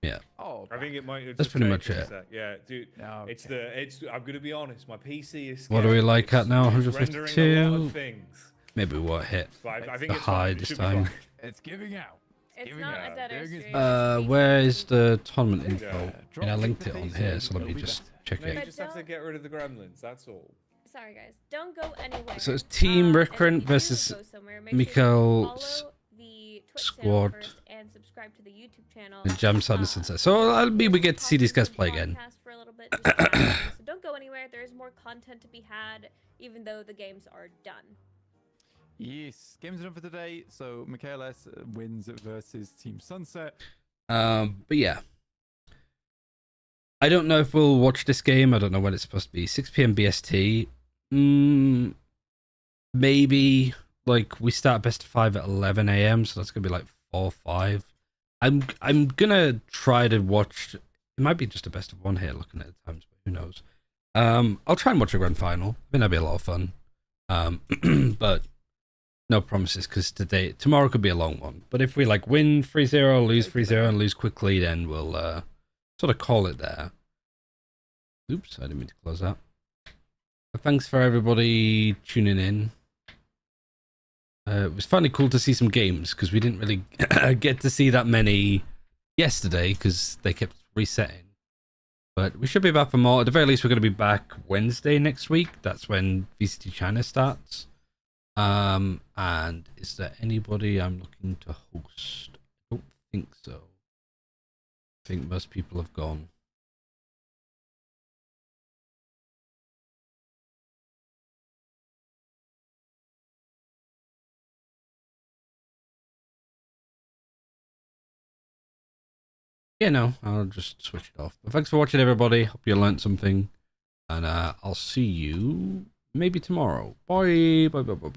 Yeah. Oh, I think it might have That's just pretty changed much a it. sec. Yeah, dude. It's I'm gonna be honest. My PC is. What are we scared. like at now? It's rendering a lot 152. of things. Maybe we won't hit But I think the it's high fine. It this should be time. fine. It's giving out. It's Giving not out. a dead There air is- stream. Where is the tournament info? Yeah. I mean, I linked it on here, so let me just check No, you it. just have to get rid of the gremlins. That's all. Sorry guys, don't go anywhere. So it's Team And if Recurrent you do versus go somewhere, make sure you Mikael's follow the Twitch squad. channel first and subscribe to the YouTube channel. And Jam Sadness Sunset. So I mean, we get to see these guys play again. Podcast for a little bit, just chatting. So don't go anywhere. There is more content to be had, even though the games are done. Yes, games are done for today. So Mikael S wins versus Team Sunset. But yeah. I don't know if we'll watch this game. I don't know when it's supposed to be. 6 p.m. BST. Maybe like we start best of 5 at 11 a.m. So that's gonna be like 4 or 5. I'm gonna try to watch. It might be just a best of 1 here, looking at the times, but who knows? I'll try and watch a grand final. I think that'd be a lot of fun. But no promises because tomorrow could be a long one. But if we like win 3-0, lose 3-0, and lose quickly, then we'll sort of call it there. Oops, I didn't mean to close that. But thanks for everybody tuning in. It was finally cool to see some games because we didn't really get to see that many yesterday because they kept resetting. But we should be back for more. At the very least, we're going to be back Wednesday next week. That's when VCT China starts. And is there anybody I'm looking to host? I don't think so. I think most people have gone. Yeah, no, I'll just switch it off. But thanks for watching, everybody. Hope you learned something. And I'll see you maybe tomorrow. Bye. Bye, bye, bye, bye.